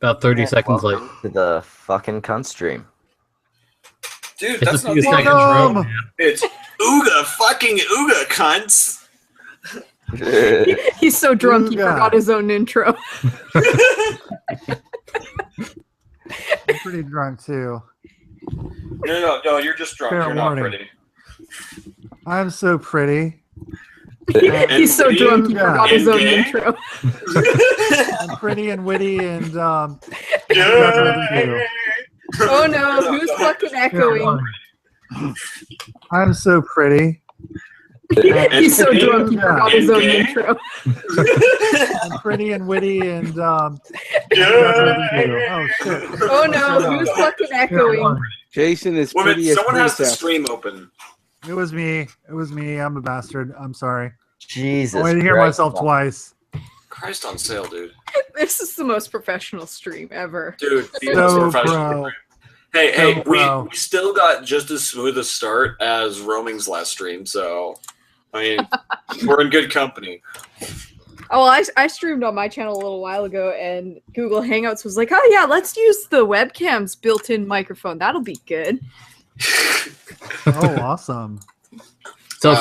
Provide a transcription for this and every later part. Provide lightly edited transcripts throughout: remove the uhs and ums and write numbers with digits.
About 30 seconds late. Welcome to the fucking Cuntstream. Dude, It's that's a not few the seconds, intro. bro. It's Ooga, fucking Ooga, cunts. He's so drunk he Ooga. forgot his own intro. I'm pretty drunk too. No, you're just drunk. Fair You're not warning. pretty. I'm so pretty. He's so pretty drunk he Yeah. forgot his own and gay? intro. I'm pretty and witty and Yeah. Oh no, who's fucking echoing? I'm so pretty. He's so drunk he forgot his own gay? intro. I'm pretty and witty and Yeah. oh shit. Oh no, who's fucking echoing? Jason is Wait a pretty minute, as someone has the Princess. stream open. It was me. It was me. I'm a bastard. I'm sorry. Jesus I wanted to hear Christ. myself twice. Christ on sale, dude. This is the most professional stream ever. Dude, the So most professional. pro. Hey, So we pro. still got just as smooth a start as Roaming's last stream, so I mean, we're in good company. Oh, well, I streamed on my channel a little while ago, and Google Hangouts was like, "Oh yeah, let's use the webcam's built-in microphone. That'll be good." Oh, awesome. So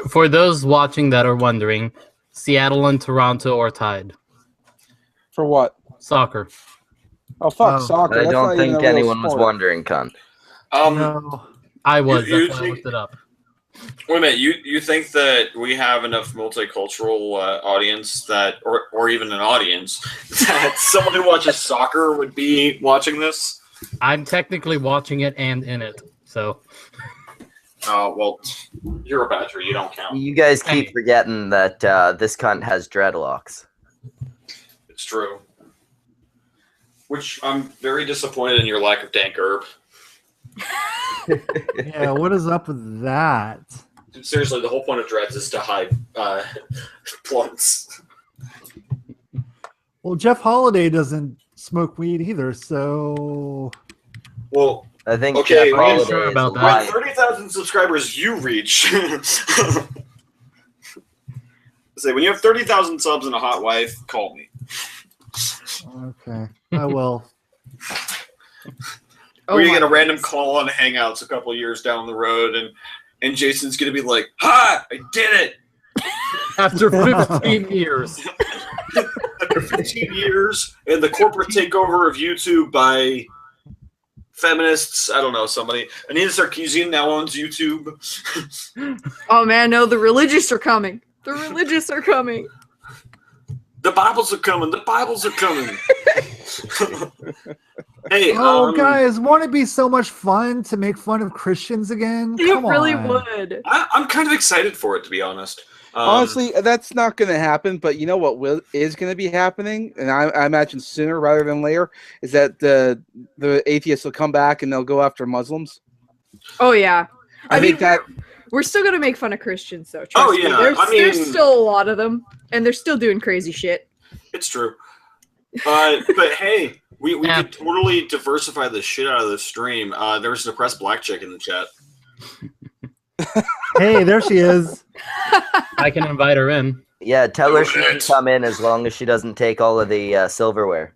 for those watching that are wondering, Seattle and Toronto are tied. For what? Soccer. Oh, fuck, Oh. soccer. I That's don't not even think a real anyone was sport. wondering, cunt. No. I was. You That's why I think- looked it up. Wait a minute, you think that we have enough multicultural audience that, or even an audience, that someone who watches soccer would be watching this? I'm technically watching it and in it. So Oh, well, you're a badger, you don't count. You guys keep Hey. forgetting that this cunt has dreadlocks. It's true. Which I'm very disappointed in your lack of dank herb. Yeah, what is up with that? Seriously, the whole point of dreads is to hide blunts. Well, Jeff Holiday doesn't smoke weed either, so Well, I think Okay, Jeff we ain't Holiday sure is about when that. lying. 30,000 subscribers you reach. Say, when you have 30,000 subs and a hot wife, call me. okay. I will. Oh We're gonna my get a random goodness. call on Hangouts a couple years down the road, and Jason's gonna be like, "Ha! I did it!" after 15 years, After 15 years, and the corporate takeover of YouTube by feminists. I don't know, somebody. Anita Sarkeesian now owns YouTube. Oh man, no, the religious are coming. The religious are coming. The Bibles are coming. The Bibles are coming. Hey, Oh, guys, won't it be so much fun to make fun of Christians again? It Come really on. would. I'm kind of excited for it, to be honest. Honestly, that's not going to happen. But you know what is going to be happening, and I imagine sooner rather than later, is that the atheists will come back and they'll go after Muslims. Oh yeah. I think that We're still gonna make fun of Christians though. Trust Oh, me. yeah, There's still a lot of them, and they're still doing crazy shit. it's true. But hey, we could totally diversify the shit out of the stream. There's a depressed black chick in the chat. Hey, there she is. I can invite her in. Yeah, tell her she can Correct. come in as long as she doesn't take all of the silverware.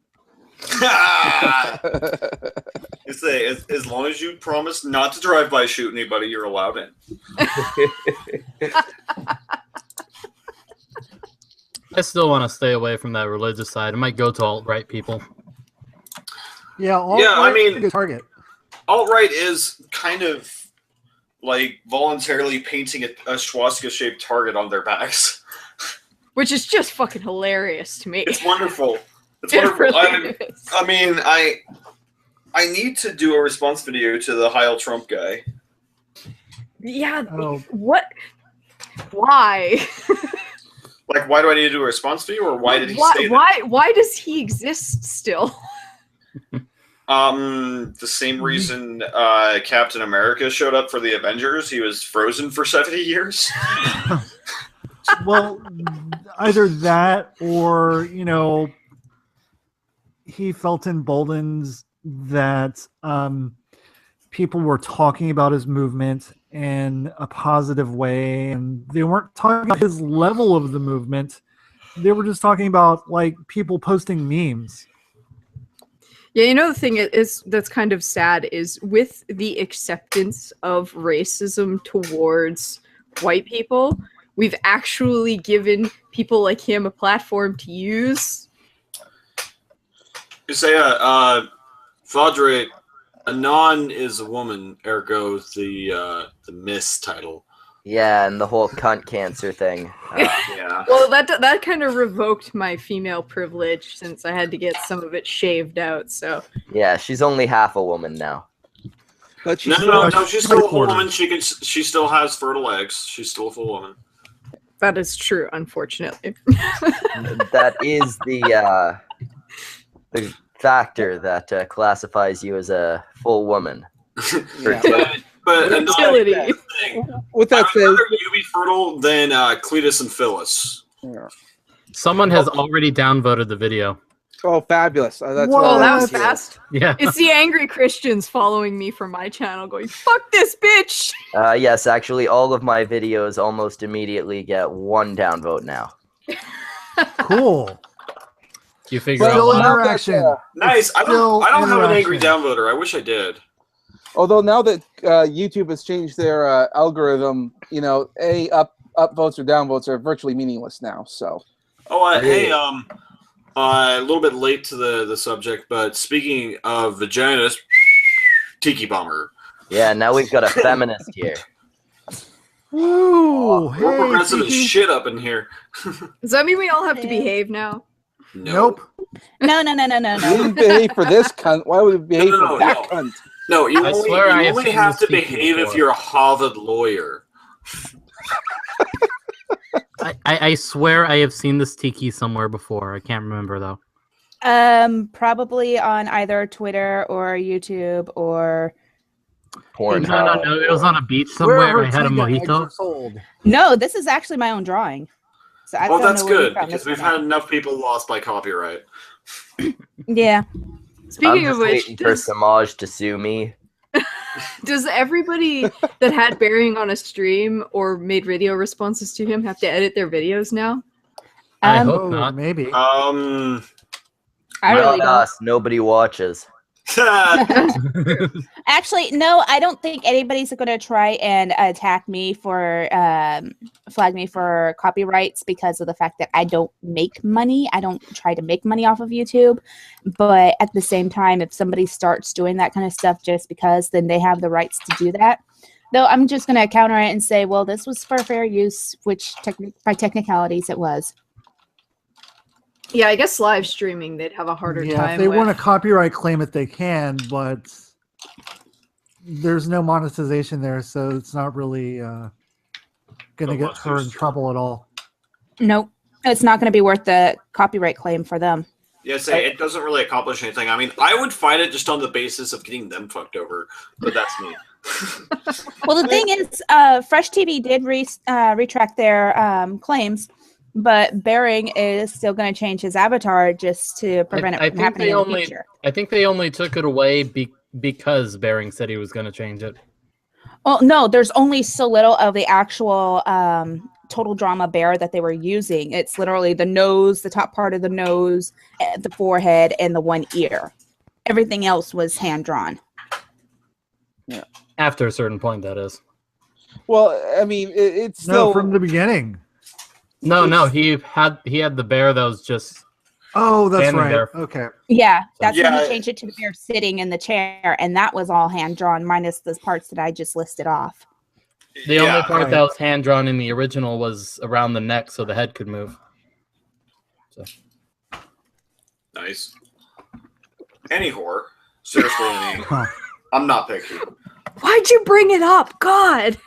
You say, as long as you promise not to drive by shoot anybody, you're allowed in. I still want to stay away from that religious side. I might go to alt-right people. Yeah, Yeah, I mean- a good target. Alt-right is kind of like voluntarily painting a swastika-shaped target on their backs. Which is just fucking hilarious to me. It's wonderful. It's It wonderful. really is. I mean, I need to do a response video to the Heil Trump guy. Yeah. Oh. What? Why? Like, why do I need to do a response video, or why did he say that? Why does he exist still? The same reason Captain America showed up for the Avengers. He was frozen for 70 years. Well, either that or, he felt emboldened that people were talking about his movement in a positive way, and they weren't talking about his level of the movement. They were just talking about, like, people posting memes. Yeah, you know the thing is that's kind of sad is with the acceptance of racism towards white people, we've actually given people like him a platform to use. You say, Fodrick, Anon is a woman, ergo the Miss title. Yeah, and the whole cunt cancer thing. Yeah. Well, that kind of revoked my female privilege since I had to get some of it shaved out. So Yeah, she's only half a woman now. But she's No, still, she's still a full quarters. woman. She still has fertile eggs. She's still a full woman. that is true, unfortunately. That is the factor that classifies you as a full woman. Yeah. But Fertility. With that I'd said, rather you be fertile than Cletus and Phyllis. yeah. Someone has already downvoted the video. Oh, fabulous! That's What? Oh, that was What? fast. Yeah. It's the angry Christians following me from my channel going, fuck this bitch! Yes, actually, all of my videos almost immediately get 1 downvote now. Cool. You figure Well, Still out now why. that, interaction. Nice. I Still don't have an angry interaction. downvoter. I wish I did. although now that YouTube has changed their algorithm, you know, upvotes or downvotes are virtually meaningless now. So Oh, hey, Yeah. a little bit late to the subject, but speaking of vaginas, Tiki Bomber. Yeah, now we've got a feminist here. Ooh, We're hey, progressive as Tiki. shit up in here. Does that mean we all have to Yeah. behave now? Nope. No. we didn't behave for this cunt. Why would we behave No, for that no. cunt? No, you I only, swear I you have only seen have this to Tiki behave if before. you're a Harvard lawyer. I swear I have seen this Tiki somewhere before. I can't remember though. Probably on either Twitter or YouTube or Porn. No. It was on a beach somewhere. I had a mojito. Sold. no. This is actually my own drawing. So I Oh, don't that's know where you good, found because this we've one had enough people lost by copyright. at. Yeah. Speaking I'm of just which, waiting for Semaj to sue me. does everybody that had Bearing on a stream or made video responses to him have to edit their videos now? I Um, hope Oh, not. maybe. I Not really don't. us. Nobody watches. Actually, no, I don't think anybody's going to try and attack me for flag me for copyrights because of the fact that I don't make money. I don't try to make money off of YouTube. But at the same time, if somebody starts doing that kind of stuff just because, then they have the rights to do that. Though I'm just going to counter it and say, well, this was for fair use, which by technicalities it was. Yeah, I guess live streaming they'd have a harder Yeah, time if they with. want to copyright claim it, they can, but there's no monetization there, so it's not really going to But get what's her in this? trouble at all. Nope. It's not going to be worth the copyright claim for them. Yeah, say it doesn't really accomplish anything. I mean, I would fight it just on the basis of getting them fucked over, but that's me. Well, the thing is, Fresh TV did retract their claims, but Bering is still going to change his avatar just to prevent I it from think happening they in the only. future. I think they only took it away because Bering said he was going to change it. Well, no, there's only so little of the actual total drama bear that they were using. It's literally the nose, the top part of the nose, the forehead, and the one ear. Everything else was hand drawn. After a certain point, that is. Well, I mean, it's still No, from the beginning. No. He had the bear that was just. Oh, that's Standing right. there. Okay. Yeah, that's when Yeah. he changed it to the bear sitting in the chair, and that was all hand drawn, minus the parts that I just listed off. The only Yeah. part Right. that was hand drawn in the original was around the neck, so the head could move. So. Nice. Any whore. Seriously, any. Huh. I'm not picky. Why'd you bring it up? God!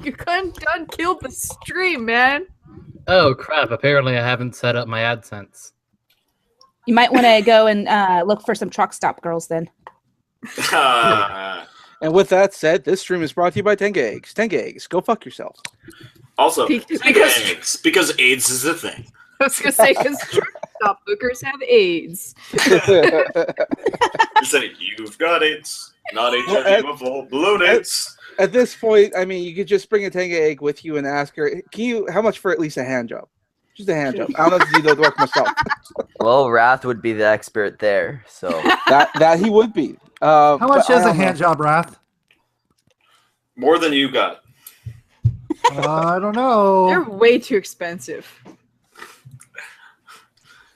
You couldn't done killed the stream, man. Oh crap! Apparently, I haven't set up my AdSense. You might want to go and look for some truck stop girls then. And with that said, this stream is brought to you by Tenga Eggs. Tenga Eggs, go fuck yourself. Also, Because- because AIDS is a thing. I was gonna say because stop hookers have AIDS. You say you've got AIDS, not HIV, but full blown AIDS. At this point, I mean, you could just bring a Tenga egg with you and ask her, "Can you? How much for at least a hand job?" Just a hand job. I don't know to do the work myself. Well, Wrath would be the expert there. So That he would be. How much but I is a don't hand know. job, Wrath? More than you got. I don't They're know. way too expensive.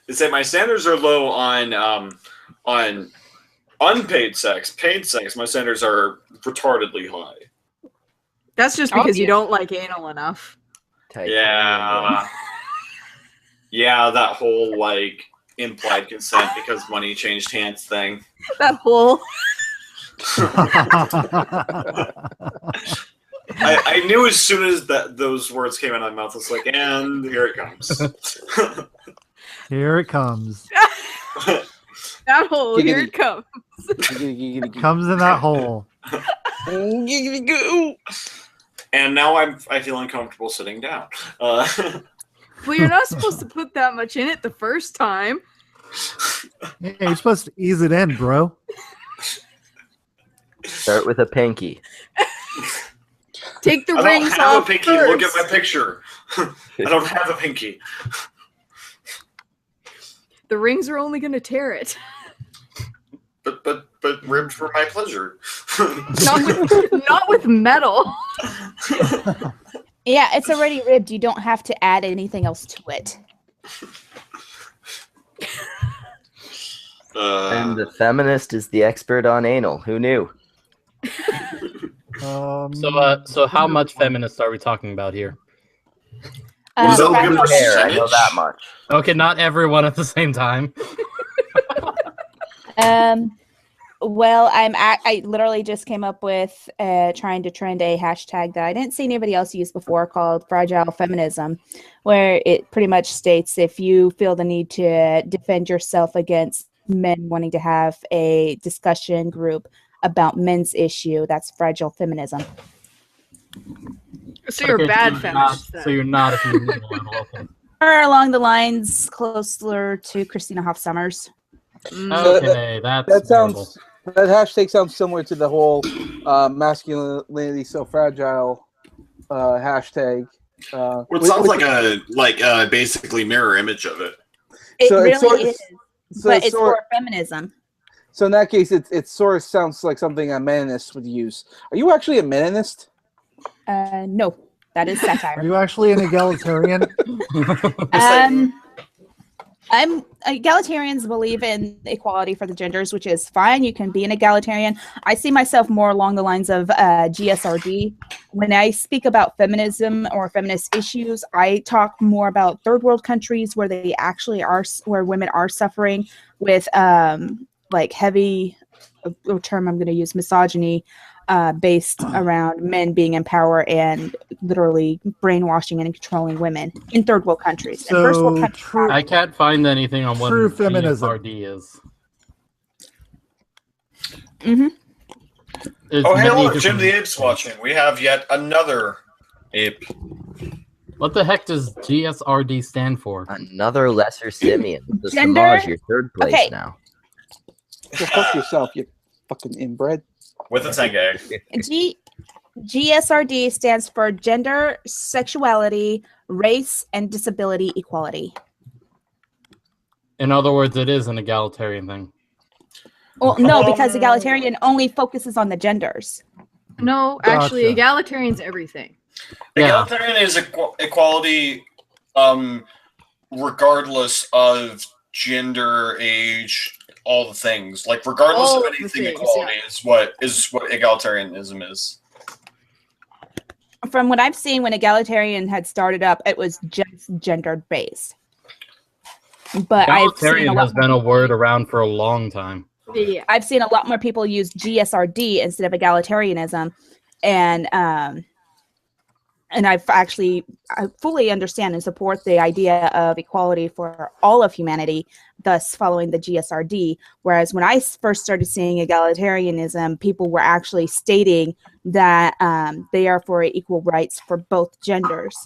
Is that my standards are low on unpaid sex. Paid sex, my standards are retardedly high. That's just Oh, because you yeah. don't like anal enough. Yeah. Yeah, that whole like implied consent because money changed hands thing. That whole I knew as soon as those words came out of my mouth, I was like, and here it comes. Here it comes. that hole. Here it comes. Comes in that hole. And now I feel uncomfortable sitting down. Well, you're not supposed to put that much in it the first time. Yeah, you're supposed to ease it in, bro. Start with a pinky. Take the I don't rings have a off pinky. first. Look at my picture. I don't have a pinky. The rings are only going to tear it. But ribbed for my pleasure. Not with metal. Yeah, it's already ribbed. You don't have to add anything else to it. And the feminist is the expert on anal. Who knew? So how much feminist are we talking about here? So Fragile- good Hair, I know percentage? that much. Okay, not everyone at the same time. Well, I literally just came up with trying to trend a hashtag that I didn't see anybody else use before called fragile feminism, where it pretty much states if you feel the need to defend yourself against men wanting to have a discussion group about men's issue, that's fragile feminism. So you're a Okay, bad so feminist. then. So you're not a feminist. Okay. Or along the lines closer to Christina Hoff Summers. Okay, that's That terrible. sounds. That hashtag sounds similar to the whole masculinity so fragile hashtag. Well, it sounds like a basically mirror image of it. It So it's really sort of- is, so but it's sort- for feminism. So in that case, it sort of sounds like something a meninist would use. Are you actually a meninist? No, that is Are satire. you actually an egalitarian? Egalitarians believe in equality for the genders, which is fine. You can be an egalitarian. I see myself more along the lines of GSRD. When I speak about feminism or feminist issues, I talk more about third world countries where they actually are, where women are suffering with like heavy, a term I'm going to use, misogyny, based around men being in power and literally brainwashing and controlling women in third world countries. And first world So countries, true. I can't find anything on what True feminism. GSRD is. Mhm. It's Oh, hey, many look, Jim different- the Ape's watching. We have yet another ape. What the heck does GSRD stand for? Another lesser simian. The Gender? Semaj, you're third place Okay. now. Go fuck yourself, you fucking inbred. With a Tenge. GSRD stands for gender, sexuality, race, and disability equality. In other words, it is an egalitarian thing. Well, no, because egalitarian only focuses on the genders. No, actually, Gotcha. egalitarian's everything. Yeah. Egalitarian is equality, regardless of gender, age, all the things. Like regardless All of of the anything, things, equality is what egalitarianism is. From what I've seen, when egalitarian had started up, it was just gendered based. But I've seen Egalitarian has been a word around for a long time. Yeah. I've seen a lot more people use GSRD instead of egalitarianism, and I fully understand and support the idea of equality for all of humanity, thus following the GSRD. Whereas when I first started seeing egalitarianism, people were actually stating that they are for equal rights for both genders.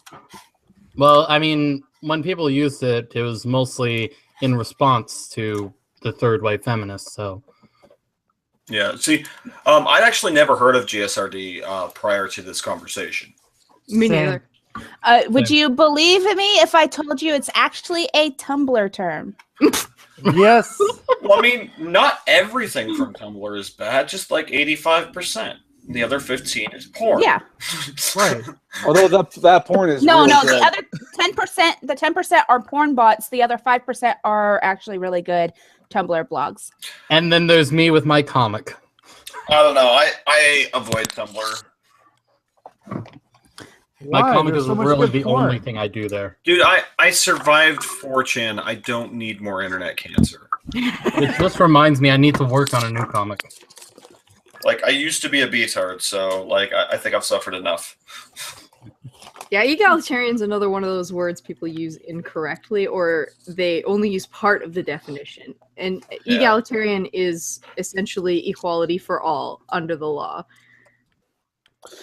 Well, I mean, when people used it, it was mostly in response to the third wave feminists. So Yeah. See, I'd actually never heard of GSRD prior to this conversation. Me Same. neither. Would Same. you believe me if I told you it's actually a Tumblr term? Yes. Well, I mean, not everything from Tumblr is bad. Just like 85%. The other 15 is porn. Yeah. Right. Although that porn is No, really no. good. The other 10%, the 10% are porn bots. The other 5% are actually really good Tumblr blogs. And then there's me with my comic. I don't know. I avoid Tumblr. My Why? comic There's is so much really good the porn. only thing I do there. Dude, I survived 4chan. I don't need more internet cancer. It just reminds me I need to work on a new comic. Like, I used to be a beatard, so, like, I think I've suffered enough. Yeah, egalitarian is another one of those words people use incorrectly, or they only use part of the definition. And Yeah. egalitarian is essentially equality for all under the law.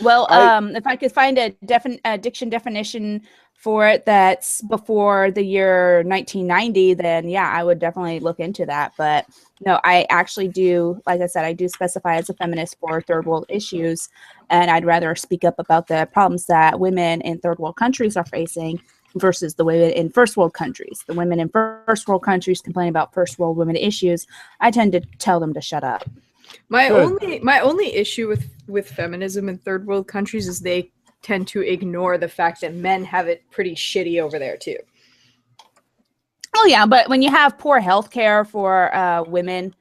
Well, if I could find a diction definition for it that's before the year 1990, then yeah, I would definitely look into that. But no, I actually do, like I said, I do specify as a feminist for third world issues, and I'd rather speak up about the problems that women in third world countries are facing versus the women in first world countries. The women in first world countries complain about first world women issues. I tend to tell them to shut up. My Good. only issue with feminism in third world countries is they tend to ignore the fact that men have it pretty shitty over there too. Oh yeah, but when you have poor health care for women,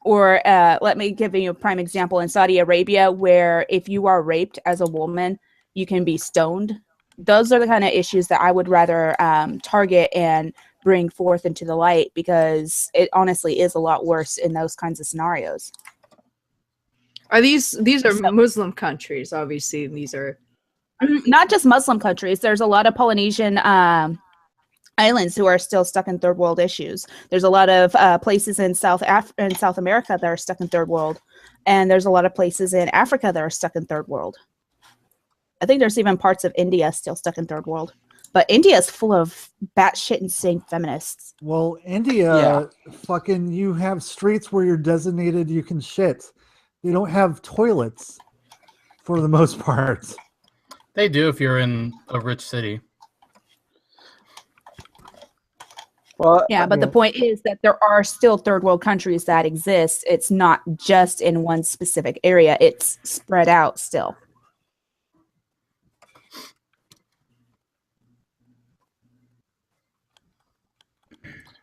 or let me give you a prime example in Saudi Arabia, where if you are raped as a woman, you can be stoned. Those are the kind of issues that I would rather target and bring forth into the light, because it honestly is a lot worse in those kinds of scenarios. Are these are Muslim countries? Obviously, these are Not just Muslim countries. There's a lot of Polynesian islands who are still stuck in third world issues. There's a lot of places in South America that are stuck in third world, and there's a lot of places in Africa that are stuck in third world. I think there's even parts of India still stuck in third world. But India is full of batshit insane feminists. Well, India, fucking, you have streets where you're designated you can shit. They don't have toilets for the most part. They do if you're in a rich city. Well, Yeah, but the point is that there are still third world countries that exist. It's not just in one specific area. It's spread out still.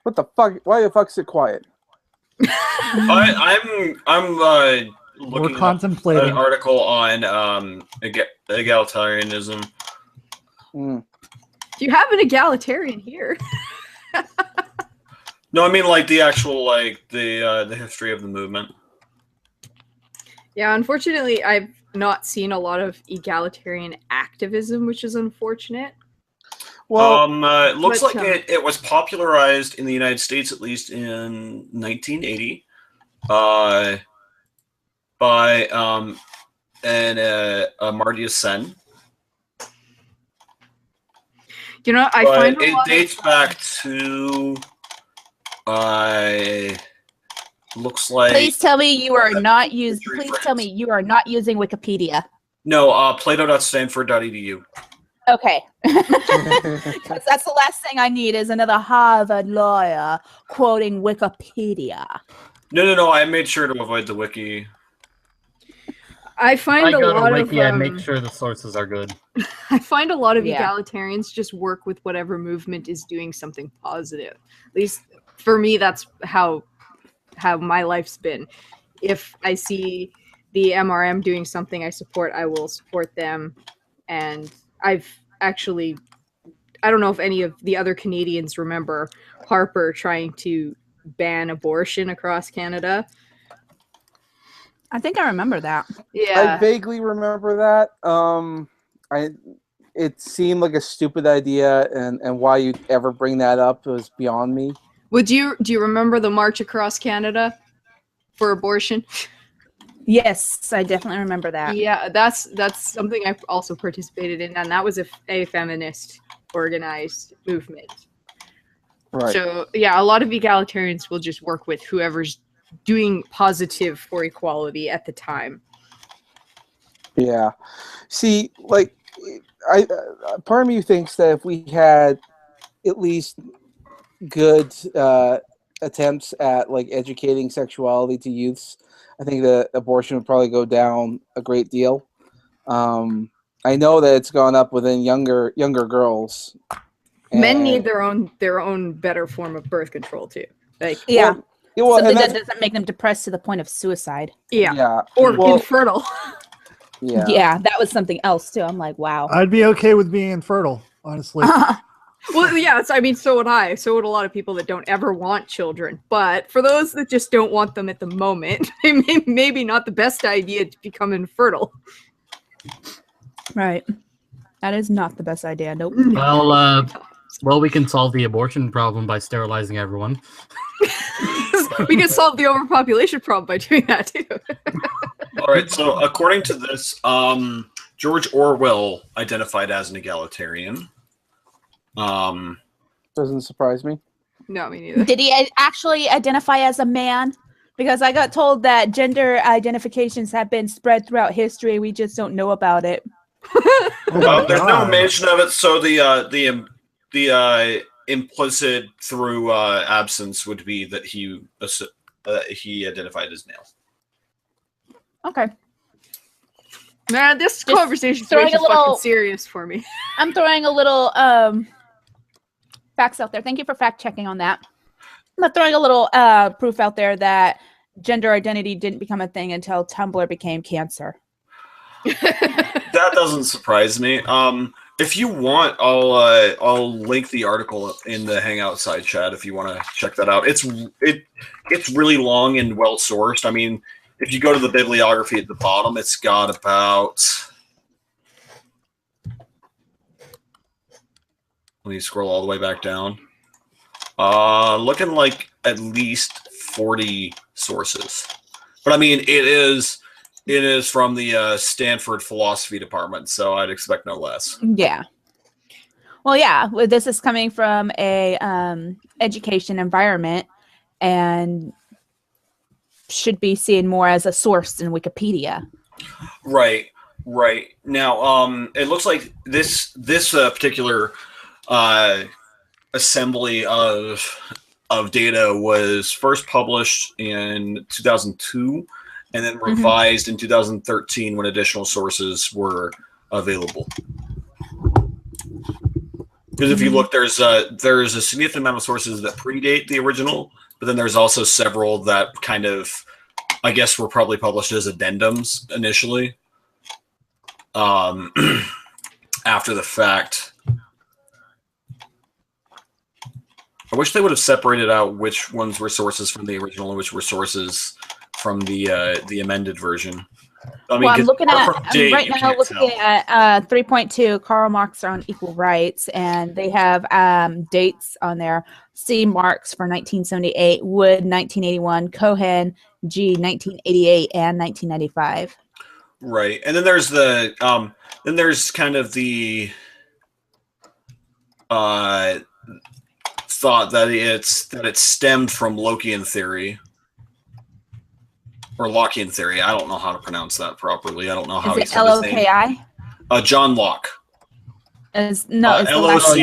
what the fuck? Why the fuck's it quiet? I'm We're looking up contemplating. an article on egalitarianism. Mm. you have an egalitarian here. No, I mean like the actual the history of the movement. Yeah, unfortunately, I've not seen a lot of egalitarian activism, which is unfortunate. Well, It looks but, like it was popularized in the United States at least in 1980 by Amartya Sen. You know, I But find a it lot dates of, back to looks like Please tell me you are not using. Three Please friends. tell me you are not using Wikipedia. no plato.stanford.edu. Okay, because that's the last thing I need is another Harvard lawyer quoting Wikipedia. No, I made sure to avoid the wiki. I find I a go to lot Wiki, I of make sure the sources are good. I find a lot of Yeah. egalitarians just work with whatever movement is doing something positive. At least for me, that's how my life's been. If I see the MRM doing something I support, I will support them. And I've actually, I don't know if any of the other Canadians remember Harper trying to ban abortion across Canada. I think I remember that. I Yeah. vaguely remember that. It seemed like a stupid idea, and why you'd ever bring that up was beyond me. Do you remember the march across Canada for abortion? Yes, I definitely remember that. Yeah, that's something I also participated in, and that was a feminist organized movement. Right. So yeah, a lot of egalitarians will just work with whoever's doing positive for equality at the time. Yeah. See, like part of me thinks that if we had at least good attempts at like educating sexuality to youths, I think that abortion would probably go down a great deal. I know that it's gone up within younger girls. Men need And- their own better form of birth control too. Like Yeah. well, Something and that that's- doesn't make them depressed to the point of suicide. yeah. Or well, infertile. Yeah, that was something else too. I'm like, wow. I'd be okay with being infertile, honestly. Well, yeah, I mean, so would I. So would a lot of people that don't ever want children. But for those that just don't want them at the moment, it maybe not the best idea to become infertile. Right. That is not the best idea. Nope. Well, we can solve the abortion problem by sterilizing everyone. We can solve the overpopulation problem by doing that too. All right. So according to this, George Orwell identified as an egalitarian. Doesn't surprise me. No, me neither. Did he actually identify as a man? Because I got told that gender identifications have been spread throughout history. We just don't know about it. There's no mention of it, so the implicit through absence would be that he identified as male. Okay. Man, this Just conversation's way throwing too a little- fucking serious for me. I'm throwing a little facts out there. Thank you for fact checking on that. I'm throwing a little proof out there that gender identity didn't become a thing until Tumblr became cancer. That doesn't surprise me. If you want, I'll link the article in the Hangout side chat if you want to check that out. It's really long and well sourced. I mean, if you go to the bibliography at the bottom, it's got about. Let me scroll all the way back down. Looking like at least 40 sources, but I mean, it is from the Stanford philosophy department, so I'd expect no less. Yeah. Well, yeah. This is coming from a education environment, and should be seen more as a source in Wikipedia. Right. Now, it looks like this particular assembly of data was first published in 2002 and then revised in 2013 when additional sources were available. Because if you look, there's a significant amount of sources that predate the original, but then there's also several that kind of, I guess, were probably published as addendums initially. After the fact. I wish they would have separated out which ones were sources from the original and which were sources from the amended version. I mean, Well, I'm looking at date, right you now. can't Looking tell. at 3.2, Karl Marx on equal rights, and they have dates on there. C. Marx for 1978, Wood 1981, Cohen G 1988 and 1995. Right, and then there's the then there's kind of the thought that it stemmed from Lockean theory or Lockean theory. I don't know how to pronounce that properly. I don't know how Is he it said his name. LOKI? John Locke. Is no, it's the last one.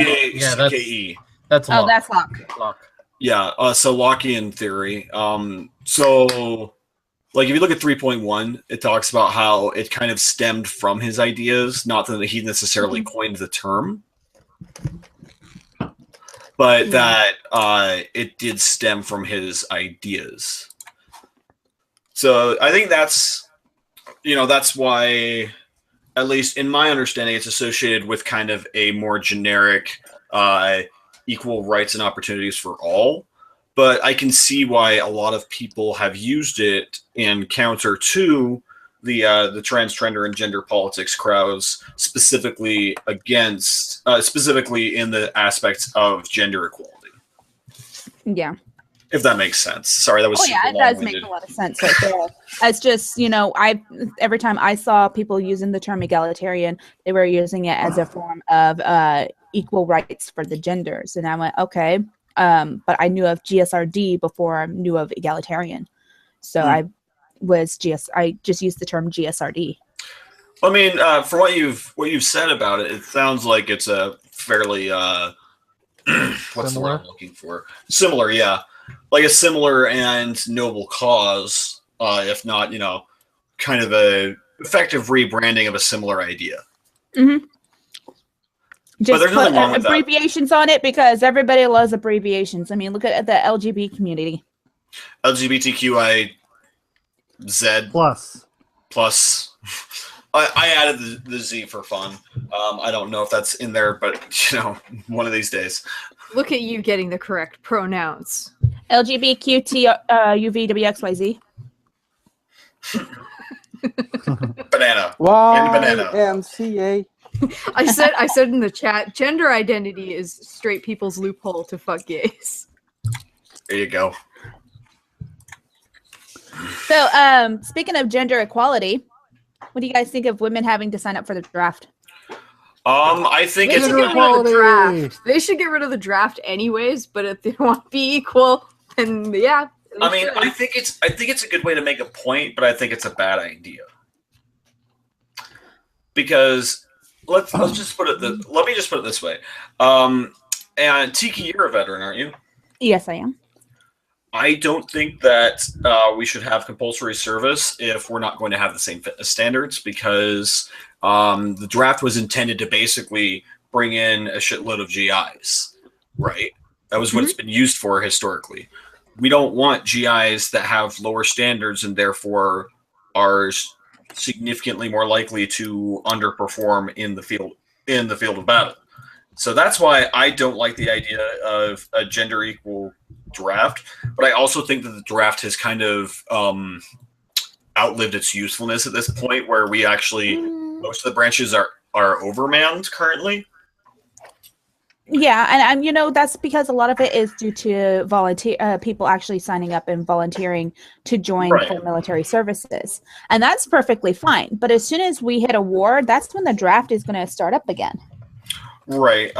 LOCKE. That's Oh, that's Locke. Locke. Yeah, so Lockean theory. So like if you look at 3.1, it talks about how it kind of stemmed from his ideas, not that he necessarily coined the term, but that it did stem from his ideas. So I think that's why, at least in my understanding, it's associated with kind of a more generic equal rights and opportunities for all. But I can see why a lot of people have used it in counter to the transgender and gender politics crowds, specifically against, specifically in the aspects of gender equality. Yeah. If that makes sense. Sorry, that was. Oh yeah, it does make a lot of sense right there. It's just, every time I saw people using the term egalitarian, they were using it as a form of equal rights for the genders, and I went, okay, but I knew of GSRD before I knew of egalitarian, so I just used the term GSRD. I mean, from what you've said about it, it sounds like it's a fairly what's the word I'm looking for? Similar, yeah, like a similar and noble cause, if not, kind of a effective rebranding of a similar idea. Mm-hmm. Just there's put nothing wrong with that. abbreviations on it because everybody loves abbreviations. I mean, look at the LGBT community. LGBTQI Z Plus. I added the Z for fun. I don't know if that's in there, but one of these days. Look at you getting the correct pronouns. LGBTQTUVWXYZ. Banana. YMCA. I said in the chat, gender identity is straight people's loophole to fuck gays. There you go. So, speaking of gender equality, what do you guys think of women having to sign up for the draft? I think They it's should get rid of the draft. They should get rid of the draft anyways, but if they want to be equal, then yeah. I mean, I think it's a good way to make a point, but I think it's a bad idea. Because let me just put it this way. And Tiki, you're a veteran, aren't you? Yes, I am. I don't think that we should have compulsory service if we're not going to have the same fitness standards, because the draft was intended to basically bring in a shitload of GIs, right? That was what it's been used for historically. We don't want GIs that have lower standards and therefore are significantly more likely to underperform in the field of battle. So that's why I don't like the idea of a gender equal draft. But I also think that the draft has kind of outlived its usefulness at this point, where we actually most of the branches are overmanned currently. Yeah, and that's because a lot of it is due to volunteer people actually signing up and volunteering to join for military services, and that's perfectly fine. But as soon as we hit a war, that's when the draft is going to start up again. Right.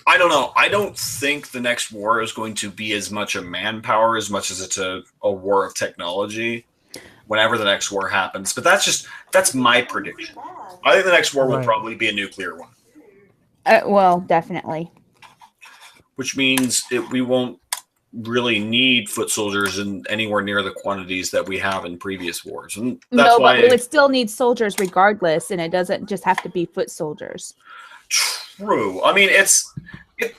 I don't know. I don't think the next war is going to be as much a manpower as much as it's a war of technology. Whenever the next war happens, but that's my prediction. I think the next war will probably be a nuclear one. Well, definitely. Which means we won't really need foot soldiers in anywhere near the quantities that we have in previous wars. And that's why but we would still need soldiers regardless, and it doesn't just have to be foot soldiers. True. I mean, it's a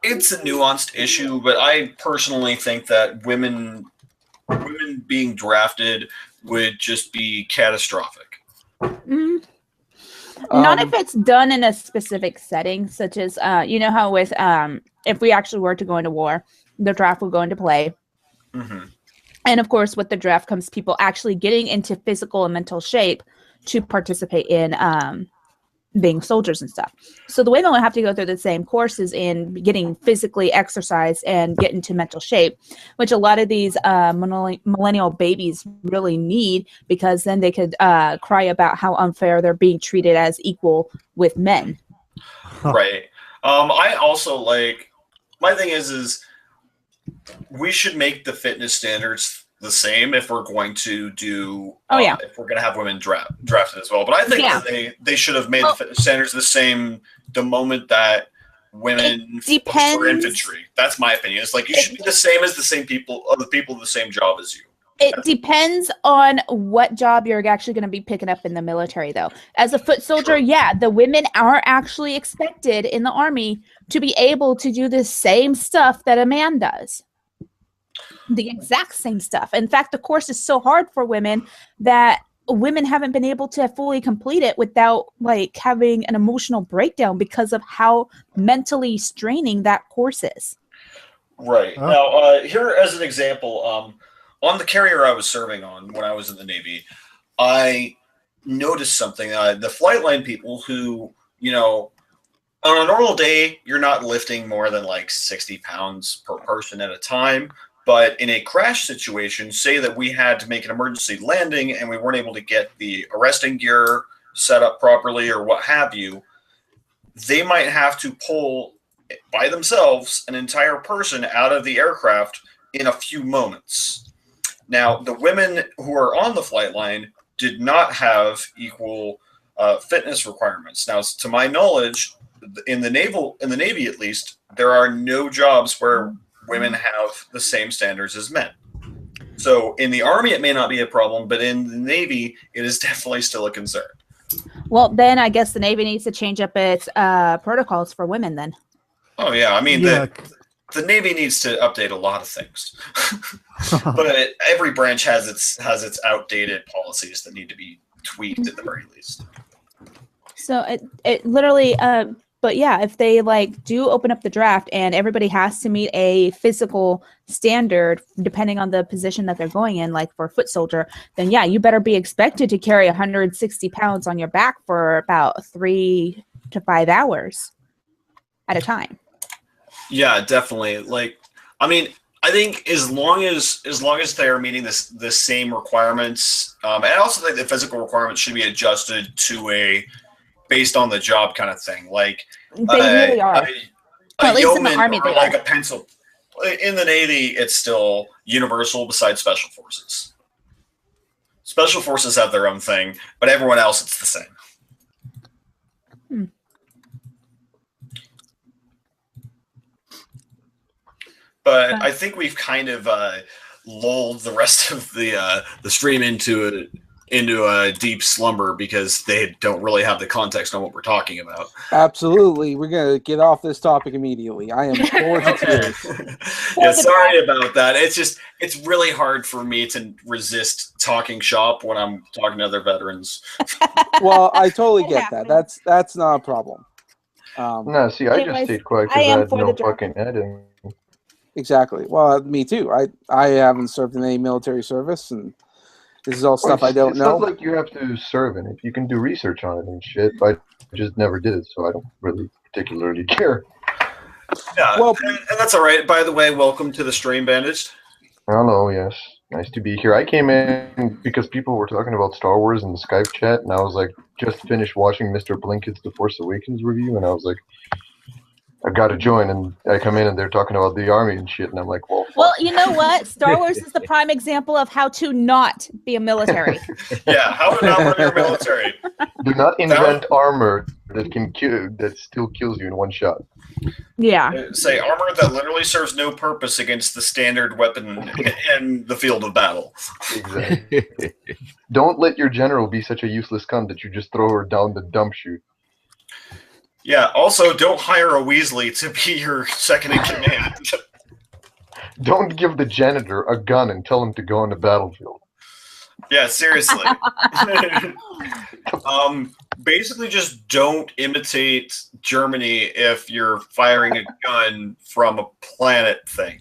nuanced issue, but I personally think that women being drafted would just be catastrophic. Mm-hmm. Not if it's done in a specific setting, such as how with if we actually were to go into war, the draft will go into play. Mm-hmm. And of course, with the draft comes people actually getting into physical and mental shape to participate in being soldiers and stuff. So the women would have to go through the same courses in getting physically exercised and get into mental shape, which a lot of these millennial babies really need, because then they could cry about how unfair they're being treated as equal with men. Right. I also my thing is we should make the fitness standards the same if we're going to do if we're going to have women drafted as well. But I think that they should have made the fitness standards the same the moment that women for infantry. That's my opinion. It's like you should be the same as the people the same job as you. It depends on what job you're actually going to be picking up in the military, though. As a foot soldier, the women are actually expected in the army to be able to do the same stuff that a man does. The exact same stuff. In fact, the course is so hard for women that women haven't been able to fully complete it without having an emotional breakdown because of how mentally straining that course is. Right. Now, here as an example, on the carrier I was serving on when I was in the Navy, I noticed something. The flight line people who, on a normal day, you're not lifting more than 60 pounds per person at a time. But in a crash situation, say that we had to make an emergency landing and we weren't able to get the arresting gear set up properly or what have you, they might have to pull by themselves an entire person out of the aircraft in a few moments. Now, the women who are on the flight line did not have equal fitness requirements. Now, to my knowledge, in the Navy at least, there are no jobs where women have the same standards as men. So in the Army, it may not be a problem, but in the Navy, it is definitely still a concern. Well, then I guess the Navy needs to change up its protocols for women then. Oh yeah, I mean Yeah. the Navy needs to update a lot of things, but every branch has its outdated policies that need to be tweaked at the very least. So it literally, but yeah, if they like do open up the draft and everybody has to meet a physical standard depending on the position that they're going in, like for foot soldier, then yeah, you better be expected to carry 160 pounds on your back for about 3 to 5 hours at a time. Yeah, definitely. Like, I mean, I think as long as they are meeting the same requirements, and I also think the physical requirements should be adjusted to based on the job kind of thing. Like They really are. A at least in the yeoman Army, or they like are. a pencil. In the Navy, it's still universal besides Special Forces. Special Forces have their own thing, but everyone else, it's the same. But I think we've kind of lulled the rest of the stream into a deep slumber because they don't really have the context on what we're talking about. Absolutely. We're going to get off this topic immediately. I am bored to tears. Yeah, sorry about that. It's really hard for me to resist talking shop when I'm talking to other veterans. Well, I totally get that. That's not a problem. No, see, I just Anyways, stayed quiet I because I am had for no the draft. fucking editing. Exactly. Well, me too. I haven't served in any military service, and this is all stuff I don't It's know. not like you have to serve in it. You can do research on it and shit, but I just never did, so I don't really particularly care. Yeah, Well- and that's all right. By the way, welcome to the stream, Bandaged. Hello, yes. Nice to be here. I came in because people were talking about Star Wars in the Skype chat, and I was like, just finished watching Mr. Blinkett's The Force Awakens review, and I was like, I've got to join, and I come in and they're talking about the army and shit, and I'm like, well, fuck. Well, you know what? Star Wars is the prime example of how to not be a military. Yeah, how to not run your military. Do not invent armor that can kill, that still kills you in one shot. Yeah. Say armor that literally serves no purpose against the standard weapon in the field of battle. Exactly. Don't let your general be such a useless cunt that you just throw her down the dump chute. Yeah, also don't hire a Weasley to be your second in command. Don't give the janitor a gun and tell him to go on the battlefield. Yeah, seriously. Basically just don't imitate Germany if you're firing a gun from a planet thing.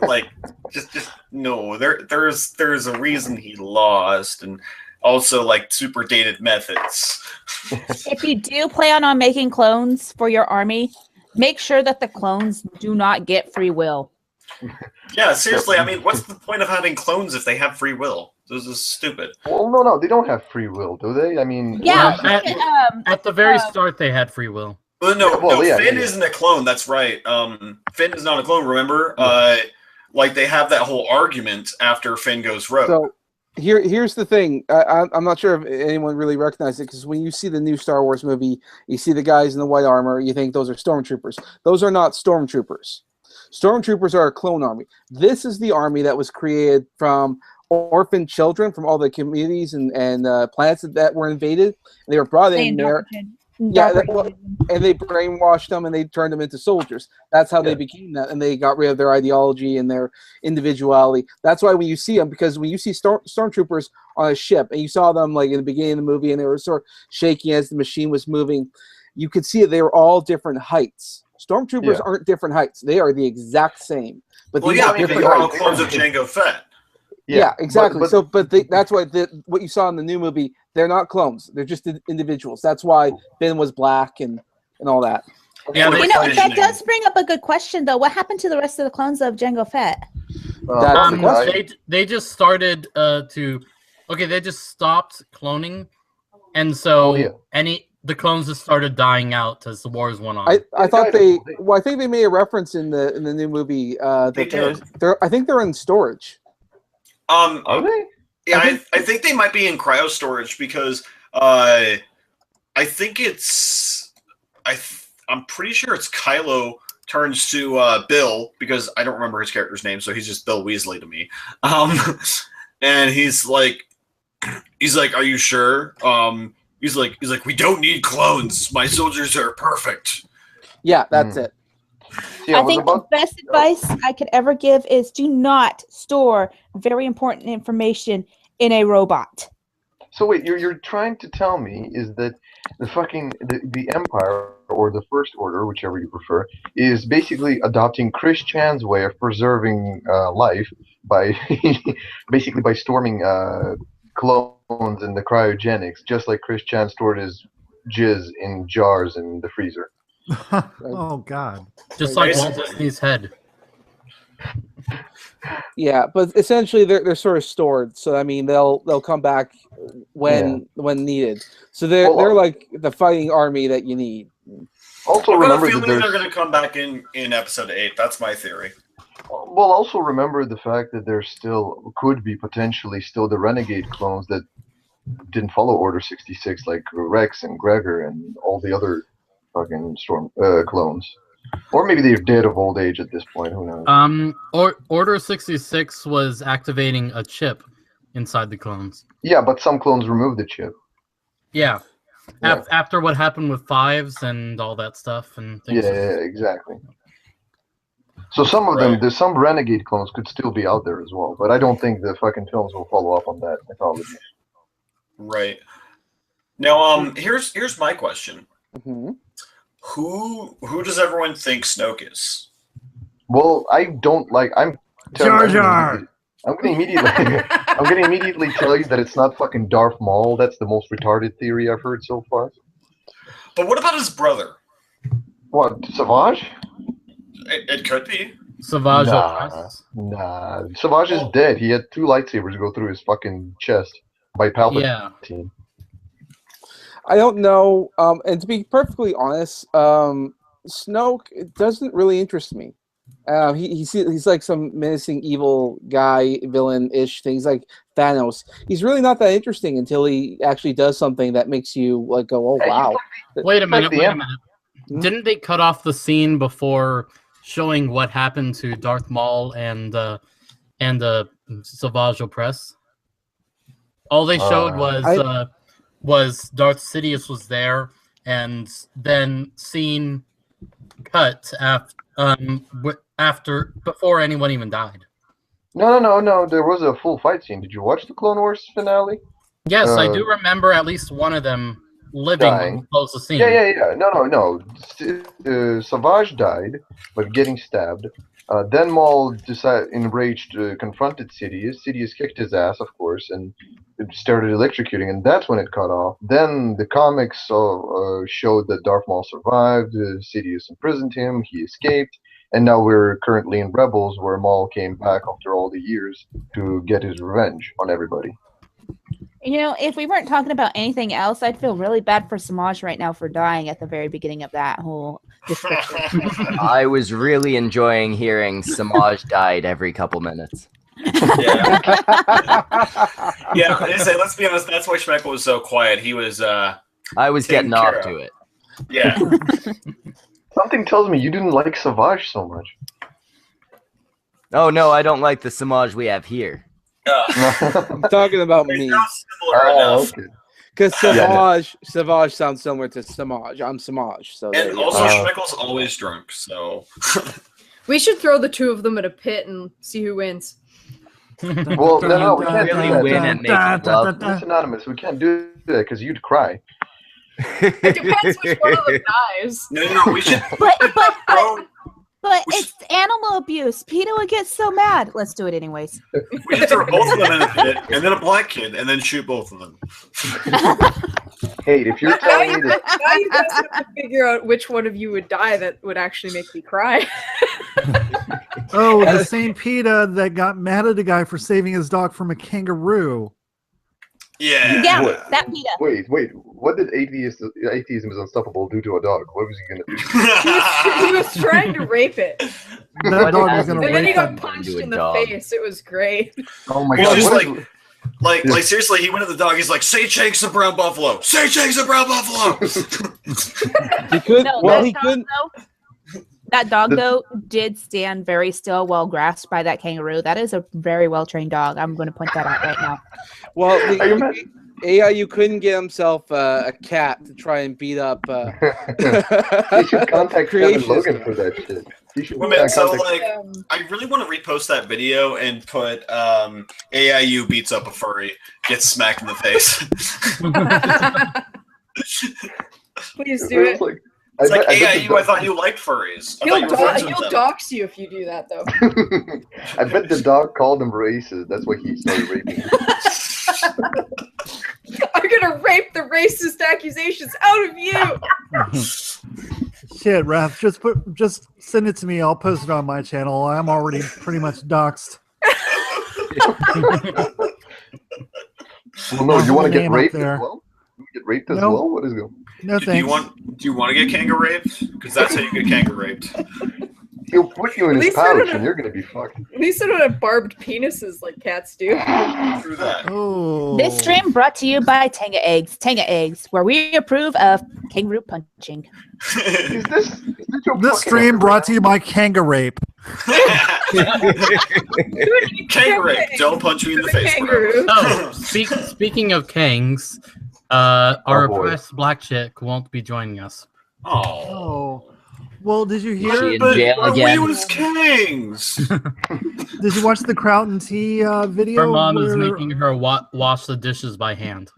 Like just no, there's a reason he lost, and also like super dated methods. If you do plan on making clones for your army, make sure that the clones do not get free will. Yeah, seriously, I mean, what's the point of having clones if they have free will? This is stupid. Well, no, they don't have free will, do they? I mean, Yeah. At the very start, they had free will. Well, no, Yeah, Finn yeah. isn't a clone. That's right. Finn is not a clone. Remember, like they have that whole argument after Finn goes rogue. So here's the thing. I'm not sure if anyone really recognizes it, because when you see the new Star Wars movie, you see the guys in the white armor, you think those are stormtroopers. Those are not stormtroopers. Stormtroopers are a clone army. This is the army that was created from orphan children from all the communities and planets that were invaded. And they were brought in there. Yeah, and they brainwashed them and they turned them into soldiers. That's how they became that, and they got rid of their ideology and their individuality. That's why when you see them, because when you see stormtroopers on a ship, and you saw them like in the beginning of the movie, and they were sort of shaking as the machine was moving, you could see that they were all different heights. Stormtroopers aren't different heights; they are the exact same. But Well, these yeah, are I mean, different they're all heights. clones of Jango Fett. Yeah, exactly. But That's why what you saw in the new movie, they're not clones. They're just individuals. That's why Ben was black and all that. Yeah, You know, that does bring up a good question, though. What happened to the rest of the clones of Jango Fett? That's the question. They just started they just stopped cloning, and so the clones just started dying out as the wars went on. I thought I think they made a reference in the new movie that They did. I think they're in storage. Are they? Yeah, I think they might be in cryo storage because I think it's I'm pretty sure it's Kylo turns to Bill because I don't remember his character's name, so he's just Bill Weasley to me. And he's like, "Are you sure?" He's like, "We don't need clones. My soldiers are perfect." Yeah, that's it. I think the best advice I could ever give is do not store very important information in a robot. So wait, you're trying to tell me is that the Empire or the First Order, whichever you prefer, is basically adopting Chris Chan's way of preserving life by basically by storming clones in the cryogenics, just like Chris Chan stored his jizz in jars in the freezer. Oh God! Just like Walt Disney's head. Yeah, but essentially they're sort of stored. So I mean they'll come back when needed. So they're like the fighting army that you need. Also, remember that they're going to come back in episode 8. That's my theory. Well, also remember the fact that there still could be potentially still the renegade clones that didn't follow Order 66, like Rex and Gregor and all the other fucking storm clones. Or maybe they're dead of old age at this point. Who knows? Order 66 was activating a chip inside the clones. Yeah, but some clones removed the chip. Yeah. After what happened with Fives and all that stuff and things. Yeah, exactly. So some of them, there's some renegade clones could still be out there as well, but I don't think the fucking films will follow up on that mythology. Right. Now, here's my question. Mm-hmm. Who does everyone think Snoke is? Well, I don't like. Jar Jar. I'm gonna immediately tell you that it's not fucking Darth Maul. That's the most retarded theory I've heard so far. But what about his brother? What, Savage? It could be. Savage. Nah. Savage is dead. He had 2 lightsabers go through his fucking chest by Palpatine. Yeah. I don't know. And to be perfectly honest, Snoke doesn't really interest me. He's like some menacing evil guy, villain-ish things like Thanos. He's really not that interesting until he actually does something that makes you like go, "Oh wow!" Wait a minute. Didn't they cut off the scene before showing what happened to Darth Maul and Savage Opress? All they showed was Darth Sidious was there, and then scene cut before anyone even died. No. There was a full fight scene. Did you watch the Clone Wars finale? Yes, I do remember at least one of them living when we closed the scene. Yeah. No. Savage died by getting stabbed. Then Maul enraged, confronted Sidious. Sidious kicked his ass, of course, and it started electrocuting, and that's when it cut off. Then the comics showed that Darth Maul survived, Sidious imprisoned him, he escaped, and now we're currently in Rebels, where Maul came back after all the years to get his revenge on everybody. You know, if we weren't talking about anything else, I'd feel really bad for Semaj right now for dying at the very beginning of that whole discussion. I was really enjoying hearing Semaj died every couple minutes. Yeah. Let's be honest, that's why Schmeckle was so quiet. He was I was getting off to it. Yeah. Something tells me you didn't like Savage so much. Oh no, I don't like the Semaj we have here. I'm talking about me. Okay. Because Savage sounds similar to Semaj. I'm Semaj. So and also Schmeckle's always drunk, so we should throw the 2 of them at a pit and see who wins. Well, no, we can't really do win at making love. It's anonymous. We can't do that because you'd cry. It depends which one of them dies. No, we should. But it's animal abuse. PETA would get so mad. Let's do it anyways. We should throw both of them in a pit, and then a black kid, and then shoot both of them. Hey, if you're telling me that... Now you guys have to figure out which one of you would die that would actually make me cry. Oh, the same PETA that got mad at a guy for saving his dog from a kangaroo. Yeah. That PETA. Wait. What did Atheism is Unstoppable do to a dog? What was he going to do? He was trying to rape it. That dog was going to And then he rape got him. punched in the face. It was great. Oh my god. Like seriously, he went to the dog. He's like, "Say Chank's a brown buffalo. Say Chank's a brown buffalo." He could. No, well, that he dog, couldn't. that dog, though, did stand very still while grasped by that kangaroo. That is a very well-trained dog. I'm going to point that out right now. Well, AIU couldn't get himself a cat to try and beat up. He should contact Kevin creationist Logan cat. for that shit. He should Well, man, so contact. like, I really want to repost that video and put AIU beats up a furry, gets smacked in the face. Please do it. It's like, AIU, I thought you liked furries. I thought you were friends with He'll them. dox you if you do that, though. I bet the dog called him racist. That's why he started raping him. I'm gonna rape the racist accusations out of you. Shit, Raph, just send it to me. I'll post it on my channel. I'm already pretty much doxxed. Well, no, you want to get Name up raped as there. well? You get raped as Nope. well? What is going? No Do thanks. you want to get kangaroo raped? Because that's how you get kangaroo raped. He'll put you in At his least I don't pouch know. and you're gonna be fucked. At least I don't have barbed penises like cats do. Through that. Oh. This stream brought to you by Tanga Eggs. Tanga Eggs, where we approve of kangaroo punching. Is this your This fucking stream brought to you by Kangaroo. Kangaroo rape. Don't punch me in the face, bro. Kangaroo. Oh, speaking of Kangs, our boy. oppressed black chick won't be joining us. Oh. Oh. Well, did you She hear? in jail But we again. was Kangs. Did you watch the Kraut and Tea video? Her mom is where- making her wash the dishes by hand.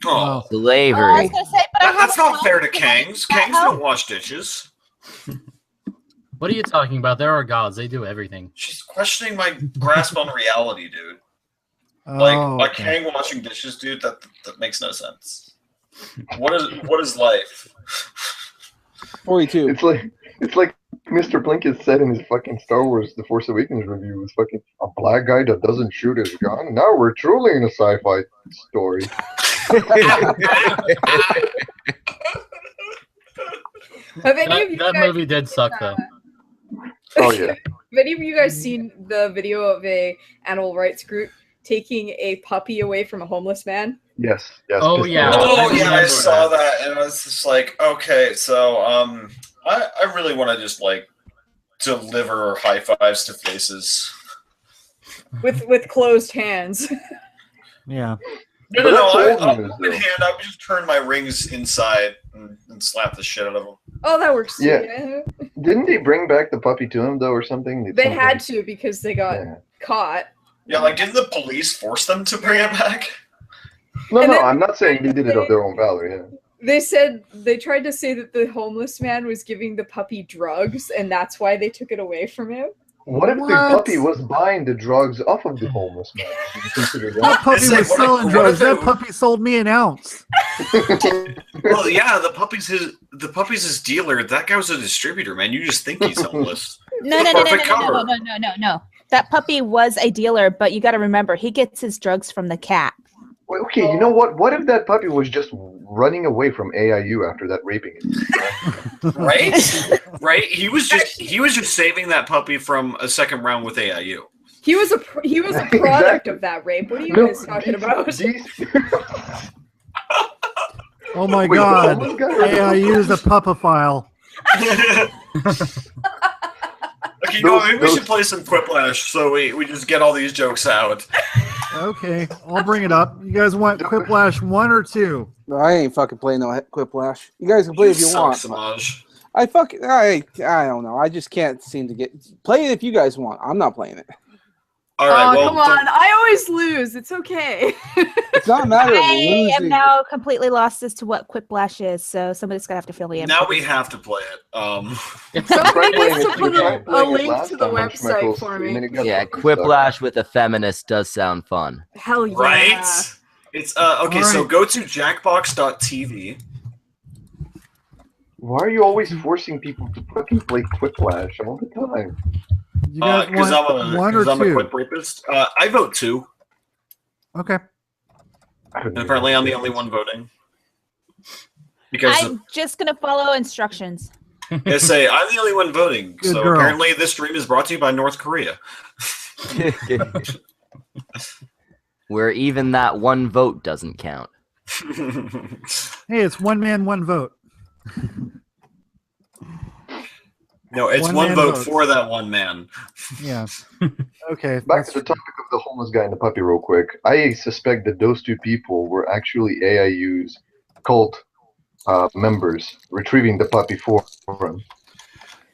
Oh. Oh, I was Slavery. gonna say, but I That's have not fair to Kangs. Kangs don't wash dishes. What are you talking about? There are gods. They do everything. She's questioning my grasp on reality, dude. Like Oh, a okay. Kang washing dishes, dude. That makes no sense. What is life? 42. It's like Mr. Blinkett said in his fucking Star Wars The Force Awakens review, was fucking a black guy that doesn't shoot his gun. Now we're truly in a sci-fi story. Have any of you That guys movie did suck though. Oh yeah. Have any of you guys seen the video of a animal rights group taking a puppy away from a homeless man? Yes. Yes. Oh, pissed me yeah. off. Oh yeah, I remember saw that. that, and I was just like, okay, so I really want to just like deliver high fives to faces. With closed hands. Yeah. No, But no, that's no. old I'll news, open though. hand. I would just turn my rings inside and slap the shit out of them. Oh, that works too. Yeah. Yeah. Didn't they bring back the puppy to him though, or something? They had to because they got Yeah. caught. Yeah, like didn't the police force them to bring it back? No, And no, then- I'm not saying they did it of their own valor. Yeah. They said they tried to say that the homeless man was giving the puppy drugs and that's why they took it away from him. What if the What? puppy was buying the drugs off of the homeless man? Would you consider That that? puppy It's like, was what if- selling what drugs. if it- That puppy sold me an ounce. Well, yeah, the puppy's his dealer. That guy was a distributor, man. You just think he's homeless. No. That puppy was a dealer, but you got to remember, he gets his drugs from the cat. Well, okay, you know what? What if that puppy was just running away from AIU after that raping? Right? Right? He was just saving that puppy from a second round with AIU. He was a product Exactly. of that rape. What are you No, guys talking about? Oh my Wait, god. the homeless guy or the Hey, I used a puppophile. Okay, no, maybe we should play some Quiplash so we just get all these jokes out. Okay, I'll bring it up. You guys want Quiplash 1 or 2? No, I ain't fucking playing no Quiplash. You guys can play if you suck, want. Semaj. I don't know. I just can't seem to get play it if you guys want. I'm not playing it. All right, Oh, well, come on. I always lose. It's okay. It's not a matter of I losing. am now completely lost as to what Quiplash is, so somebody's gonna have to fill me in. now we have to play it. Somebody playing needs it- to put we tried a playing it link last to the time on website Schmeckles for stream, and me. it got Yeah, fucking stuck. Quiplash with a feminist does sound fun. Hell yeah. Right? It's okay, so Alright. go to jackbox.tv. Why are you always forcing people to fucking play Quiplash all the time? You guys Because want 1 or I'm a 2? quip rapist. I vote 2. Okay. And apparently I'm the only one voting. Because I'm just gonna follow instructions. they say I'm the only one voting. Good so girl. apparently this stream is brought to you by North Korea. where even that one vote doesn't count. Hey, it's one man, one vote. No, it's one vote for that one man. Yeah. Okay. Back to the topic of the homeless guy and the puppy real quick. I suspect that those two people were actually AIU's cult members retrieving the puppy for him.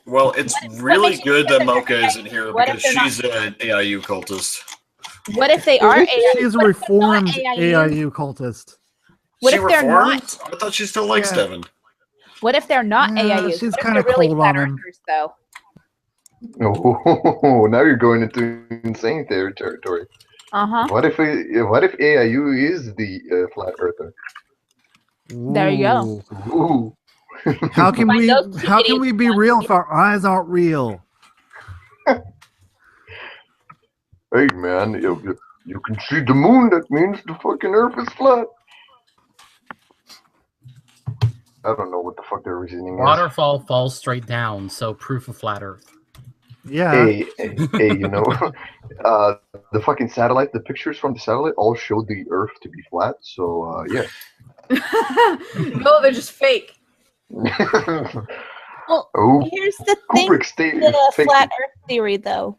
Well, it's really good that Mocha isn't here because she's an AIU cultist. What if they are AIU? She's a reformed AIU cultist. What She if they're reformed? not? I thought she still likes Devin. What if they're not AIU? She's What if kind of they're really cold flat on him. earthers, though? Oh, now you're going into insane territory. What if AIU is the flat earther? There you go. Ooh. How can Find we those two idiots be on real TV. if our eyes aren't real? Hey man, you can see the moon. That means the fucking Earth is flat. I don't know what the fuck their reasoning is. Waterfall falls straight down, so proof of flat Earth. Yeah. Hey, you know, the fucking satellite, the pictures from the satellite all showed the Earth to be flat. So yeah. No, they're just fake. Well, Oh, here's the thing Kubrick with the faked flat it. Earth theory, though.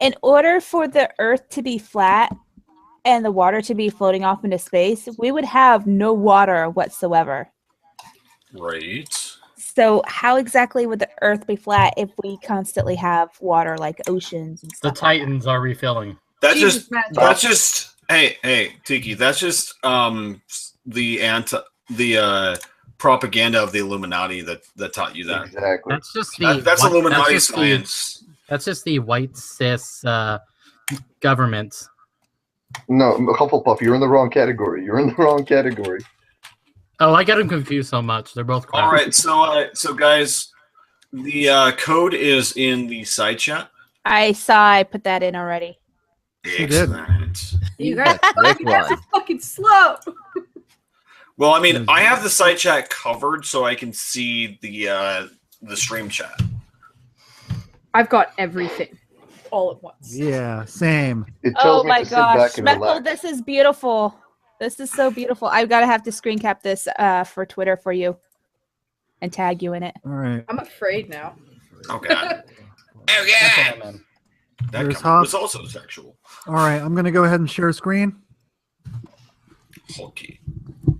In order for the Earth to be flat and the water to be floating off into space, we would have no water whatsoever. Right. So how exactly would the Earth be flat if we constantly have water like oceans and The stuff? Titans are refilling. Jesus, Matt. That's just hey Tiki, that's just the propaganda of the Illuminati that taught you that. Exactly. That's just the That's white- Illuminati that's just science. That's just the white cis government. No, Hufflepuff, you're in the wrong category. You're in the wrong category. Oh, I get them confused so much. They're both crap. All right, so guys, the code is in the side chat. I put that in already. Excellent. You guys, Quick you guys one. are fucking slow. Well, I mean, I have the side chat covered so I can see the stream chat. I've got everything all at once. Yeah, same. It tells Oh me my to sit gosh, back and Schmeckle, relax. this is beautiful. This is so beautiful. I've got to have to screen cap this for Twitter for you and tag you in it. All right. I'm afraid now. Oh god. Oh That's yeah. what I meant. That There's comment was Hop. also sexual. All right. I'm gonna go ahead and share screen. Okay.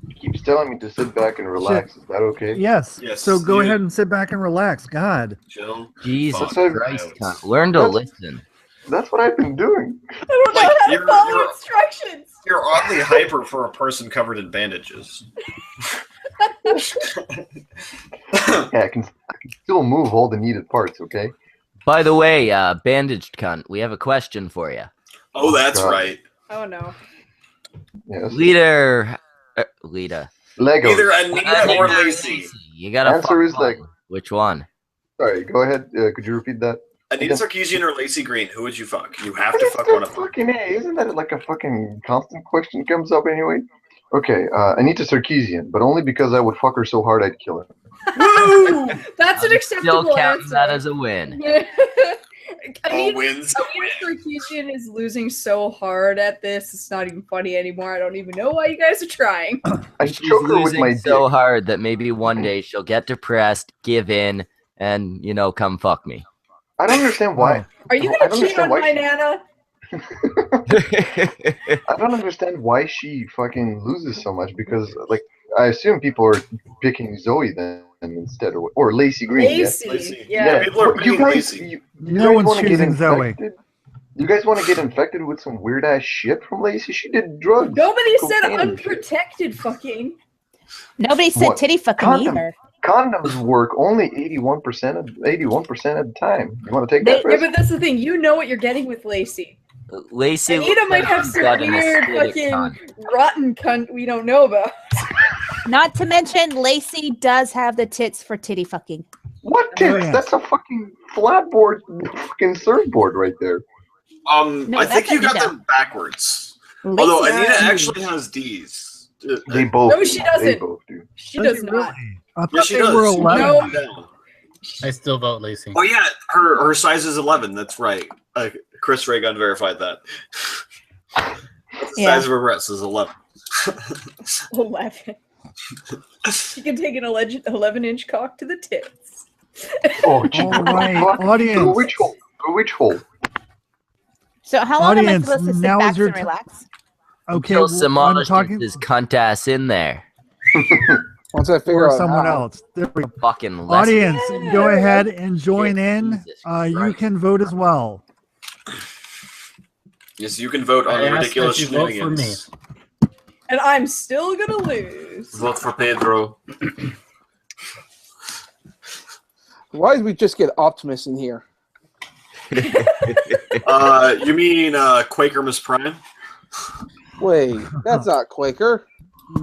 It keeps telling me to sit back and relax. Is that okay? Yes. Yes, So go you- ahead and sit back and relax. God. Chill. Jesus Fuck Christ, out. cunt. Learn to That's- listen. That's what I've been doing. I don't know Like, how to you're- follow you're- instructions. You're oddly hyper for a person covered in bandages. Yeah, I can still move all the needed parts, okay? By the way, bandaged cunt, we have a question for you. Oh, that's God. right. Oh no. Yes. Lita. Lego. Either Anita or Lacey. You gotta Answer fuck is one. like- Which one? Sorry, go ahead. Could you repeat that? Anita Sarkeesian or Lacey Green? Who would you fuck? You have What to is fuck that one of them. fucking A? Isn't that like a fucking constant question comes up anyway? Okay, Anita Sarkeesian, but only because I would fuck her so hard I'd kill her. Woo! That's an Still acceptable counting answer. that as a win. All Anita wins. Sarkeesian is losing so hard at this. It's not even funny anymore. I don't even know why you guys are trying. I'd She's choke her with my losing dick. so hard that maybe one day she'll get depressed, give in, and come fuck me. I don't understand why. Are you I gonna don't cheat on understand my Nana? I don't understand why she fucking loses so much because, like, I assume people are picking Zoe then instead, or Lacey Green. Lacey. Lacey. Yeah. People are But you picking guys, Lacey. you No guys one's wanna get choosing Zoe. infected? You guys want to get infected with some weird ass shit from Lacey? She did drugs. Nobody said cocaine and shit. unprotected fucking. Nobody said What? titty fucking Condom. either. Condoms work only 81% of the time. You want to take Yeah, that risk? but that's the thing. You know what you're getting with Lacey. Lacey Anita looks might like have she's some got an weird acidic fucking cunt. rotten cunt we don't know about. Not to mention, Lacey does have the tits for titty fucking. What tits? yeah. That's a fucking flat board, fucking surfboard right there. No, I think that's you got Anita. them backwards. Although Lacey's Anita huge. actually has D's. They both. No, do. she They doesn't. both do. She does not. Really? I Yeah, thought she they does. were She 11. No. put them down. I still vote Lacey. Oh yeah, her size is 11. That's right. Chris Ray Gun verified that. The size of her breast is 11. 11. You can take an 11-inch cock to the tits. Oh, All right, audience. Which hole? So how long am I Audience, supposed to sit now back is your and relax? Okay, Until well, I'm Semaj talking gets his cunt ass in there. Once I figure for out someone how. else. There we go. Fucking lesson. Audience, go ahead and join in. Jesus You Christ. can vote as well. Yes, you can vote on I the ask ridiculous that you vote for me. shenanigans. And I'm still gonna lose. Vote for Pedro. Why did we just get Optimus in here? You mean Quaker Miss Prime? Wait, that's not Quaker.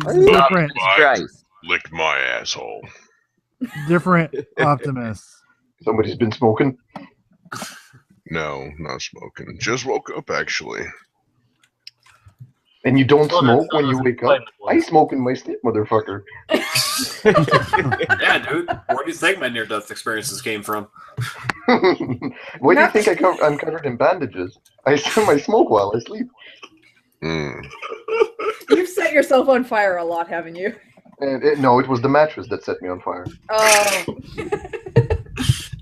Are you? Different, Christ. Lick my asshole. different Optimus. Somebody's been smoking. No, not smoking. Just woke up, actually. And you don't Well, smoke that when you doesn't wake explain up? it. I smoke in my sleep, motherfucker. Yeah, dude. Where do you think my near-death experiences came from? Why do you think I'm covered in bandages? I smoke while I sleep. You've set yourself on fire a lot, haven't you? And no, it was the mattress that set me on fire. Oh.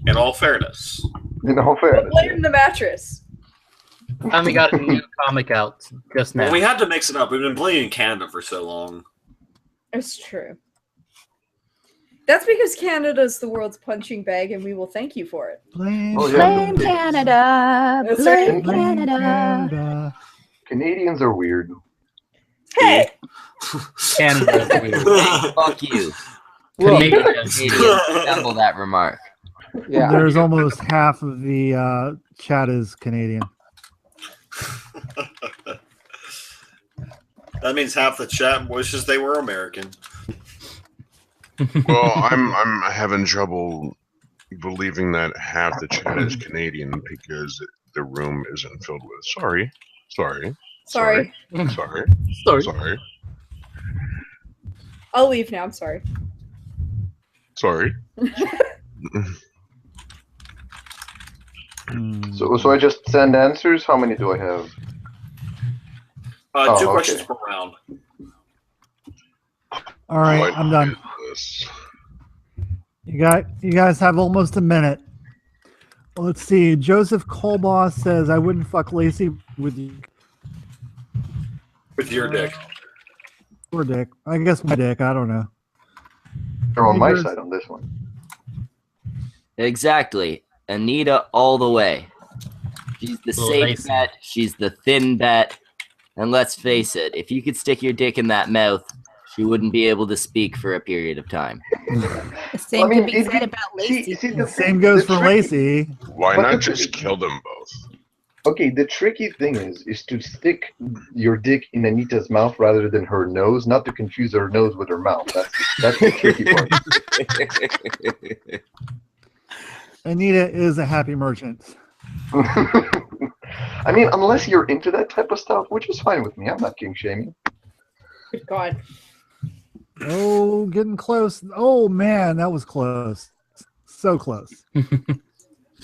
In all fairness. In all fairness. Blame the mattress. Finally got a new comic out just now. Well, we had to mix it up. We've been playing in Canada for so long. It's true. That's because Canada's the world's punching bag, and we will thank you for it. Blame, Oh, yeah. Blame Canada. That's Blame right. Canada. Canada. Canadians are weird. Hey! Canada is weird. Fuck you. Well, Canadians. Canadians resemble that remark. yeah. There's almost half of the chat is Canadian. That means half the chat wishes they were American. Well, I'm having trouble believing that half the chat is Canadian because the room isn't filled with. Sorry. Sorry. Sorry. Sorry. I'll leave now. I'm sorry. Sorry. So I just send answers? How many do I have? Two okay. questions per round. All right, What I'm done. is this? You guys have almost a minute. Let's see. Joseph Colboss says, I wouldn't fuck Lacey with you. With your dick. Or dick. I guess my dick. I don't know. They're on my Yours- side on this one. Exactly. Anita all the way. She's the safe Lacey. bet. She's the thin bet. And let's face it, if you could stick your dick in that mouth, she wouldn't be able to speak for a period of time. The same could be said about See, Lacey. the Same goes the for tricky- Lacey. Why But not the- just kill them both? Okay, the tricky thing is to stick your dick in Anita's mouth rather than her nose, not to confuse her nose with her mouth. That's the tricky part. Anita is a happy merchant. I mean, unless you're into that type of stuff, which is fine with me. I'm not king shaming. Good God. Oh, getting close. Oh, man, that was close. So close.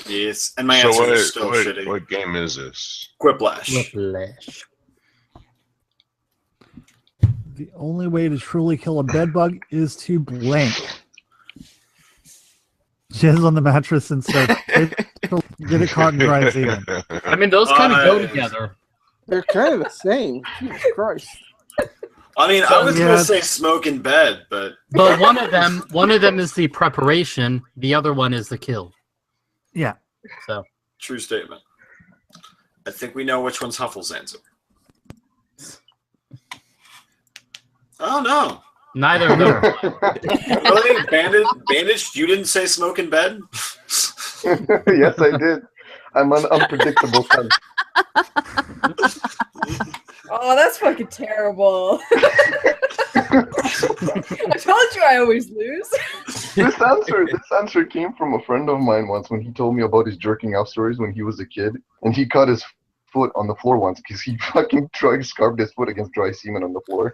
Yes, and my So answer is still what shitty. what game is this? Quiplash. Whiplash. The only way to truly kill a bedbug is to blank. Jizz on the mattress and start get it caught and dry semen. I mean, those kind of go together. They're kind of the same. Jesus Christ. I mean, I was Yeah. gonna say smoke in bed, but But one of them is the preparation. The other one is the kill. Yeah. So true statement. I think we know which one's Huffle's answer. Oh no. neither of them. Really? Bandaged? You didn't say smoke in bed? Yes, I did. I'm an unpredictable cunt. Oh, that's fucking terrible. I told you I always lose. This answer came from a friend of mine once when he told me about his jerking off stories when he was a kid, and he cut his foot on the floor once because he fucking scarfed his foot against dry semen on the floor.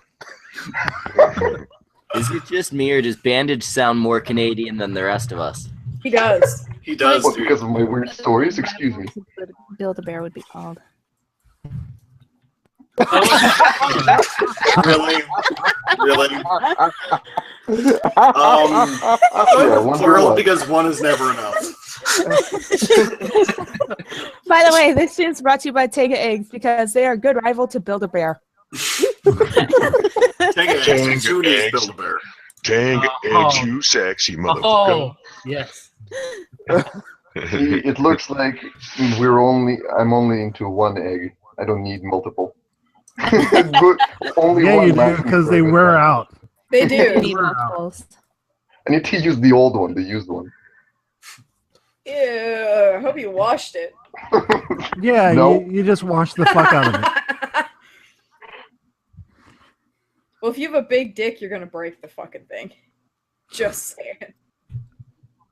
Is it just me, or does Bandage sound more Canadian than the rest of us? He does. He does, What, dude. because of my weird stories? Excuse me. Build a Bear would be called. Really? Plural because one is never enough. By the way, this stream is brought to you by Tega Eggs because they are a good rival to Build-A-Bear. Tega Eggs, who needs Build-A-Bear? Tega Eggs, you sexy motherfucker. Oh, yes. It looks like I'm only into one egg. I don't need multiple. Only Yeah, one you do, because they wear out. They You do. need multiples. I need to use the old one, the used one. Ew, I hope you washed it. Yeah, No. you just wash the fuck out of it. Well, if you have a big dick, you're gonna break the fucking thing. Just saying.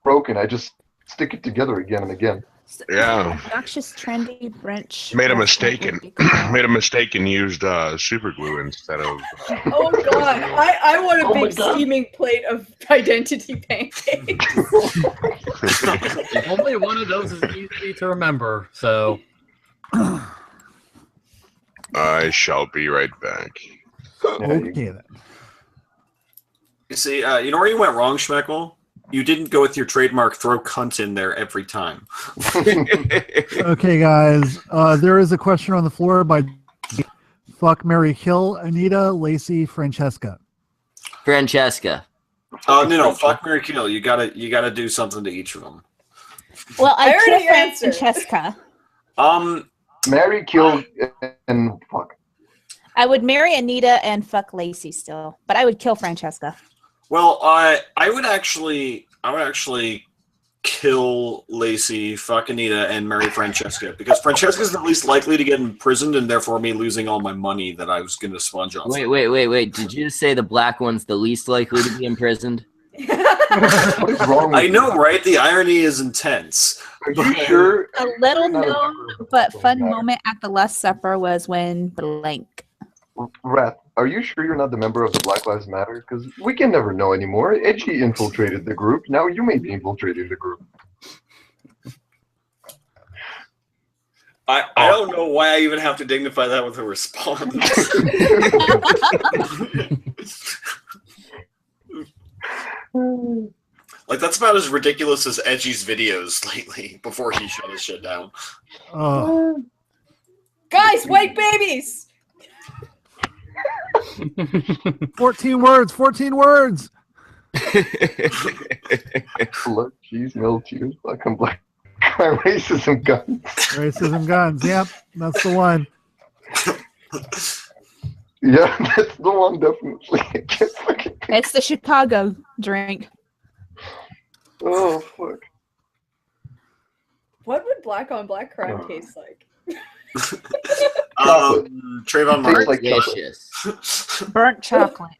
Broken. I just stick it together again and again. Yeah. Obnoxious, trendy, French. Made a mistake and used super glue instead of. Oh god, I want a big steaming plate of identity pancakes. Only one of those is easy to remember, so. I shall be right back. Okay then. You see, you know where you went wrong, Schmeckle? You didn't go with your trademark throw cunt in there every time. Okay, guys. There is a question on the floor by Fuck, Marry, Kill, Anita, Lacey, Francesca. Francesca. No, fuck, marry, kill. You gotta do something to each of them. Well, I already kill answered. Francesca. Marry, kill, and fuck. I would marry Anita and fuck Lacey still, but I would kill Francesca. Well, I would actually kill Lacey, fuck Anita, and marry Francesca because Francesca's the least likely to get imprisoned, and therefore me losing all my money that I was going to sponge on. Wait. Did you just say the black one's the least likely to be imprisoned? What is wrong with I know, right? The irony is intense. Are you sure? A little known but fun moment at the Last Supper was when blank. Wrath, are you sure you're not the member of the Black Lives Matter? Because we can never know anymore. Edgy infiltrated the group. Now you may be infiltrating the group. I don't know why I even have to dignify that with a response. Like, that's about as ridiculous as Edgy's videos lately before he shut his shit down. Guys, white babies! 14 words. 14 words. Blood, cheese, milk, cheese, fucking black crime, racism, guns. Racism guns. Yep, that's the one. Yeah, that's the one, definitely. It's the Chicago drink. Oh, fuck. What would black on black crime taste like? Trayvon Martin. Like Delicious. Burnt chocolate.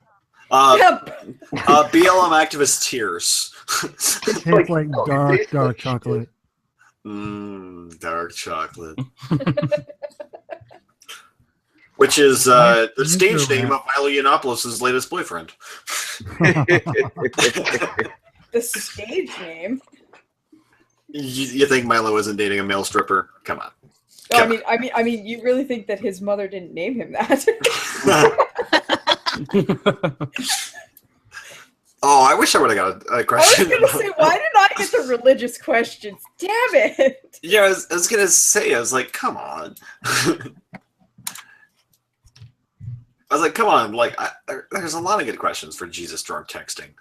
BLM activist tears. Tastes like dark chocolate. Dark chocolate. Which is the stage name of Milo Yiannopoulos' latest boyfriend. The stage name? You think Milo isn't dating a male stripper? Come on. No, I mean, you really think that his mother didn't name him that? Oh, I wish I would have got a question. I was gonna say, why did I get the religious questions? Damn it! Yeah, I was gonna say, I was like, come on. I was like, come on, like, there's a lot of good questions for Jesus drunk texting.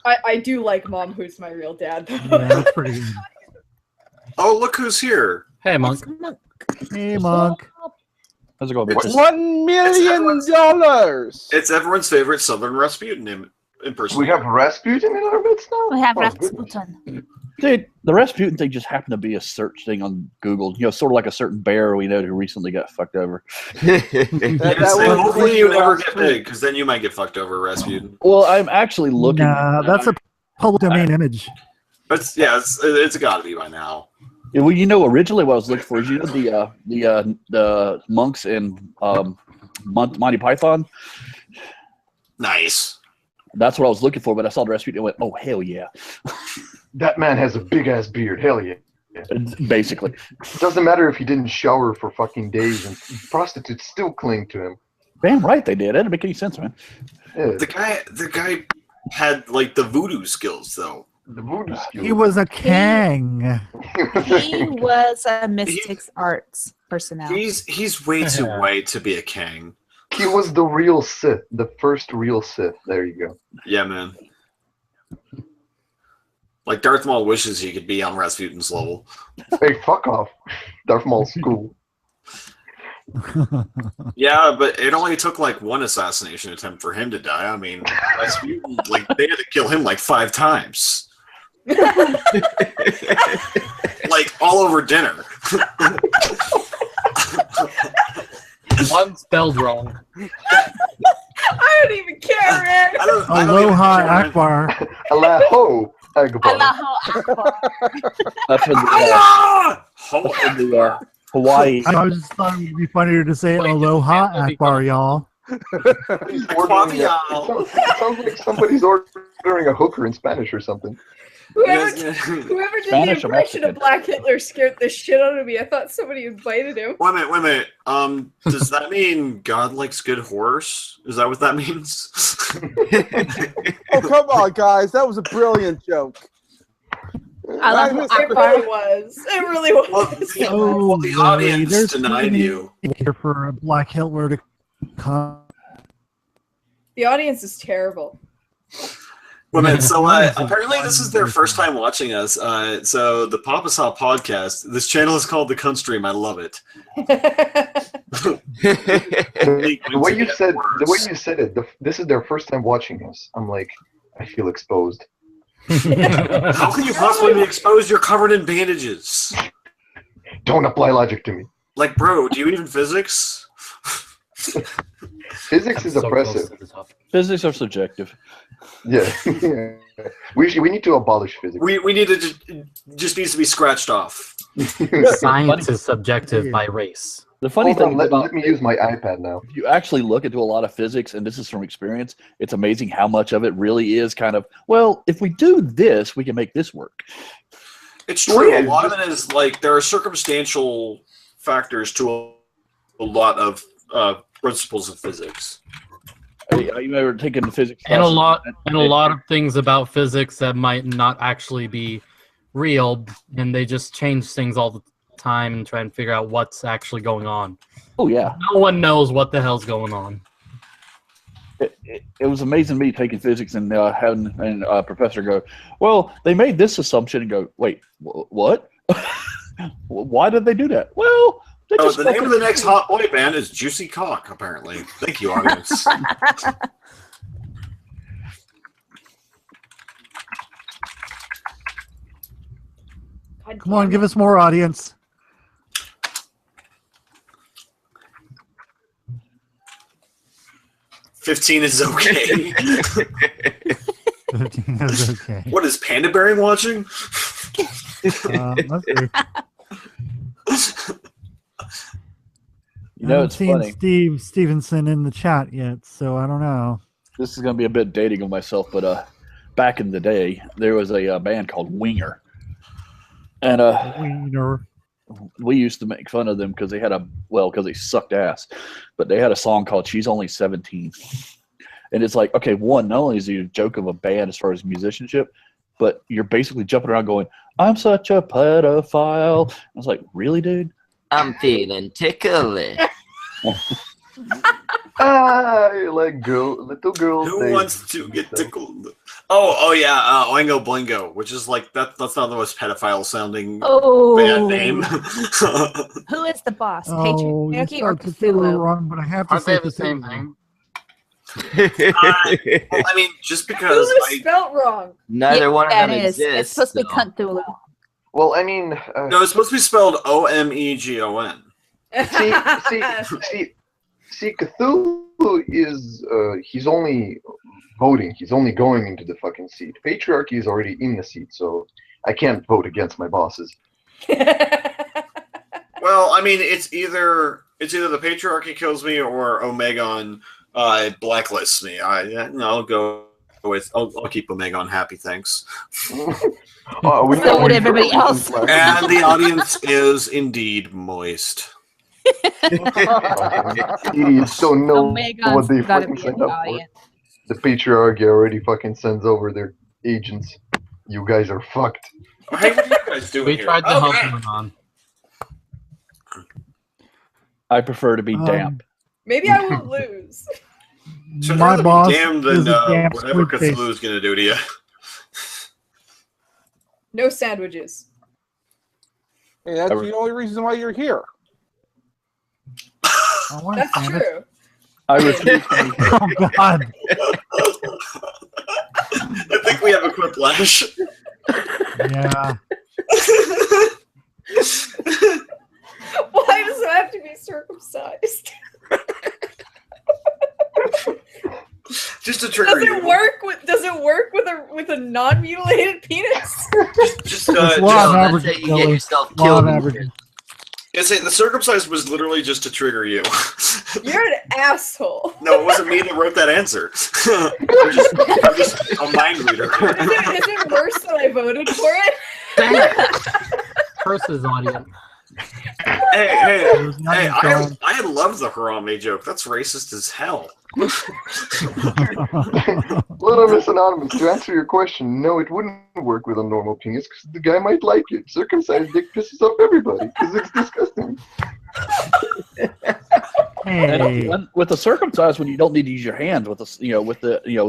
I do like Mom, Who's My Real Dad, though. Yeah, that's pretty good. Oh, look who's here. Hey, Monk. Hey, Monk. How's it going, bitches? $1 million! It's everyone's favorite Southern Rasputin impersonator. We have Rasputin in our midst now? We have Oh, Rasputin. Dude, the Rasputin thing just happened to be a search thing on Google. You know, sort of like a certain bear we know who recently got fucked over. Hopefully you never get big, because then you might get fucked over, Rasputin. Well, I'm actually looking. Nah, that's a public domain image. But yeah, it's got to be by now. Yeah, well, you know, originally what I was looking for is, you know, the monks in Monty Python. Nice. That's what I was looking for, but I saw the Rasputin and went, oh, hell yeah. That man has a big-ass beard. Hell yeah. Basically. It doesn't matter if he didn't shower for fucking days, and prostitutes still cling to him. Damn right they did. That didn't make any sense, man. Yeah. The guy had like the voodoo skills, though. The voodoo skills. He was a king. He was a mystics arts personnel. He's way too white to be a king. He was the real Sith, the first real Sith. There you go. Yeah, man. Like Darth Maul wishes he could be on Rasputin's level. Hey, fuck off. Darth Maul's cool. Yeah, but it only took like one assassination attempt for him to die. I mean, Rasputin, like they had to kill him like 5 times. Like all over dinner. One spelled wrong. I don't even care, man. Aloha Akbar. Allahu Akbar. That's in the Hawaii. I was just thought it would be funnier to say Aloha Akbar, y'all. It sounds like somebody's ordering a hooker in Spanish or something. Whoever did the impression of Black Hitler scared the shit out of me. I thought somebody invited him. Wait a minute. Does that mean God likes good horse? Is that what that means? Oh, come on, guys. That was a brilliant joke. It really was. It really was. Well, the audience denied you. Here for Black Hitler to come. The audience is terrible. Women, so apparently this is their first time watching us. So the Papa Saw podcast, this channel is called the Cuntstream. I love it. The way you said it, this is their first time watching us. I'm like, I feel exposed. How can you possibly be exposed? You're covered in bandages. Don't apply logic to me. Like, bro, do you even physics? Physics is oppressive. Physics are subjective. Yeah. We need to abolish physics. We need to just needs to be scratched off. Science is subjective by race. The funny thing let me use my iPad now. If you actually look into a lot of physics, and this is from experience, it's amazing how much of it really is kind of, well, if we do this, we can make this work. It's true. A lot of it is like there are circumstantial factors to a lot of principles of physics. You ever taken physics? And a lot of things about physics that might not actually be real, and they just change things all the time and try and figure out what's actually going on. Oh yeah. No one knows what the hell's going on. It was amazing me taking physics and having a professor go, well, they made this assumption, and go, wait, what? Why did they do that? Well, the name of the next hot boy band is Juicy Cock, apparently. Thank you, audience. Come on, give us more audience. $15 is okay. 15 is okay. What is Panda Berry watching? Let's see. You know, I it's haven't funny. seen Steve Stevenson in the chat yet, so I don't know. This is going to be a bit dating of myself, but back in the day, there was a band called Winger. And Wiener. we used to make fun of them because they had because they sucked ass. But they had a song called She's Only 17. And it's like, okay, one, not only is it a joke of a band as far as musicianship, but you're basically jumping around going, I'm such a pedophile. I was like, really, dude? I'm feeling ticklish. I like little girls. Who wants to get tickled? Oh yeah, Oingo Boingo, which is like that's not the most pedophile sounding band name. Who is the boss? Oh, you Patriarchy or start to feel Cthulhu? wrong, but I have to Aren't say they the same thing? Well, I mean, just because Who is spelt wrong? Neither one of them It's exists. supposed to be so. Cthulhu. Well, I mean, no, it's supposed to be spelled Omegon. see, Cthulhu is he's only voting. He's only going into the fucking seat. Patriarchy is already in the seat, so I can't vote against my bosses. Well, I mean, it's either the patriarchy kills me or Omegon blacklists me. I'll go with. I'll keep Omegon happy, thanks. Oh, we So know would we everybody heard else. last And the audience is indeed moist. Idiots don't know what they fucking signed up for. The patriarchy already fucking sends over their agents. You guys are fucked. Hey, what are you guys doing We here? tried to Oh, help man. him on. I prefer to be damp. Maybe I will lose. So My rather be boss damned is than a damn whatever squid face. Cthulhu's gonna do to you. No sandwiches. Hey, that's the only reason why you're here. I want That's sandwich. true. I refuse to be here. Oh God! I think we have a quiplash. Yeah. Why does it have to be circumcised? Just to trigger you. Does it work with a non-mutilated penis? Just It's law of that's averages, how you get Billy. yourself Law killed. of averages. the circumcised was literally just to trigger you. You're an asshole. No, it wasn't me that wrote that answer. I'm just a mind reader. Is it worse that I voted for it? Curses audience. Hey, There's nothing hey! going. I love the Harambe joke. That's racist as hell. Little Miss Anonymous, to answer your question, no, it wouldn't work with a normal penis because the guy might like it. Circumcised dick pisses off everybody because it's disgusting. Hey. And with the circumcised one, you don't need to use your hands. With the with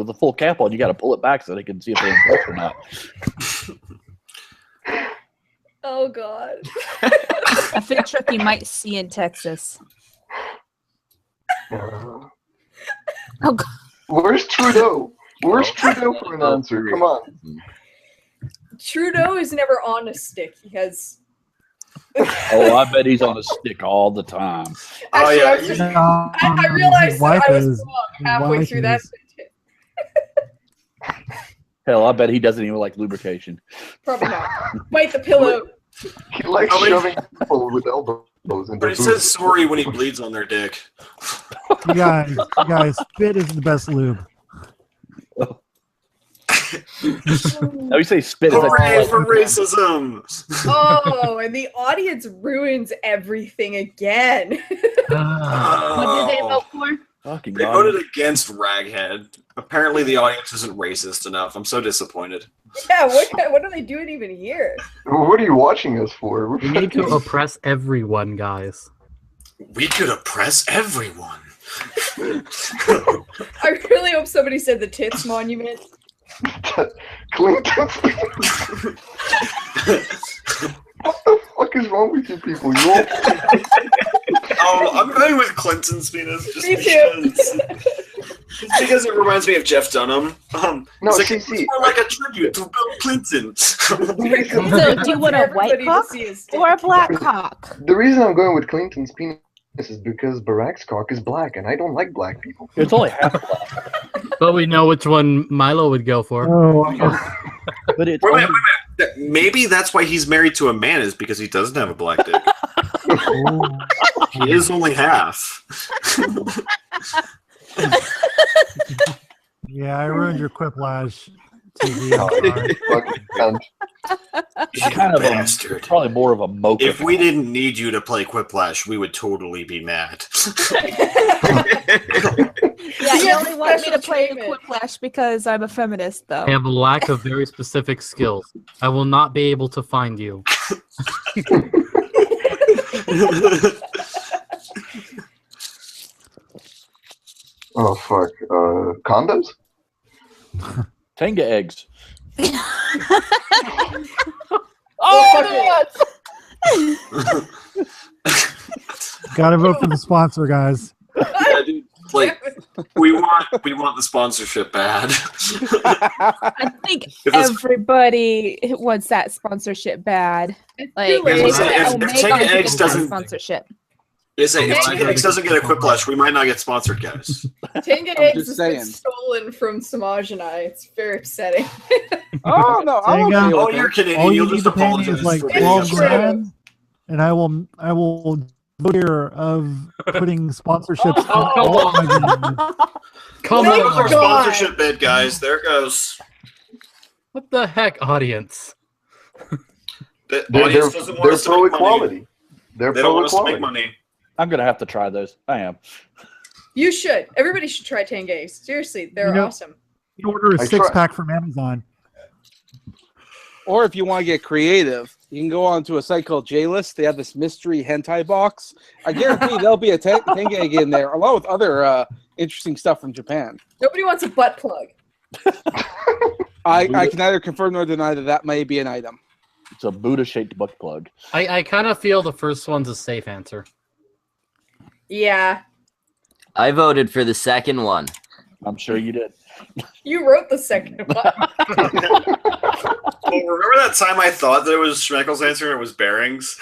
the full cap on, you got to pull it back so they can see if they're impressed or not. Oh God. A field trip you might see in Texas. Oh God. Where's Trudeau? Where's Trudeau for an answer? Come on. Trudeau is never on a stick. He has. Oh, I bet he's on a stick all the time. Oh Actually, yeah, I was just- I realized His wife that I was is- wrong his halfway wife through that is- sentence. Hell, I bet he doesn't even like lubrication. Probably not. Bite the pillow. He likes Oh, wait. shoving people with elbows into but he says sorry when he bleeds on their dick. You guys, spit is the best lube. Now you say spit. Is Hooray like, for racism! Oh, and the audience ruins everything again. What did they vote for? fucking They God. voted against Raghead. Apparently, the audience isn't racist enough. I'm so disappointed. Yeah, what are they doing even here? What are you watching us for? We need to oppress everyone, guys. We could oppress everyone. I really hope somebody said the tits monument. Clinton. What the fuck is wrong with you people? You all... Oh, I'm going with Clinton's penis just Me too. because it reminds me of Jeff Dunham. No, it's like, see. it's more like a tribute to Bill Clinton. So, do you want a white Everybody to cock see his dick. or a black cock? The reason I'm going with Clinton's penis is because Barack's cock is black, and I don't like black people. It's only half black, But we know which one Milo would go for. Oh, but it's Wait a only, minute. Maybe that's why he's married to a man, is because he doesn't have a black dick. He is only half. yeah, I ruined your Quiplash TV. I'm sorry. Fucking cunt. it's kind of Bastard. probably more of a mocha. If we didn't need you to play Quiplash, we would totally be mad. Yeah, you Yeah, only want me to special play treatment. Quiplash because I'm a feminist, though. I have a lack of very specific skills. I will not be able to find you. Oh fuck. Condoms? Tenga eggs. Oh, Gotta vote for the sponsor, guys. Yeah, dude, like we want the sponsorship bad. I think If it's- everybody wants that sponsorship bad. Like, too late. they If said, Tenga oh, Megan Eggs gets that doesn't- sponsorship. They say if Okay. TX doesn't get a Quiplash, we might not get sponsored, guys. Tenga I'm eggs just has been saying. stolen from Semaj and I. It's very upsetting. Oh no, I'm Tenga. okay Oh, with you're it. Canadian. All you You'll need just to pay me apologize is like for being 12 upset. grand, and I will voter of putting sponsorships. Oh, come all my on. videos. Come There goes our on. sponsorship bid, guys. There it goes. What the heck, audience? The They're audience doesn't want us to pro make money. equality. They're They don't pro want us to make equality. money. I'm gonna have to try those. I am. You should. Everybody should try Tangays. Seriously, they're You know- awesome. You order a I six-pack from Amazon. Or if you want to get creative, you can go on to a site called JList. They have this mystery hentai box. I guarantee there'll be a Tengay in there, along with other interesting stuff from Japan. Nobody wants a butt plug. I can neither confirm nor deny that may be an item. It's a Buddha-shaped butt plug. I kind of feel the first one's a safe answer. Yeah, I voted for the second one. I'm sure you did. you wrote the second one. Oh, remember that time I thought that it was Schmeckel's answer and it was bearings?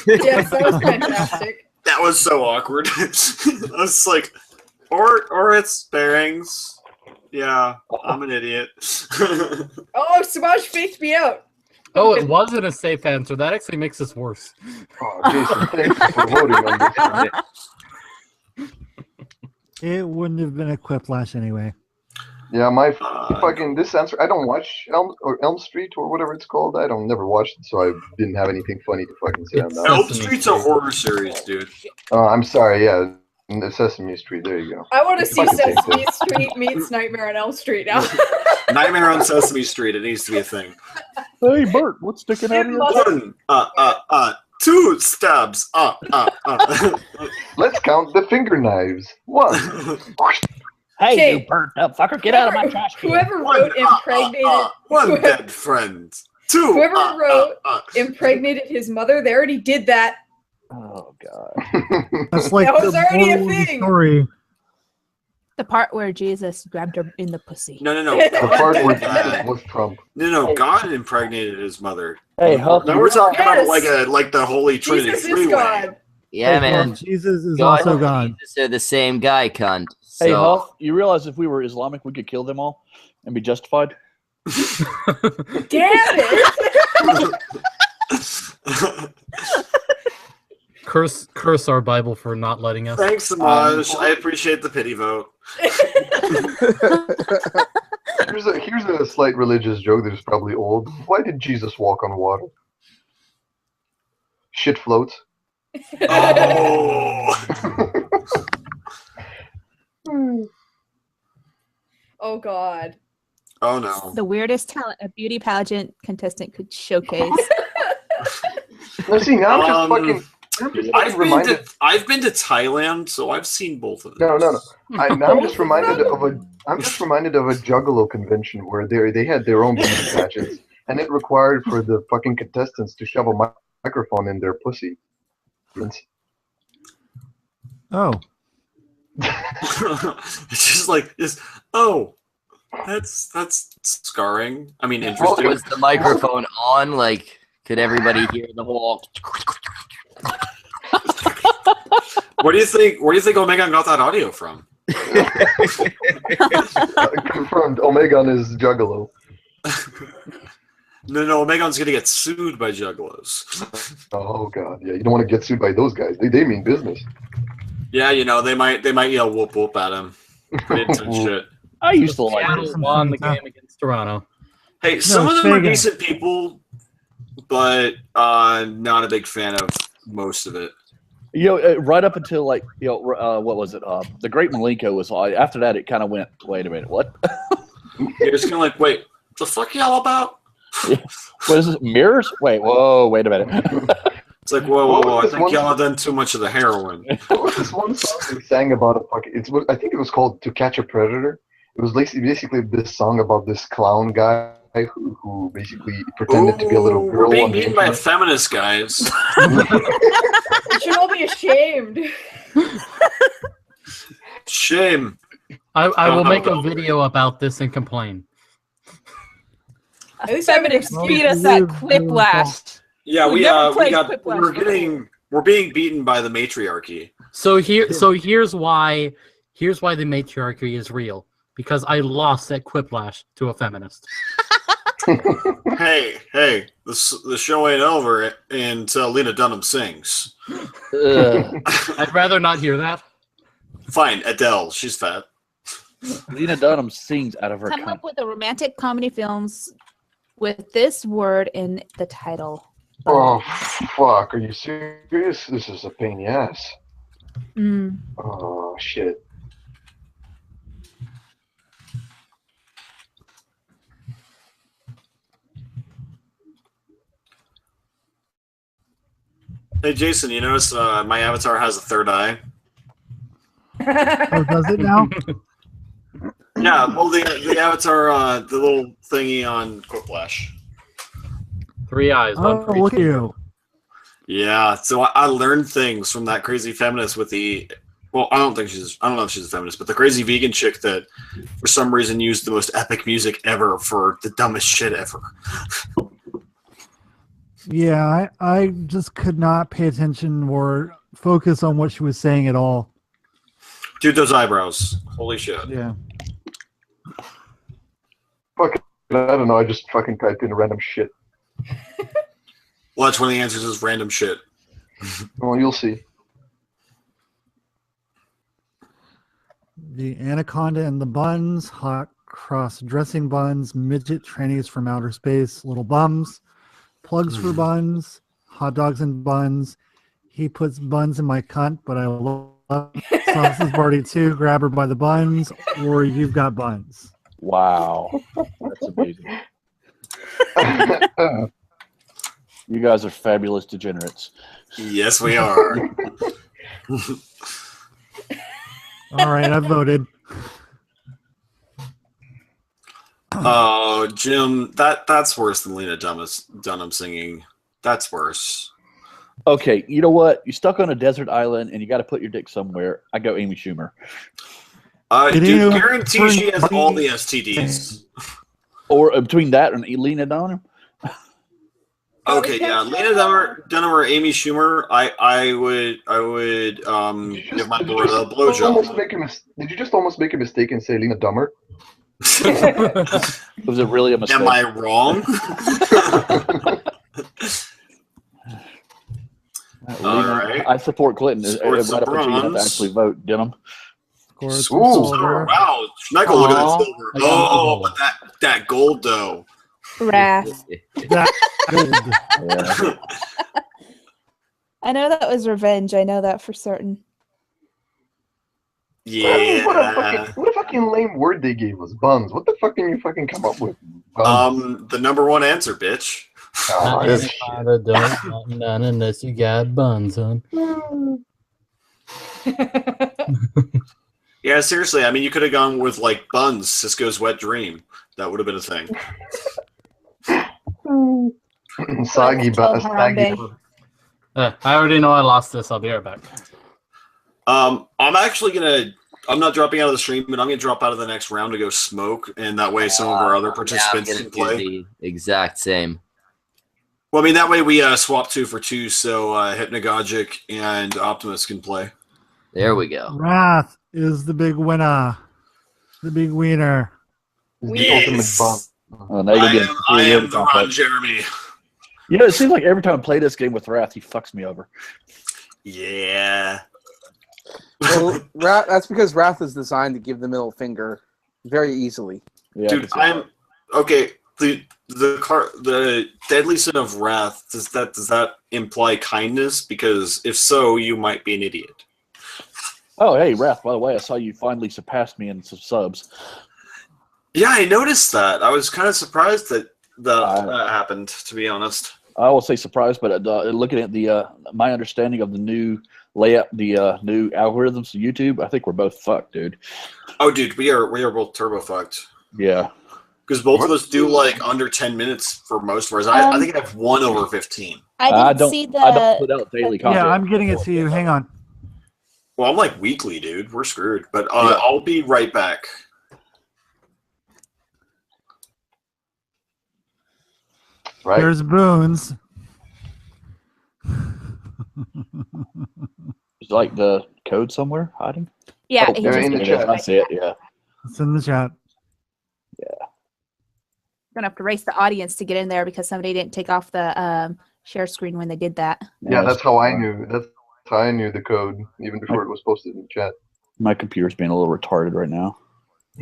Yes, that was fantastic. That was so awkward. I was like, or it's bearings. Yeah, I'm an idiot. Oh, Semaj faked me out. Oh, it wasn't a safe answer. That actually makes this worse. Oh, Jason, thank you for voting on this. It wouldn't have been a Quiplash anyway. Yeah, my fucking this answer. I don't watch Elm Street or whatever it's called. I don't never watched it, so I didn't have anything funny to fucking say on that. Elm Street's a horror series, dude. I'm sorry. Yeah, the Sesame Street. There you go. I want to see Fucking same Sesame Street meets Nightmare on Elm Street now. Nightmare on Sesame Street. It needs to be a thing. Hey, Bert, what's sticking out of your One, two stabs. Let's count the finger knives. One. Hey, Okay. you burnt up fucker, get out of my trash can. Whoever wrote impregnated One dead friend. Two. whoever wrote impregnated his mother, they already did that. Oh, God. That's like That was the already a moral of the thing. story. The part where Jesus grabbed her in the pussy. No. The part where God, Jesus was Trump. no. God impregnated his mother. Hey, Huff, Now we're talking about Yes. like the Holy Trinity Jesus is three-way. God. Yeah, Well, man. Jesus is God also and God. Jesus are the same guy, cunt. hey, So, Huff, you realize if we were Islamic, we could kill them all and be justified? Damn it! Curse our Bible for not letting us. Thanks, Semaj. I appreciate the pity vote. Here's a slight religious joke that is probably old. Why did Jesus walk on water? Shit floats. Oh. Oh God. Oh no. The weirdest talent a beauty pageant contestant could showcase. No, see, now I'm just Um, fucking. I'm just fucking reminded. I've been to Thailand, so I've seen both of them. No. I'm just reminded of a. I'm just reminded of a Juggalo convention where they had their own beauty pageants, and it required for the fucking contestants to shove a microphone in their pussy. Oh, It's just like this. Oh, that's scarring. I mean, what interesting. was the microphone on? Like, could everybody hear the whole? Where do you think Omega got that audio from? Confirmed. Omegon is Juggalo. No, Omegon's gonna get sued by Juggalos. Oh god, yeah. You don't want to get sued by those guys. They mean business. Yeah, they might yell whoop whoop at him. Pretty intense shit. I used to like Seattle this. won the game against Toronto. Hey, some of them are Sega. decent people, but not a big fan of most of it. Right up until what was it? The Great Malenko was. After that, it kind of went. Wait a minute, what? You're just kind of like, wait, the fuck y'all about? What is this? Mirrors? Wait a minute. It's like, whoa. What I was this think one- y'all have done too much of the heroin. What was this one song they sang about a fucking? I think it was called "To Catch a Predator." It was basically this song about this clown guy who basically pretended to be a little girl. We're being on the beaten by a internet. feminist, guys. You should all be ashamed. Shame. I will make a video about this and complain. At least I have an excuse. Beat us at Quiplash. Yeah, We never played Quiplash we're being beaten by the matriarchy. So here's why the matriarchy is real. Because I lost at Quiplash to a feminist. Hey, the show ain't over until Lena Dunham sings. I'd rather not hear that. Fine, Adele, she's fat. Lena Dunham sings out of her Come cunt. up with a romantic comedy films with this word in the title. Oh, fuck. Are you serious? This is a pain in the ass. Mm. Oh, shit. Hey, Jason, you notice my avatar has a third eye? Oh, does it now? Yeah, well, the avatar, the little thingy on Quiplash. 3 eyes, one Oh, for look each. at you. Yeah, so I learned things from that crazy feminist with the. Well, I don't know if she's a feminist, but the crazy vegan chick that, for some reason, used the most epic music ever for the dumbest shit ever. Yeah, I just could not pay attention or focus on what she was saying at all. Dude, those eyebrows. Holy shit. Yeah. Fuck it. I don't know. I just fucking typed in random shit. Well, that's one of the answers is random shit. Well, you'll see. The anaconda and the buns, hot cross dressing buns, midget trannies from outer space, little bums, plugs for buns, hot dogs and buns. He puts buns in my cunt, but I love sausage party too. Grab her by the buns, or you've got buns. Wow. That's amazing. You guys are fabulous degenerates. Yes, we are. All right, I voted. Oh, Jim, that's worse than Lena Dunham singing. That's worse. Okay, you know what? You're stuck on a desert island and you got to put your dick somewhere. I go Amy Schumer. Dude, guarantee she has all the STDs. Or between that and Lena Dunham. Okay, yeah, Lena Dunham or Amy Schumer. I would give my board a blowjob. Did you just almost make a mistake and say Lena Dumber? Was it really a mistake? Am I wrong? Right. I support Clinton. Sports Right up until you have to bronze. actually vote, Denham. Silver. Wow, Schneckle, look at that silver. Oh, but that gold though. Wrath. That I know that was revenge. I know that for certain. Yeah. What a fucking lame word they gave us. Buns. What the fuck can you fucking come up with? Buns. The number one answer, bitch. Don't none unless you got buns, huh? Yeah, seriously. I mean, you could have gone with like buns, Cisco's wet dream. That would have been a thing. Saggy. I already know I lost this. I'll be right back. I'm not dropping out of the stream, but I'm gonna drop out of the next round to go smoke, and that way some of our other participants can play. The exact same. Well, I mean, that way we swap 2 for 2, so Hypnagogic and Optimus can play. There we go. Wrath is the big winner. The big wiener. Yes. Oh, now you're getting I am the Ron Jeremy. You know, it seems like every time I play this game with Wrath, he fucks me over. Yeah. Well, that's because Wrath is designed to give the middle finger very easily. Yeah, dude, I'm okay. The deadly sin of wrath, does that imply kindness? Because if so, you might be an idiot. Oh, hey, Wrath, by the way, I saw you finally surpassed me in some subs. Yeah, I noticed that. I was kind of surprised that happened, to be honest. I will say surprised, but looking at the my understanding of the new layout, the new algorithms of YouTube, I think we're both fucked, dude. Oh, dude, we are both turbo fucked. Yeah. Because both of us do like under 10 minutes for most of ours. I think I have 1 over 15. I didn't see the. I don't put out daily content. Yeah, I'm getting it to you. Hang on. Well, I'm like weekly, dude. We're screwed. But I'll be right back. Right. There's Boons. Is like the code somewhere hiding? Yeah, Oh, he they're just in the put it chat. I see it. Yeah. It's in the chat. Gonna have to race the audience to get in there because somebody didn't take off the share screen when they did that. Yeah, that's how I knew. That's how I knew the code even before it was posted in the chat. My computer's being a little retarded right now.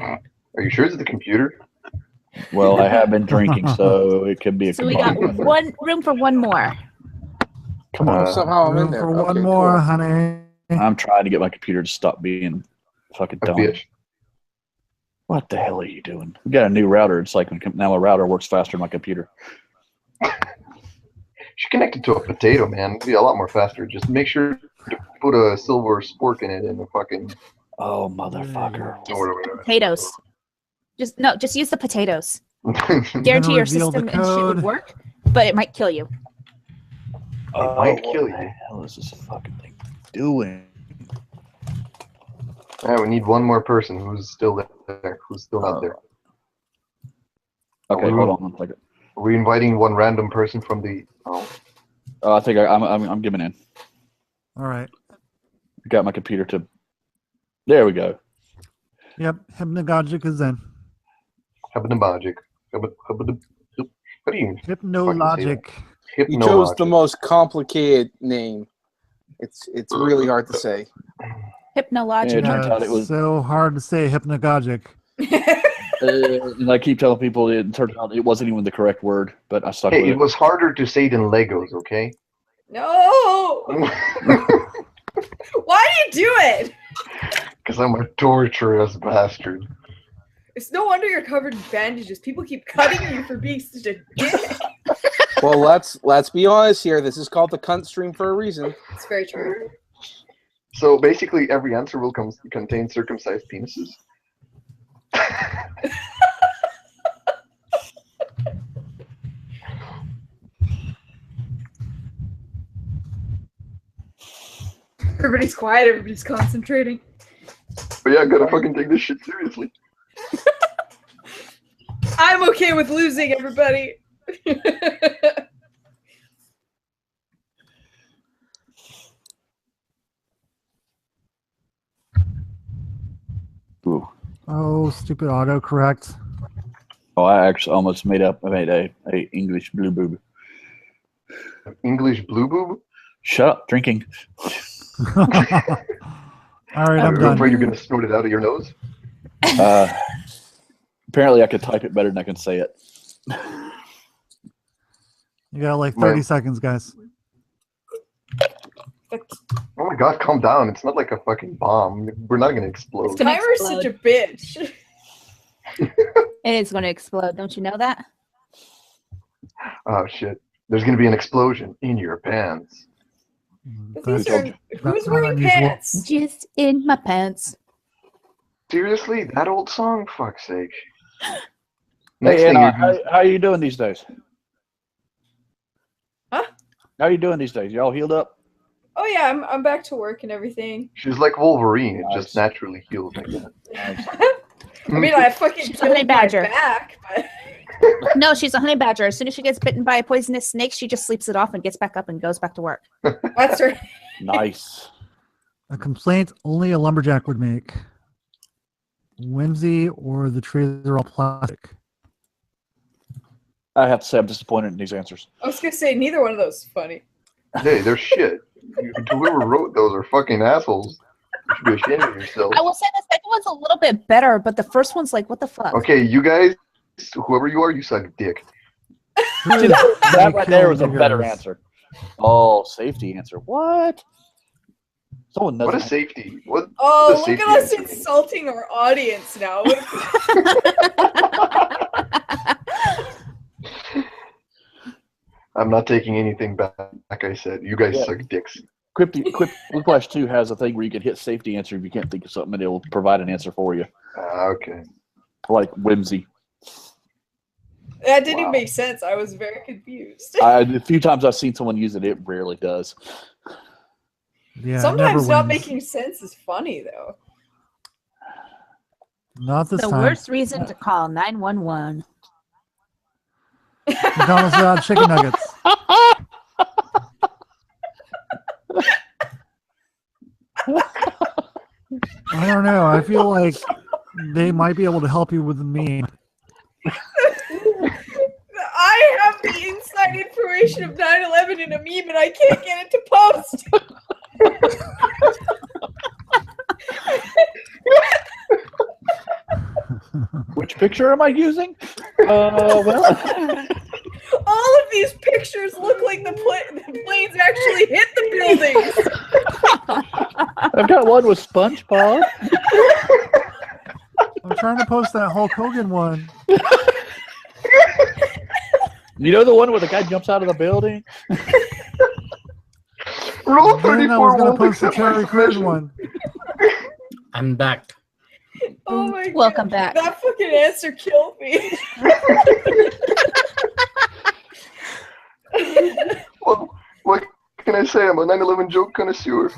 Are you sure it's the computer? Well, I have been drinking, so it could be a So we got room for one more. Come on. Somehow I'm in Room there. for Okay, one more, cool. honey. I'm trying to get my computer to stop being fucking A dumb. bitch. What the hell are you doing? We got a new router. It's like now my router works faster than my computer. She connected to a potato, man. It'd be a lot more faster. Just make sure to put a silver spork in it and the fucking. Oh, motherfucker. Potatoes. Just use the potatoes. Guarantee your reveal the system and shit would code. work, but it might kill you. It might kill What the you. hell is this fucking thing doing? Alright, we need one more person who's still there. Who's still not there. Okay, hold on one second. Are we inviting one random person from the? Oh, I think I'm giving in. All right. Got my computer to. There we go. Yep. Hypnagogic is in. Hypnagogic. What do you? Hypnologic. You chose the most complicated name. It's really hard to say. Hypnologic. It turns out it was. So hard to say hypnagogic. And I keep telling people it turned out it wasn't even the correct word, but I stuck with Hey, it. it was harder to say than Legos, okay? No! Why do you do it? Because I'm a torturous bastard. It's no wonder you're covered in bandages. People keep cutting you for being such a dick. Well, let's be honest here. This is called the Cuntstream for a reason. It's very true. So basically, every answer will contain circumcised penises. Everybody's quiet. Everybody's concentrating. But yeah, I gotta fucking take this shit seriously. I'm okay with losing, everybody. Ooh. Oh, stupid autocorrect. Oh, I actually almost made a English blue boob. English blue boob? Shut up, drinking. All right, I'm done. Are you gonna snort it out of your nose? Apparently, I could type it better than I can say it. You got like 30 seconds, guys. Oh my god, calm down. It's not like a fucking bomb. We're not gonna explode. Tyra's such a bitch. It is going to explode. Don't you know that? Oh shit. There's gonna be an explosion in your pants. But these are, who's wearing unusual. pants? Just in my pants. Seriously? That old song? Fuck's sake. Next Hey, thing Anna, how are you doing these days? Huh? How are you doing these days? Y'all healed up? Oh yeah, I'm back to work and everything. she's like Wolverine. It just naturally heals like that. I mean, I fucking She's a honey killed my badger. back, but No, she's a honey badger. As soon as she gets bitten by a poisonous snake, she just sleeps it off and gets back up and goes back to work. that's right. Nice. A complaint only a lumberjack would make. Whimsy or the trays are all plastic. I have to say I'm disappointed in these answers. I was gonna say neither one of those is funny. Hey, they're shit. Whoever wrote those are fucking assholes. You should be ashamed of yourself. I will say the second one's a little bit better, but the first one's like, what the fuck? Okay, you guys, whoever you are, you suck dick. See, that right there was a Killed better niggers. answer. Oh, safety answer. What? Someone knows. What a safety. What Oh, the look safety at us answer mean? insulting our audience now. I'm not taking anything back. Like I said, you guys Yeah. suck dicks. Quiplash 2 has a thing where you can hit safety answer if you can't think of something, and it will provide an answer for you. Okay. Like whimsy. That didn't even Wow. make sense. I was very confused. The few times I've seen someone use it, it rarely does. Yeah, it Sometimes never not wins. making sense is funny though. Not this The time. worst reason to call 911. McDonald's without chicken nuggets. I don't know. I feel like they might be able to help you with the meme. commemoration of 9/11 in a meme and I can't get it to post. Which picture am I using? Well, All of these pictures look like the planes actually hit the buildings. I've got one with SpongeBob. I'm trying to post that Hulk Hogan one. You know the one where the guy jumps out of the building? Rule Then I 34 was gonna won't post the accept my Cherry Creed submission. one. I'm back. Oh my god. Welcome back. That fucking answer killed me. Well, what can I say? I'm a 9/11 joke connoisseur.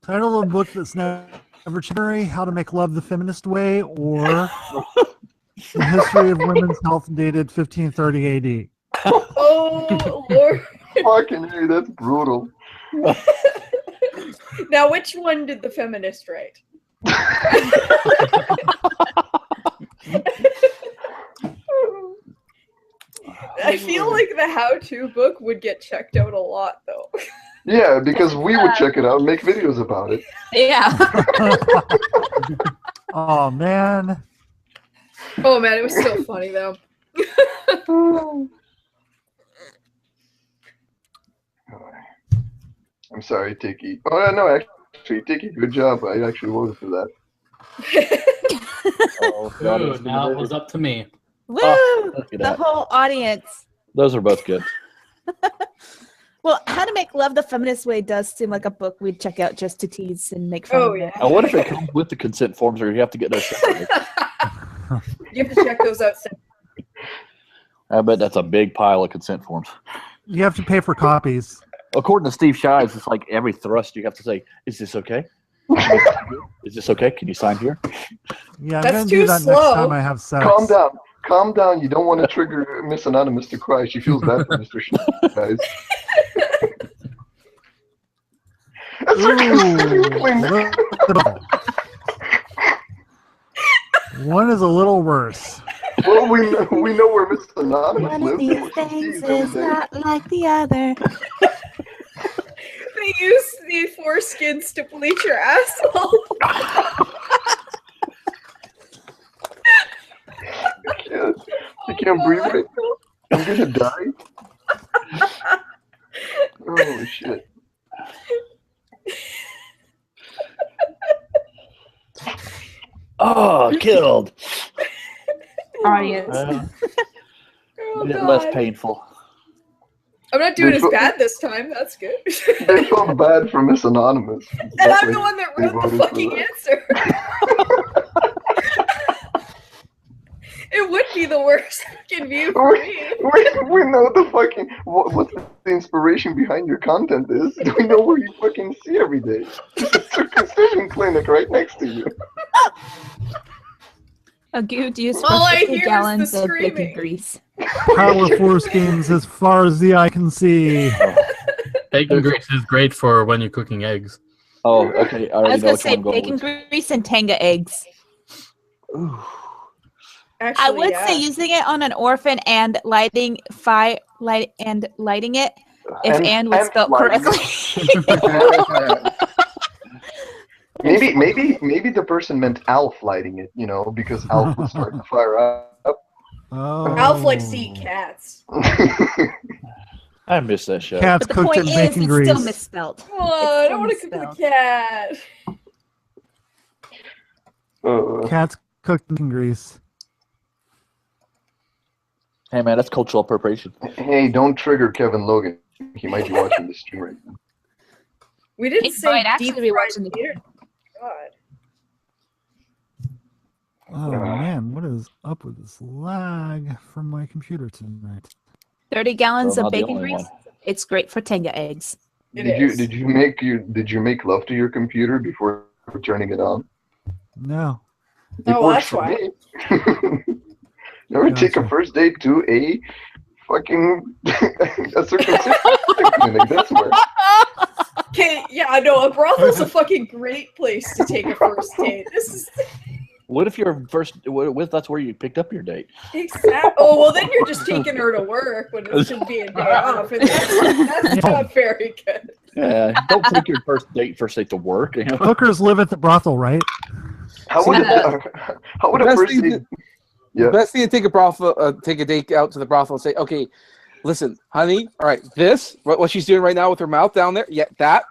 Title of a book that's never changed: How to Make Love the Feminist Way, or The History of Women's Health dated 1530 AD. Oh Lord. Fucking hey, that's brutal. Now, which one did the feminist write? I feel like the how-to book would get checked out a lot, though. Yeah, because we would check it out and make videos about it. Yeah. Oh man. Oh man, it was so funny though. I'm sorry, Tiki. Oh no, actually, Tiki, good job. I actually voted for that. Ooh, now it was up to me. Woo! look at The that. whole audience. Those are both good. Well, How to Make Love the Feminist Way does seem like a book we'd check out just to tease and make fun Oh of yeah. it. Now, what if it comes with the consent forms, or you have to get those separately? You have to check those out. I bet that's a big pile of consent forms. You have to pay for copies. According to Steve Shives, it's like every thrust you have to say, "Is this okay? Is this okay? Can you sign here?" Yeah, I'm That's gonna too do that slow. next time I have sex. Calm down. Calm down. You don't want to trigger Miss Anonymous to cry. She feels bad for Mr. Guys. One is a little worse. Well, we know where Miss Anonymous One of lives. these things is not like the other. They use the foreskins to bleach your asshole. I can't breathe right now. I'm gonna die. Holy shit. Oh, killed. Audience. Oh, Less God. painful. I'm not doing They as felt- bad this time. That's good. They felt bad for Miss Anonymous. And I'm the one that They wrote the voted for fucking that. answer. It would be the worst fucking view for me. We know the fucking what the inspiration behind your content is. We know where you fucking see every day. There's a circumcision clinic right next to you. A good use All I for 50 hear is gallons the of bacon screaming. grease. Power foreskins as far as the eye can see. Bacon grease is great for when you're cooking eggs. Oh, okay. I I already was know gonna which say one I'm going bacon with. grease and Tanga eggs. Actually, I would yeah. say using it on an orphan and lighting it if And- Anne was and spelled lighting correctly. Maybe the person meant Alf lighting it, you know, because Alf would start the fire up. Oh. Alf likes to eat cats. I missed that show. Cats But the cooked point in is, bacon it's grease. still misspelled. Oh, I don't want to cook misspelled. the cat. Cats cooked in grease. Hey, man, that's cultural appropriation. Hey, don't trigger Kevin Logan. He might be watching this stream right now. We didn't He say might actually deep be fried watching the- theater. God. Oh man, what is up with this lag from my computer tonight? 30 gallons Well, of not the bacon only grease. one. It's great for Tanga eggs. It Did is. you make love to your computer before turning it on? No. It Oh, works that's for why. me. Never take a Gotcha. first date to a fucking a circumcision clinic. That's where. Okay, yeah, no, a brothel's a fucking great place to take a first date. This is What if your first? What if that's where you picked up your date? Exactly. Oh well, then you're just taking her to work when it should be a day off, and that's not very good. Yeah, don't take your first date to work. You know? Hookers live at the brothel, right? How would a first date? The best thing to take a date out to the brothel and say, okay, listen, honey, all right, this, what she's doing right now with her mouth down there, yeah, that,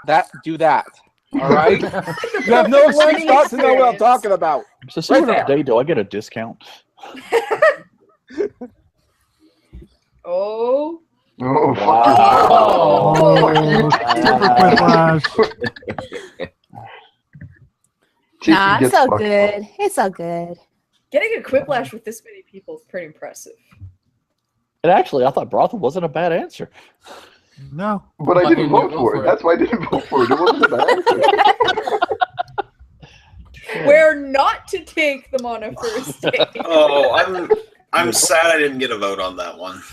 do that. All right? You have no excuse not to know what I'm talking about. So, right there. Date, do I get a discount? Oh. Oh, Quiplash. Nah, it's all good. It's all good. Getting a quiplash with this many people is pretty impressive. And actually, I thought brothel wasn't a bad answer. No. But I didn't vote for it. That's why I didn't vote for it. It wasn't a bad answer. Where not to take them on a first date. Oh, I'm sad I didn't get a vote on that one.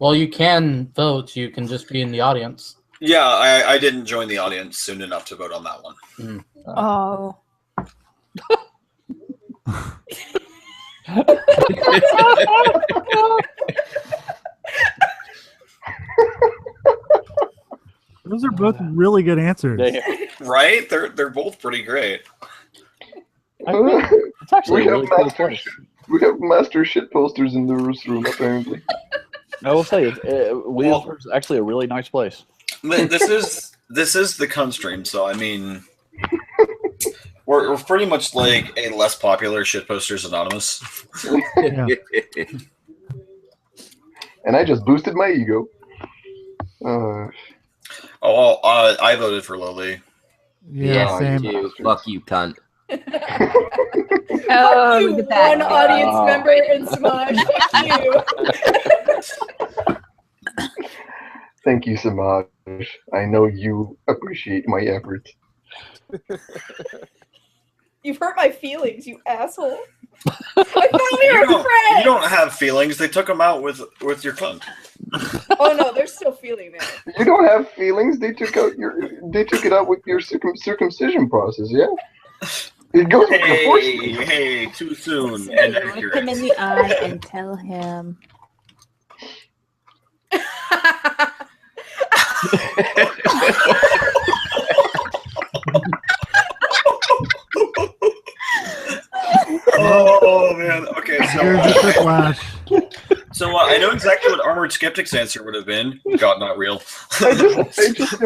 Well, you can vote. You can just be in the audience. Yeah, I didn't join the audience soon enough to vote on that one. Oh. Those are both really good answers. Right? They're both pretty great. It's actually a really cool place. We have master shit posters in the room, apparently. I will say, Williamsburg is actually a really nice place. This is the Cuntstream, so I mean, we're pretty much like a less popular Shitposters Anonymous. Yeah. And I just boosted my ego. I voted for Lily. Yeah, same. Too. Fuck you, cunt. Oh, look at that. One audience member in Semaj. Fuck you. Thank you, Semaj. I know you appreciate my efforts. You've hurt my feelings, you asshole. I thought we were friends. You don't have feelings. They took them out with your cunt. Oh no, they're still feeling there. You don't have feelings. They took it out with your circumcision process. Yeah. It goes with the force. Hey, too soon. Look him in the eye and tell him. Oh man. Okay, Here's a Quiplash. so I know exactly what Armored Skeptic's answer would have been. God, not real. I just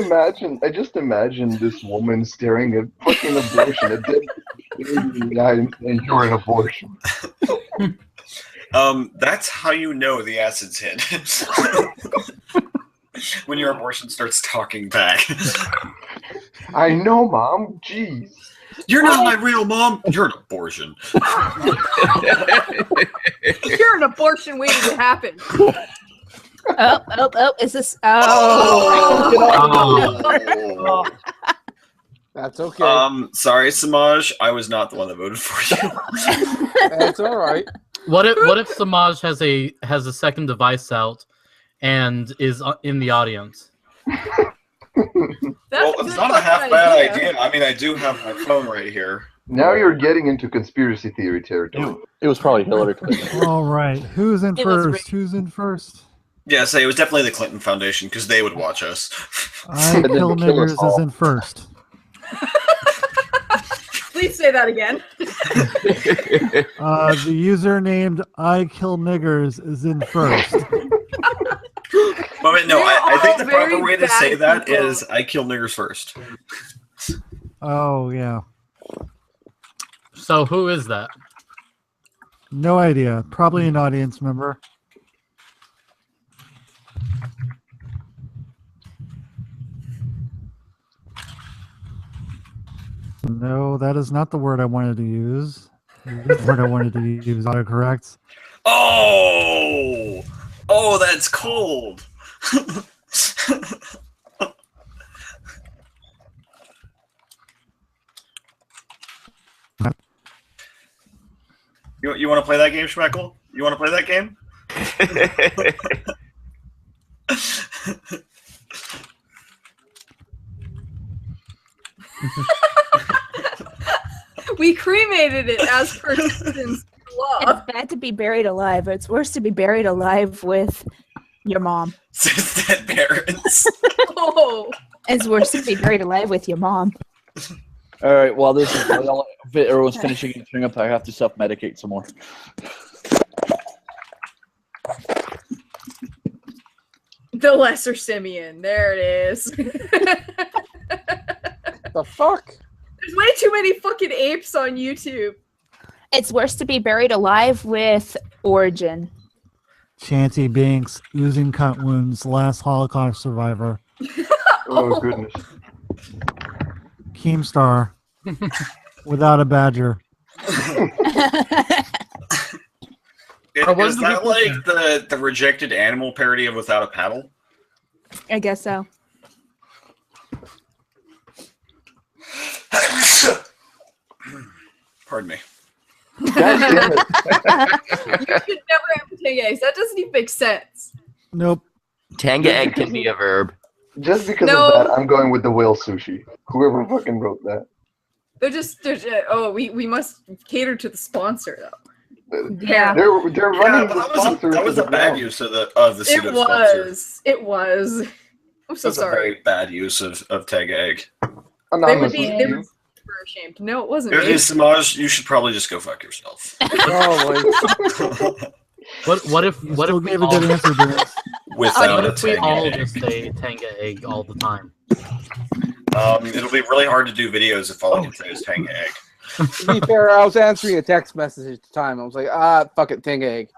imagine this woman staring at fucking abortion, a dead baby in the eye, and saying, "You're an abortion." That's how you know the acid's hit. When your abortion starts talking back. I know, Mom. Jeez. You're not my real mom. You're an abortion. You're an abortion waiting to happen. Oh, is this? Oh. That's okay. Sorry, Semaj. I was not the one that voted for you. That's all right. What if Semaj has a second device out and is in the audience? Well, it's not a half bad idea. I mean, I do have my phone right here. Now you're getting into conspiracy theory territory. It was probably Hillary Clinton. All right. Who's in first? Who's in first? Yeah, it was definitely the Clinton Foundation because they would watch us. I Kill Niggers is in first. Please say that again. The user named I Kill Niggers is in first. But wait, no, I think the proper very way to bad say that people. is I kill niggers first. Oh, yeah. So who is that? No idea. Probably an audience member. No, that is not the word I wanted to use. The word I wanted to use autocorrect. Oh, that's cold. You want to play that game, Schmeckle? You want to play that game? We cremated it as per Susan's law. It's bad to be buried alive. It's worse to be buried alive with your mom. Dead parents. Oh. It's worse to be buried alive with your mom. All right, while everyone's finishing eating up, I have to self-medicate some more. The Lesser Simeon. There it is. The fuck? There's way too many fucking apes on YouTube. It's worse to be buried alive with Origin. Chanty Binks, oozing cunt wounds, last Holocaust survivor. Oh, goodness. Keemstar, without a badger. Is that like the rejected animal parody of Without a Paddle? I guess so. Pardon me. God damn it. You should never have potato eggs. That doesn't even make sense. Nope. Tanga egg can be a verb. Just because No. of that, I'm going with the whale sushi. Whoever fucking wrote that. They're we must cater to the sponsor though. Yeah. They're Yeah, running but the sponsor that was to a the bad ground. use of the It pseudo sponsor. was. I'm so That's a sorry. very bad use of Tega egg. They would Anonymous be review. super ashamed. No, it wasn't. If me. it's Semaj, you should probably just go fuck yourself. What if Still we gave a all, good answer, Dennis. Without what a if we Tanga all egg. just say Tanga egg all the time? It'll be really hard to do videos if all I can say is Tanga egg. To be fair, I was answering a text message at the time. I was like, fuck it, Ting egg.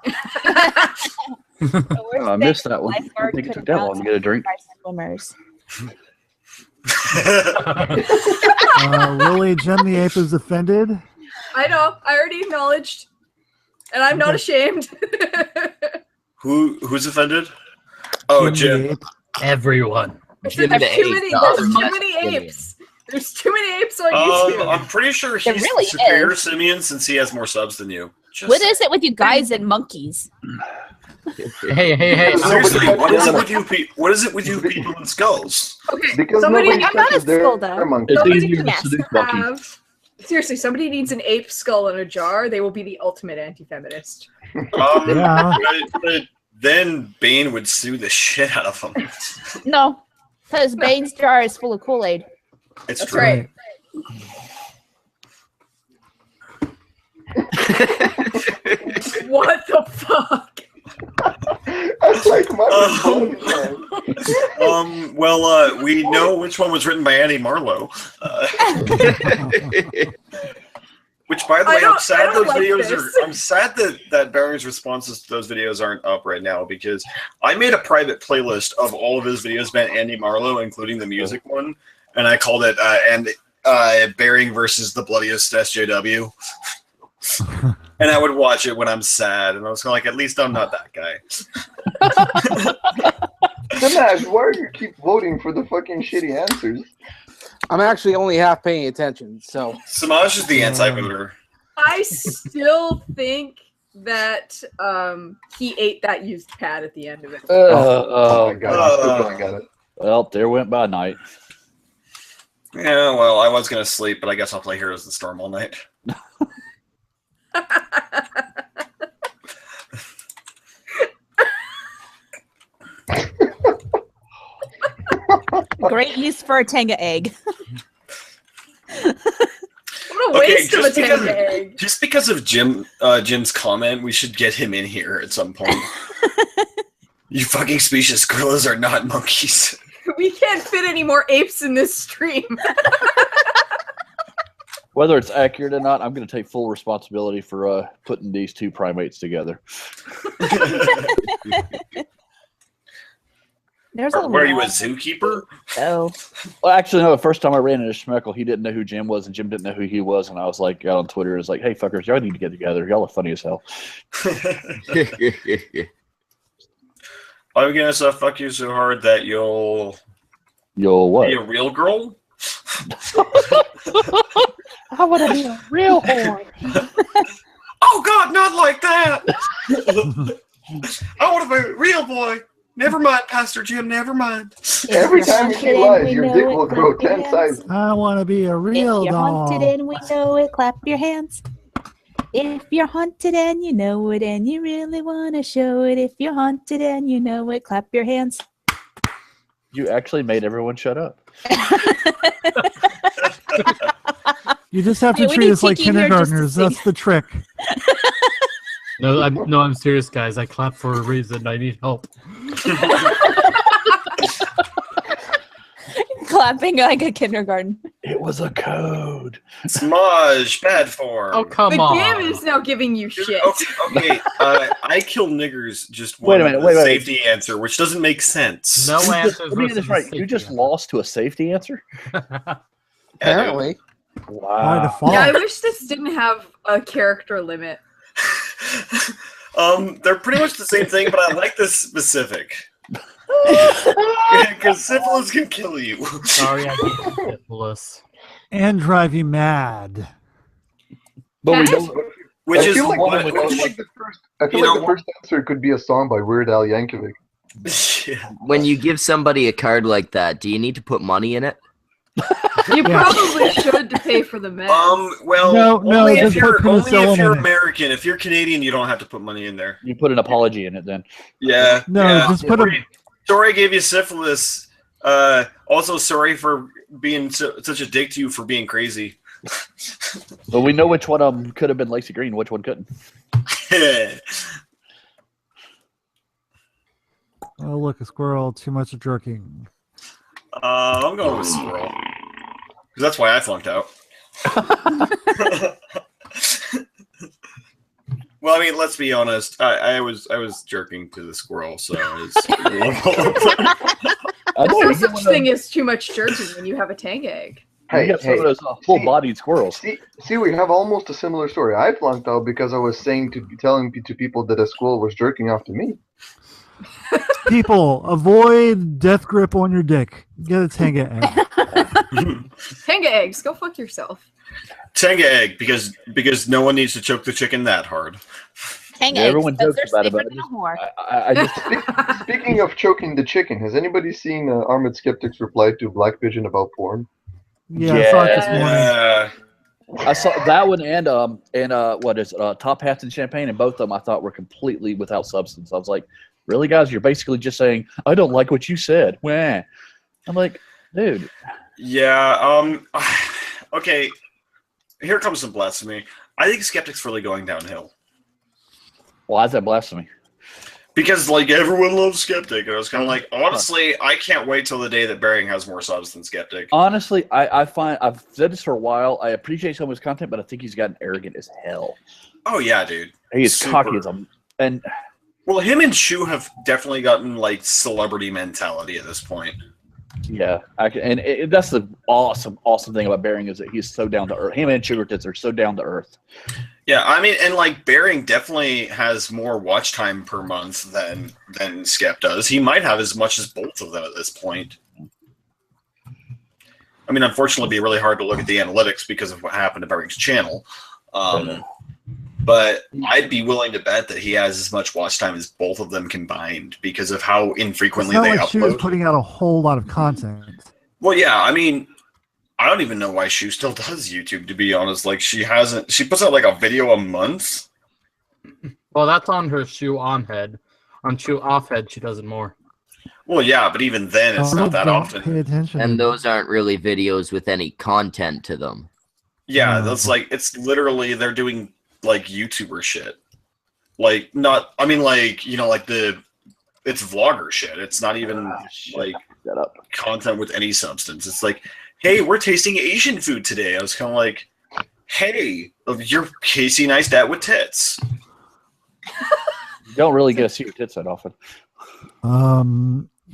Oh, I missed that one. I think it took that long to get a drink. Swimmers. Lily Jen the Ape is offended. I know. I already acknowledged, and I'm not ashamed. Who's offended? Oh, Jim the Jim. Ape. Everyone. There's Jim the too Ape, many. the There's other too Jim many Simeon. apes. There's too many apes on YouTube. I'm pretty sure There he's really superior is. Simeon since he has more subs than you. Just What is it with you guys and monkeys? Hey. Seriously, what is it with you? What is it with you people in skulls? Okay, Because somebody. nobody I'm not touches a their skull, though. monkey. It's Somebody easier to Yes. seduce monkeys. have. Seriously, somebody needs an ape skull in a jar. They will be the ultimate anti-feminist. Yeah. But then Bane would sue the shit out of him. No, because Bane's jar is full of Kool-Aid. It's That's true. right. What the fuck? That's like my Well, we know which one was written by Andy Marlowe. Which, by the way, I'm sad I don't those like videos this. are. I'm sad that Barry's responses to those videos aren't up right now because I made a private playlist of all of his videos about Andy Marlowe, including the music one, and I called it Bearing versus the Bloodiest SJW. And I would watch it when I'm sad, and I was kind of like, at least I'm not that guy. Semaj, why do you keep voting for the fucking shitty answers? I'm actually only half paying attention, so. Semaj is the anti-voter. I still think that he ate that used pad at the end of it. Oh my god, I'm still going at it. Well, there went by night. Yeah, well, I was gonna sleep, but I guess I'll play Heroes of the Storm all night. Great use for a Tanga egg. What a waste of a Tanga egg. Just because of Jim's comment, we should get him in here at some point. You fucking specious gorillas are not monkeys. We can't fit any more apes in this stream. Whether it's accurate or not, I'm going to take full responsibility for putting these two primates together. There's a Were you a lot. zookeeper? Oh. Well, actually, no. The first time I ran into Schmeckle, he didn't know who Jim was, and Jim didn't know who he was. And I was like, out on Twitter, it's like, hey, fuckers, y'all need to get together. Y'all are funny as hell. I'm gonna fuck you so hard that you'll What? be a real girl? I want to be a real whore. Oh God, not like that! I want to be a real boy. Never mind, Pastor Jim. Never mind. Every time she lies, your dick will grow 10 sizes. I want to be a real If you're haunted doll. and we know it, clap your hands. If you're haunted and you know it and you really want to show it, if you're haunted and you know it, clap your hands. You actually made everyone shut up. You just have to Yeah, we treat need us like Tiki here just to kindergartners. sing. That's the trick. No, I'm serious, guys. I clap for a reason. I need help. Clapping like a kindergarten. It was a code. Smudge, bad form. Oh, come The on. game is now giving you shit. Okay. I kill niggers. Just Wait a one minute, wait. safety answer, which doesn't make sense. No answers. Let me get this right. You just lost to a safety answer? Apparently. By Wow. default. Yeah, I wish this didn't have a character limit. They're pretty much the same thing, but I like this specific. Because syphilis can kill you. Sorry, I gave you syphilis. And drive you mad. But we Cat? don't. Which I is feel like, what- I feel like the first, I feel You like know the first answer could be a song by Weird Al Yankovic. Yeah. When you give somebody a card like that, do you need to put money in it? You Yeah. probably should to pay for the meds. Well, No, only if just put you're penicillin in it. American. If you're Canadian, you don't have to put money in there. You put an apology in it then. Yeah. No, yeah. just put a. Sorry I gave you syphilis. Also, sorry for being such a dick to you for being crazy. But we know which one could have been Lacey Green, which one couldn't. Oh, look, a squirrel. Too much jerking. I'm going with squirrel. 'Cause that's why I flunked out. Well, I mean, let's be honest. I was jerking to the squirrel, so it's I know, There's you no get such one thing as too much jerking when you have a tang egg. You got some of those full-bodied squirrels. See, we have almost a similar story. I flunked out because I was telling people that a squirrel was jerking off to me. People, avoid death grip on your dick. Get a Tenga egg. Tanga eggs, go fuck yourself. Tenga egg, because no one needs to choke the chicken that hard. Hang Yeah, eggs, everyone those jokes are about it, safer but than a whore. I just Speaking of choking the chicken, has anybody seen Armored Skeptic's reply to Black Pigeon about porn? Yeah, I saw it this morning. Yeah. I saw that one and what is it, Top Hats and Champagne, and both of them I thought were completely without substance. I was like, really, guys? You're basically just saying, I don't like what you said. Wah. I'm like, dude. Yeah. Okay. Here comes some blasphemy. I think Skeptic's really going downhill. Why is that blasphemy? Because like everyone loves Skeptic, and I was kind of like, honestly, I can't wait till the day that Bering has more subs than Skeptic. Honestly, I find I've said this for a while. I appreciate some of his content, but I think he's gotten arrogant as hell. Oh yeah, dude. He is Super. cocky as a and. Well, him and Shu have definitely gotten like celebrity mentality at this point. Yeah, that's the awesome thing about Bering is that he's so down to earth. Him and Sugar Tits are so down to earth. Yeah, I mean, and like Bering definitely has more watch time per month than Skep does. He might have as much as both of them at this point. I mean, unfortunately, it'd be really hard to look at the analytics because of what happened to Bering's channel. But I'd be willing to bet that he has as much watch time as both of them combined because of how infrequently It's not they like she was upload. putting out a whole lot of content. Well, yeah, I mean, I don't even know why Shu still does YouTube, to be honest. Like, she puts out like a video a month. Well, that's on her Shu on head. On Shu off head, she does it more. Well, yeah, but even then, it's not that Don't often. Pay attention. And those aren't really videos with any content to them. Yeah, that's like, it's literally, they're doing like YouTuber shit. Like, not, I mean, like, you know, like it's vlogger shit. It's not even like content with any substance. It's like, hey, we're tasting Asian food today. I was kind of like, hey, you're Casey Neistat with tits. You don't really get to see your tits that often.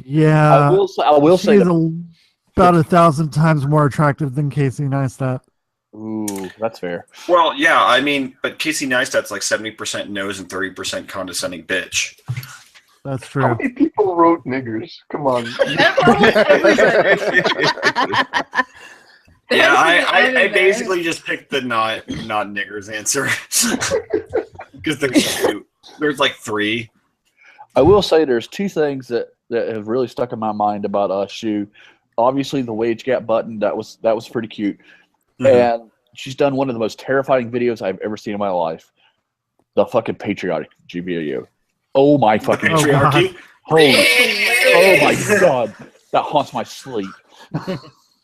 Yeah. I will say she's that- about 1,000 times more attractive than Casey Neistat. Ooh, that's fair. Well, yeah, I mean, but Casey Neistat's like 70% nose and 30% condescending bitch. That's How true. many people wrote niggers? Come on. Yeah, I basically just picked the not niggers answer because there's like 3. I will say there's two things that have really stuck in my mind about Shu. Obviously, the wage gap button, that was pretty cute. Mhm. And she's done one of the most terrifying videos I've ever seen in my life. The fucking patriotic GBAU. Oh my fucking Patriarchy. holy! Oh my god, that haunts my sleep.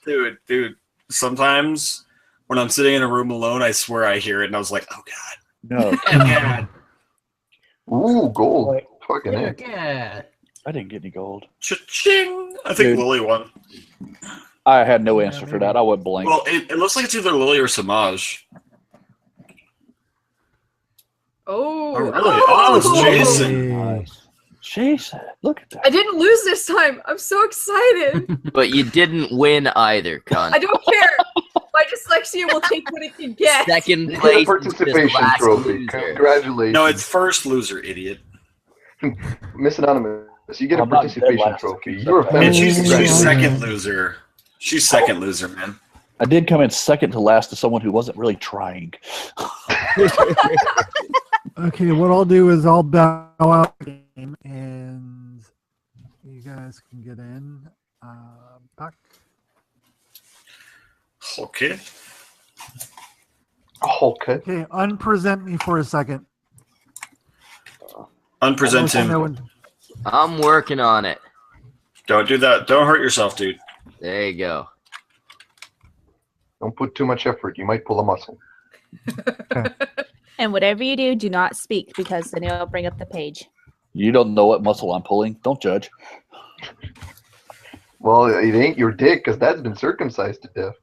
Dude. Sometimes when I'm sitting in a room alone, I swear I hear it, and I was like, "Oh God, No, God." Ooh, gold. Fucking heck. Yeah. I didn't get any gold. Cha-ching! I think Dude. Lily won. I had no answer for that. I went blank. Well, it looks like it's either Lily or Semaj. Oh, Oh, really? Oh, it's Jason. Nice. Jason, look at I that. didn't lose this time. I'm so excited. But you didn't win either, cunt. I don't care. My dyslexia will take what it can get. Second You get a place is participation just last trophy. loser. Congratulations. No, it's first loser, idiot. Miss Anonymous. You get a I'm not dead participation last. trophy. Keep You're a that And feminist. she's Congratulations. second loser. She's second loser, man. I did come in second to last to someone who wasn't really trying. Okay, what I'll do is I'll bow out the game and you guys can get in. Back. Okay. Okay. Okay, unpresent me for a second. Unpresent No him. one- I'm working on it. Don't do that. Don't hurt yourself, dude. There you go. Don't put too much effort. You might pull a muscle. And whatever you do, do not speak because then it'll bring up the page. You don't know what muscle I'm pulling. Don't judge. Well, it ain't your dick because that's been circumcised to death.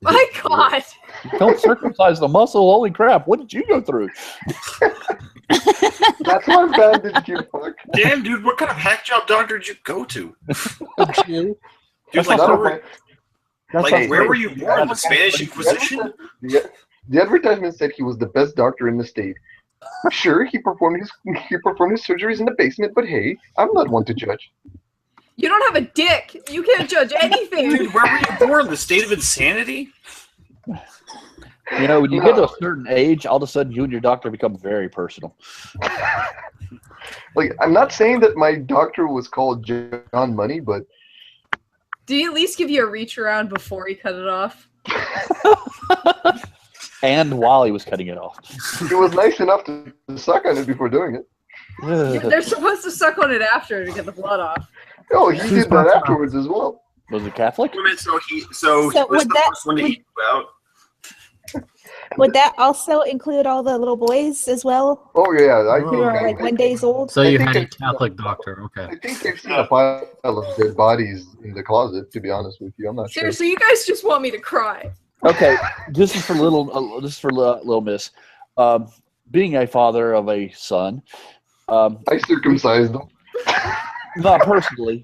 My God. Don't circumcise the muscle. Holy crap. What did you go through? That's why I bandaged you, fuck. Damn, dude, what kind of hack job doctor did you go to? You. Dude, That's like, not where a- were, That's like, not where great. were you born? The Spanish Inquisition? The advertisement said he was the best doctor in the state. Sure, he performed his surgeries in the basement, but hey, I'm not one to judge. You don't have a dick. You can't judge anything. Dude, where were you born? The state of insanity? You know, when you get to a certain age, all of a sudden you and your doctor become very personal. Like, I'm not saying that my doctor was called John Money, but Did he at least give you a reach around before he cut it off? And while he was cutting it off. he was nice enough to suck on it before doing it. They're supposed to suck on it after to get the blood off. Oh, he did that afterwards as well. Was it Catholic? So he So was would the that- first one to eat you out. Would that also include all the little boys as well? Oh yeah, Who are like 1 day old? So you think had a it's- Catholic doctor, okay. I think they've seen a pile of dead bodies in the closet. To be honest with you, I'm not sure. Seriously, you guys just want me to cry. Okay, this is for little miss. Being a father of a son, I circumcised them. not personally,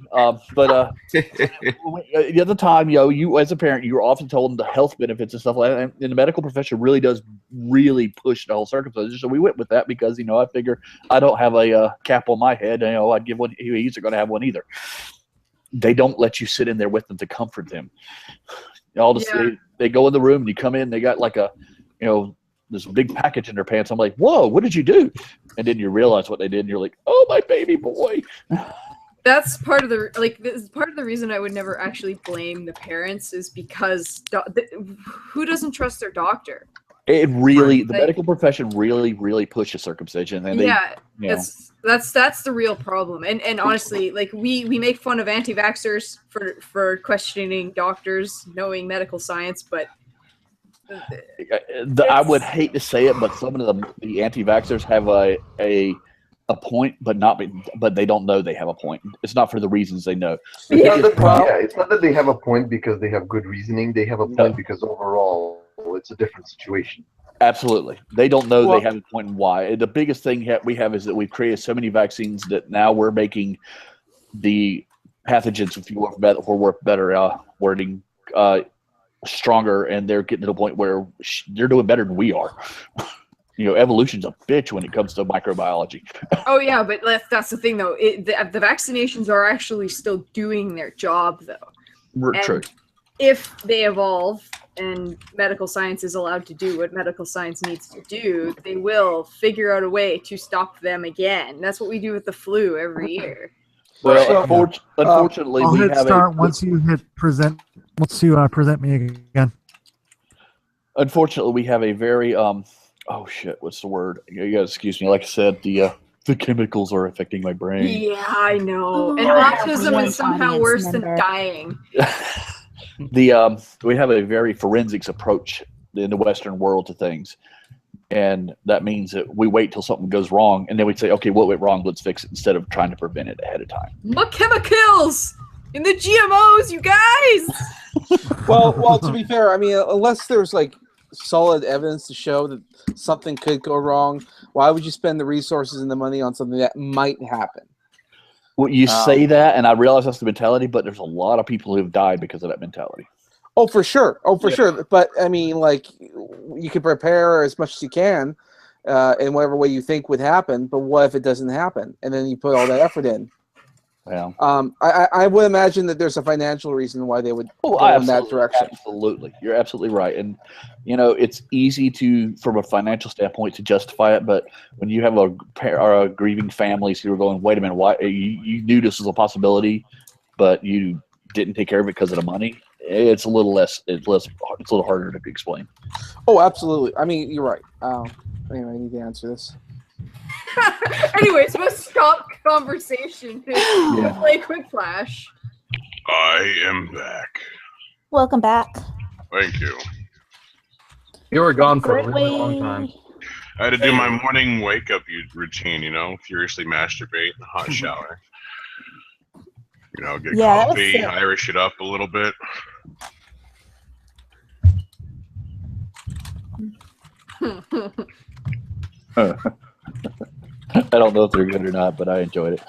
but the other time, you as a parent, you were often told the health benefits and stuff like that. And the medical profession really does push the whole circumcision. So we went with that because I figure I don't have a cap on my head. I'd give one. He's not going to have one either. They don't let you sit in there with them to comfort them. They go in the room and you come in. They got like this big package in their pants. I'm like, whoa, what did you do? And then you realize what they did, and you're like, oh, my baby boy. That's part of the reason I would never actually blame the parents is because who doesn't trust their doctor? The medical profession really pushes circumcision, and that's the real problem. And honestly, like we make fun of anti-vaxxers for questioning doctors knowing medical science, but I would hate to say it, but some of the anti-vaxxers have a point, but they don't know they have a point. It's not for the reasons they know. It's not that they have a point because they have good reasoning. They have a point because overall it's a different situation. Absolutely. They don't know they have a point and why. The biggest thing we have is that we've created so many vaccines that now we're making the pathogens, if you want better wording, stronger, and they're getting to the point where they're doing better than we are. Evolution's a bitch when it comes to microbiology. Oh yeah, but that's the thing though. The vaccinations are actually still doing their job though. True. if they evolve and medical science is allowed to do what medical science needs to do, they will figure out a way to stop them again. That's what we do with the flu every year. Well, unfortunately, I'll we hit have start once you hit present. Once you present me again. Unfortunately, we have a very oh shit, what's the word? You guys excuse me. Like I said, the chemicals are affecting my brain. Yeah, I know. And Oh, autism is somehow audience worse member. than dying. We have a very forensics approach in the Western world to things, and that means that we wait till something goes wrong, and then we say, okay, what went wrong? Let's fix it, instead of trying to prevent it ahead of time. What chemicals in the GMOs, you guys? Well, to be fair, I mean, unless there's like solid evidence to show that something could go wrong, why would you spend the resources and the money on something that might happen? Well, you say that, and I realize that's the mentality, but there's a lot of people who've died because of that mentality. Oh, for sure. Oh, for sure. But I mean, like, you can prepare as much as you can in whatever way you think would happen. But what if it doesn't happen? And then you put all that effort in. Yeah. I would imagine that there's a financial reason why they would go in that direction. Absolutely. You're absolutely right. And, you know, it's easy to, from a financial standpoint, to justify it. But when you have a grieving families who are going, wait a minute, why you knew this was a possibility, but you didn't take care of it because of the money, it's a little less, it's a little harder to explain. Oh, absolutely. I mean, you're right. Anyway, I need to answer this. Anyways, let's stop conversation. Play Quiplash. I am back. Welcome back. Thank you. You were gone for a really long time. I had to do my morning wake-up routine, you know, furiously masturbate, hot shower. You know, get coffee, Irish it up a little bit. I don't know if they're good or not, but I enjoyed it.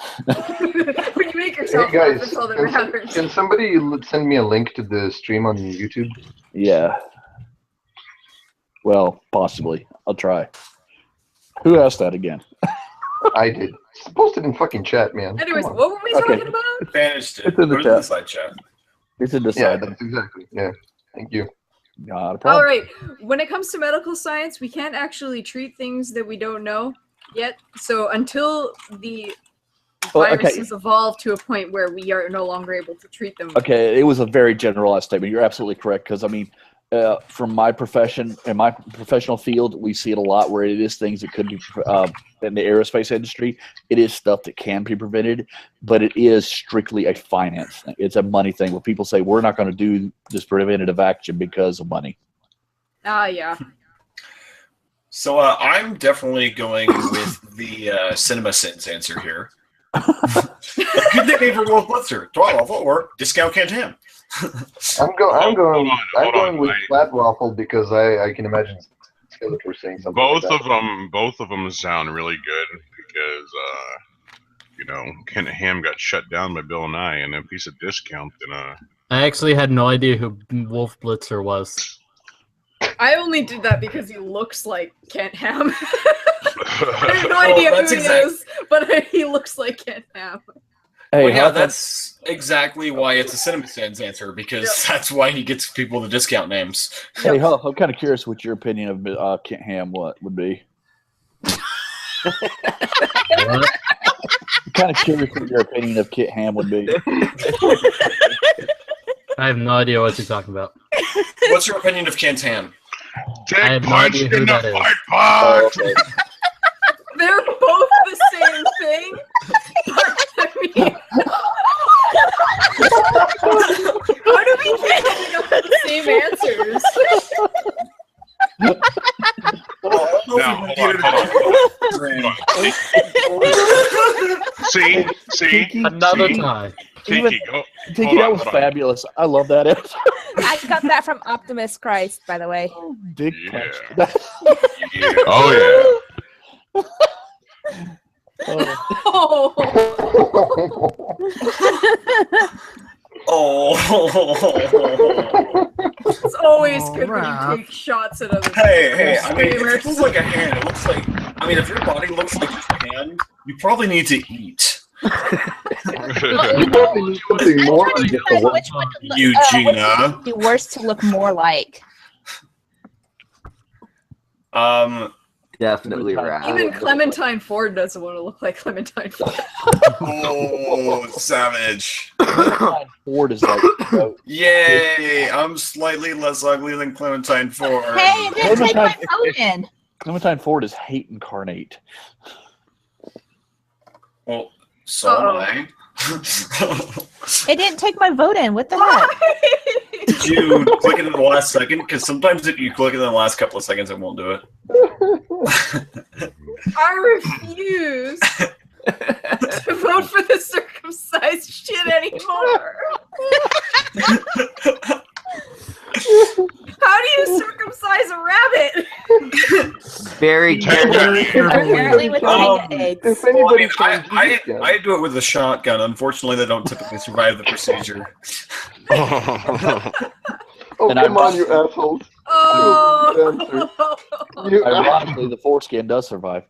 When you make yourself Hey laugh, guys, that's all that matters. can somebody send me a link to the stream on YouTube? Yeah. Well, possibly. I'll try. Who asked that again? I did. Post it in fucking chat, man. Anyways, what were we talking about? Banished it. It's in the Put it chat. the side chat. It's in the Yeah, side. that's exactly. Yeah. Thank you. Not a problem. All right. When it comes to medical science, we can't actually treat things that we don't know yet. So until the viruses evolve to a point where we are no longer able to treat them. Okay, it was a very generalized statement. You're absolutely correct, because I mean, from my profession and my professional field, we see it a lot where it is things that could be in the aerospace industry. It is stuff that can be prevented, but it is strictly a finance thing. It's a money thing where people say, we're not going to do this preventative action because of money. Yeah. So I'm definitely going with the Semaj Z answer here. Good nickname for Wolf Blitzer. $12 or discount Cantam. I'm going with Flat Waffle because I can imagine Skeletor saying something. Both like of them sound really good because you know, Kent Ham got shut down by Bill and I, and if he's a discount, then I actually had no idea who Wolf Blitzer was. I only did that because he looks like Kent Ham. I have no idea who he is, but he looks like Kent Ham. Hey, well, yeah, that's exactly why it's a Semaj Z answer, because that's why he gets people the discount names. Hey, I'm kind of curious what your opinion of Kent Ham would be. What? I'm kind of curious what your opinion of Kent Ham would be. I have no idea what you're talking about. What's your opinion of Kent Ham? I have no idea who that is. Oh, okay. They're both the same thing. But, I mean, how do we keep coming up with the same answers? See, another tie. Tiki, Tiki, that was fabulous. I love that answer. I got that from Optimus Christ, by the way. Dick yeah. Oh yeah. It's always good when you take shots at other people. Hey, I mean, if it looks like a hand, it looks like, I mean, if your body looks like a hand, you probably need to eat. You probably need something more than just a one. Which one Eugenia. would be worse to look more like? Definitely right. Even Clementine Ford doesn't want to look like Clementine Ford. Oh, savage. Ford is like, Yay! I'm slightly less ugly than Clementine Ford. Hey, it didn't take my vote. Clementine Ford is hate incarnate. Well, so am I. It didn't take my vote in. What the heck? Did you click it in the last second? Because sometimes if you click it in the last couple of seconds, it won't do it. I refuse to vote for the circumcised shit anymore. How do you circumcise a rabbit? Very carefully. Apparently with eggs. If Well, anybody I do it with a shotgun. Unfortunately, they don't typically survive the procedure. Oh, And come on, you assholes. Ironically, the foreskin does survive.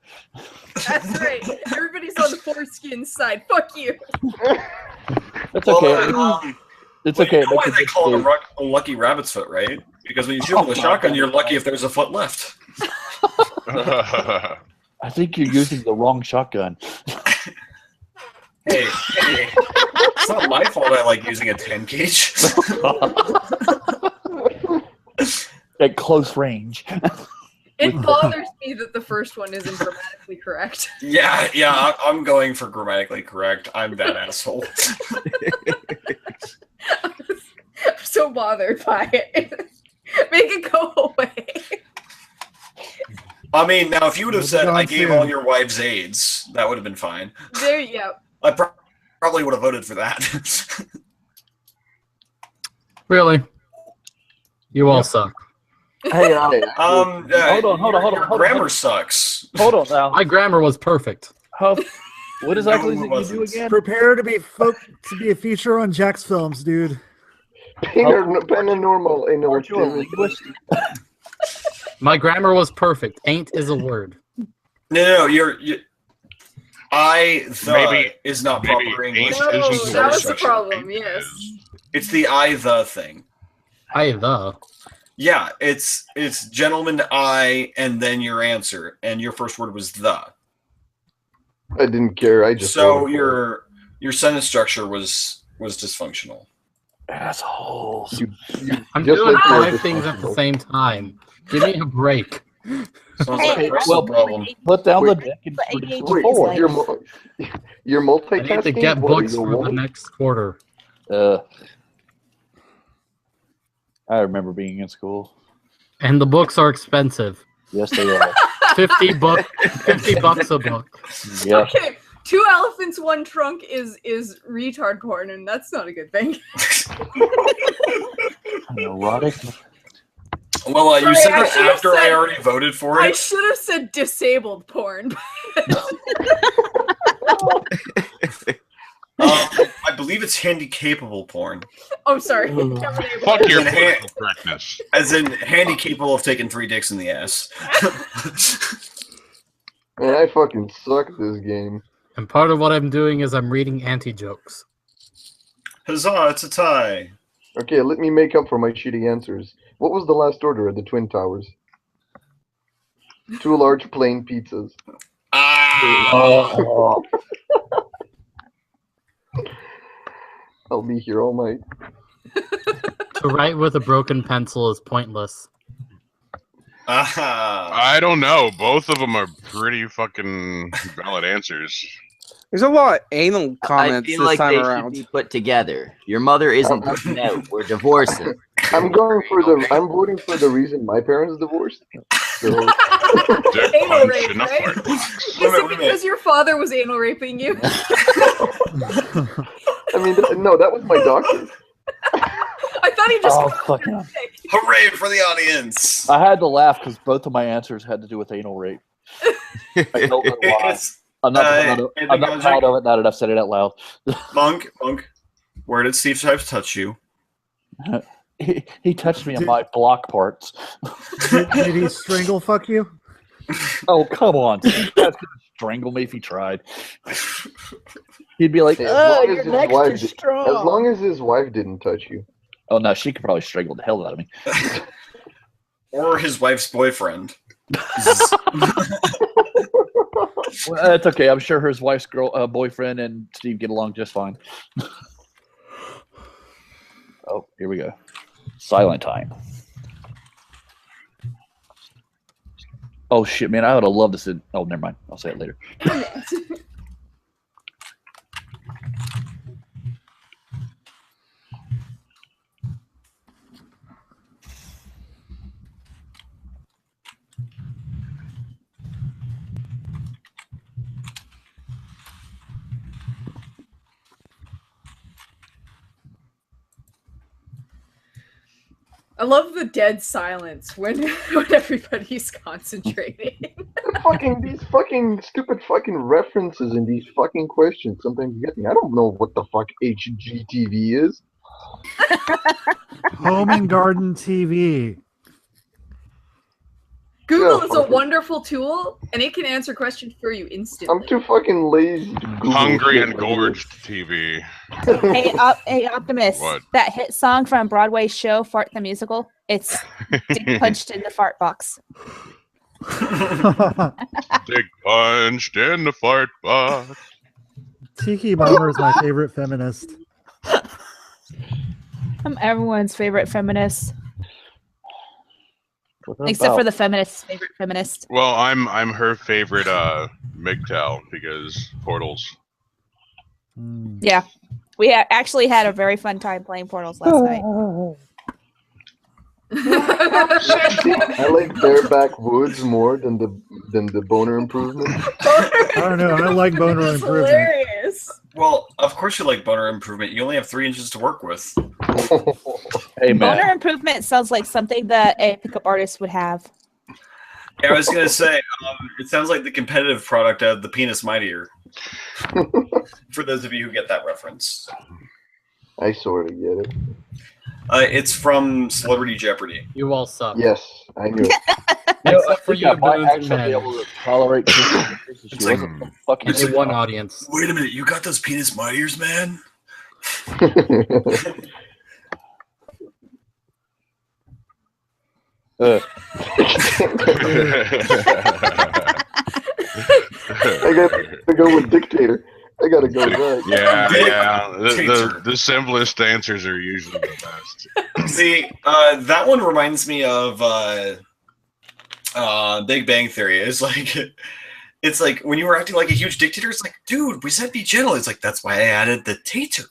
That's right. Everybody's on the foreskin side. Fuck you. That's okay. It's okay. You know why they call it a lucky rabbit's foot, right? Because when you shoot with a shotgun, you're lucky if there's a foot left. I think you're using the wrong shotgun. Hey, it's not my fault I like using a 10 gauge. At close range. It bothers me that the first one isn't grammatically correct. Yeah, I'm going for grammatically correct. I'm that asshole. I'm so bothered by it. Make it go away. I mean, now if you would have said, I gave all your wives AIDS, that would have been fine. There you go. I probably would have voted for that. Really? You all suck. Hey, hold on. Your grammar sucks. Hold on now. My grammar was perfect. What exactly did you do again? Prepare to be a feature on Jack's films, dude. Paranormal linguist. My grammar was perfect. Ain't is a word. No, the is not proper English. No, that was the problem, yes. It's the I, the thing. I, the. Yeah, it's gentleman I, and then your answer, and your first word was the. I didn't care. I just so your sentence structure was dysfunctional. Assholes. I'm doing 5 things at the same time. Give me a break. Well, put down the deck and produce the forward. You're multitasking. I need to get books for the next quarter. I remember being in school. And the books are expensive. Yes, they are. $50 a book. Yeah. Okay, 2 elephants, 1 trunk is retard porn, and that's not a good thing. Erotic. Well, you said that after I already voted for it. I should have said disabled porn. I believe it's handy-capable porn. Oh, sorry. Fuck your political correctness. As in, handy-capable of taking 3 dicks in the ass. Man, I fucking suck at this game. And part of what I'm doing is I'm reading anti-jokes. Huzzah, it's a tie. Okay, let me make up for my shitty answers. What was the last order at the Twin Towers? 2 large plain pizzas. Ah! I'll be here all night. To write with a broken pencil is pointless. I don't know. Both of them are pretty fucking valid answers. There's a lot of anal comments I feel this like time they around. should be put together. Your mother isn't putting out. We're divorcing. I'm voting for the reason my parents divorced. So. Anal rape, right? Is it because your father was anal raping you? I mean, no, that was my doctor. I thought he just. Hooray for the audience! I had to laugh because both of my answers had to do with anal rape. I don't know why. I'm not proud of it now that I've said it out loud. Monk, where did Steve Stripes touch you? He touched me in my block parts. Did he strangle fuck you? Oh, come on. He's gonna strangle me if he tried. He'd be like, Hey, "Oh, your neck's too strong." as long as his wife didn't touch you. Oh no, she could probably strangle the hell out of me. Or his wife's boyfriend. Well, that's okay. I'm sure his wife's boyfriend and Steve get along just fine. Oh, here we go. Silent time. Oh shit, man! I would have loved to sit. Oh, never mind. I'll say it later. I love the dead silence when everybody's concentrating. These fucking stupid fucking references in these fucking questions sometimes get me. I don't know what the fuck HGTV is. Home and garden TV. Google is a wonderful tool, and it can answer questions for you instantly. I'm too fucking lazy to Google Hungry shit and like Gorged TV. Hey, Optimus. What? That hit song from Broadway's show, Fart the Musical, it's dick punched in the fart box. Dick punched in the fart box. Tiki Bomber is my favorite feminist. I'm everyone's favorite feminist. Except for the feminist's favorite feminist. Well, I'm her favorite MGTOW because Portals. Yeah. We actually had a very fun time playing Portals last night. I like Bareback Woods more than the Boner Improvement. I don't know. I like Boner That's Improvement. hilarious. Well, of course you like Boner Improvement. You only have 3 inches to work with. Hey, man. Boner Improvement sounds like something that a pickup artist would have. Yeah, I was going to say, it sounds like the competitive product of the Penis Mightier. For those of you who get that reference. I sort of get it. It's from Celebrity Jeopardy. You all suck. Yes, I knew it. Except for you, I might Boons and actually be Men. able to tolerate she It's like- wasn't the fucking it's like- one audience. Wait a minute, you got those Penis Mightiers, man? I gotta go with Dictator. I gotta go with that. Yeah. The simplest answers are usually the best. See, that one reminds me of Big Bang Theory. It's like when you were acting like a huge dictator, it's like, dude, we said be gentle. It's like, that's why I added the tater.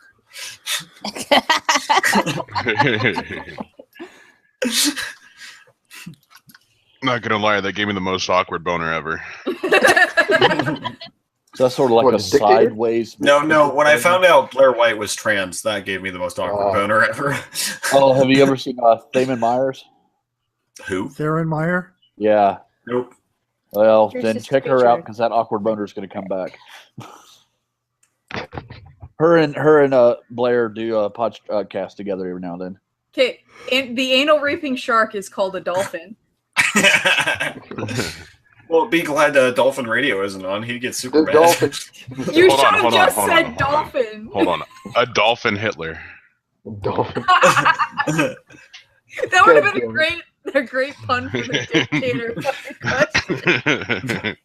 Not gonna lie, that gave me the most awkward boner ever. So that's sort of like What, a a dictator? sideways. No. When I found out Blair White was trans, that gave me the most awkward boner ever. Oh, have you ever seen Damon Myers? Who? Theron Meyer? Yeah. Nope. Well, Your then sister check her out picture. because that awkward boner is going to come back. Her and Blair do a podcast together every now and then. Okay, and the anal raping shark is called a dolphin. Well, be glad Dolphin Radio isn't on. He'd get super The mad. dolphin. You Hold should on, have hold on, just hold on, said hold on. dolphin. Hold on. A dolphin Hitler. Dolphin. That would have God been damn a great pun for the dictator fucking question.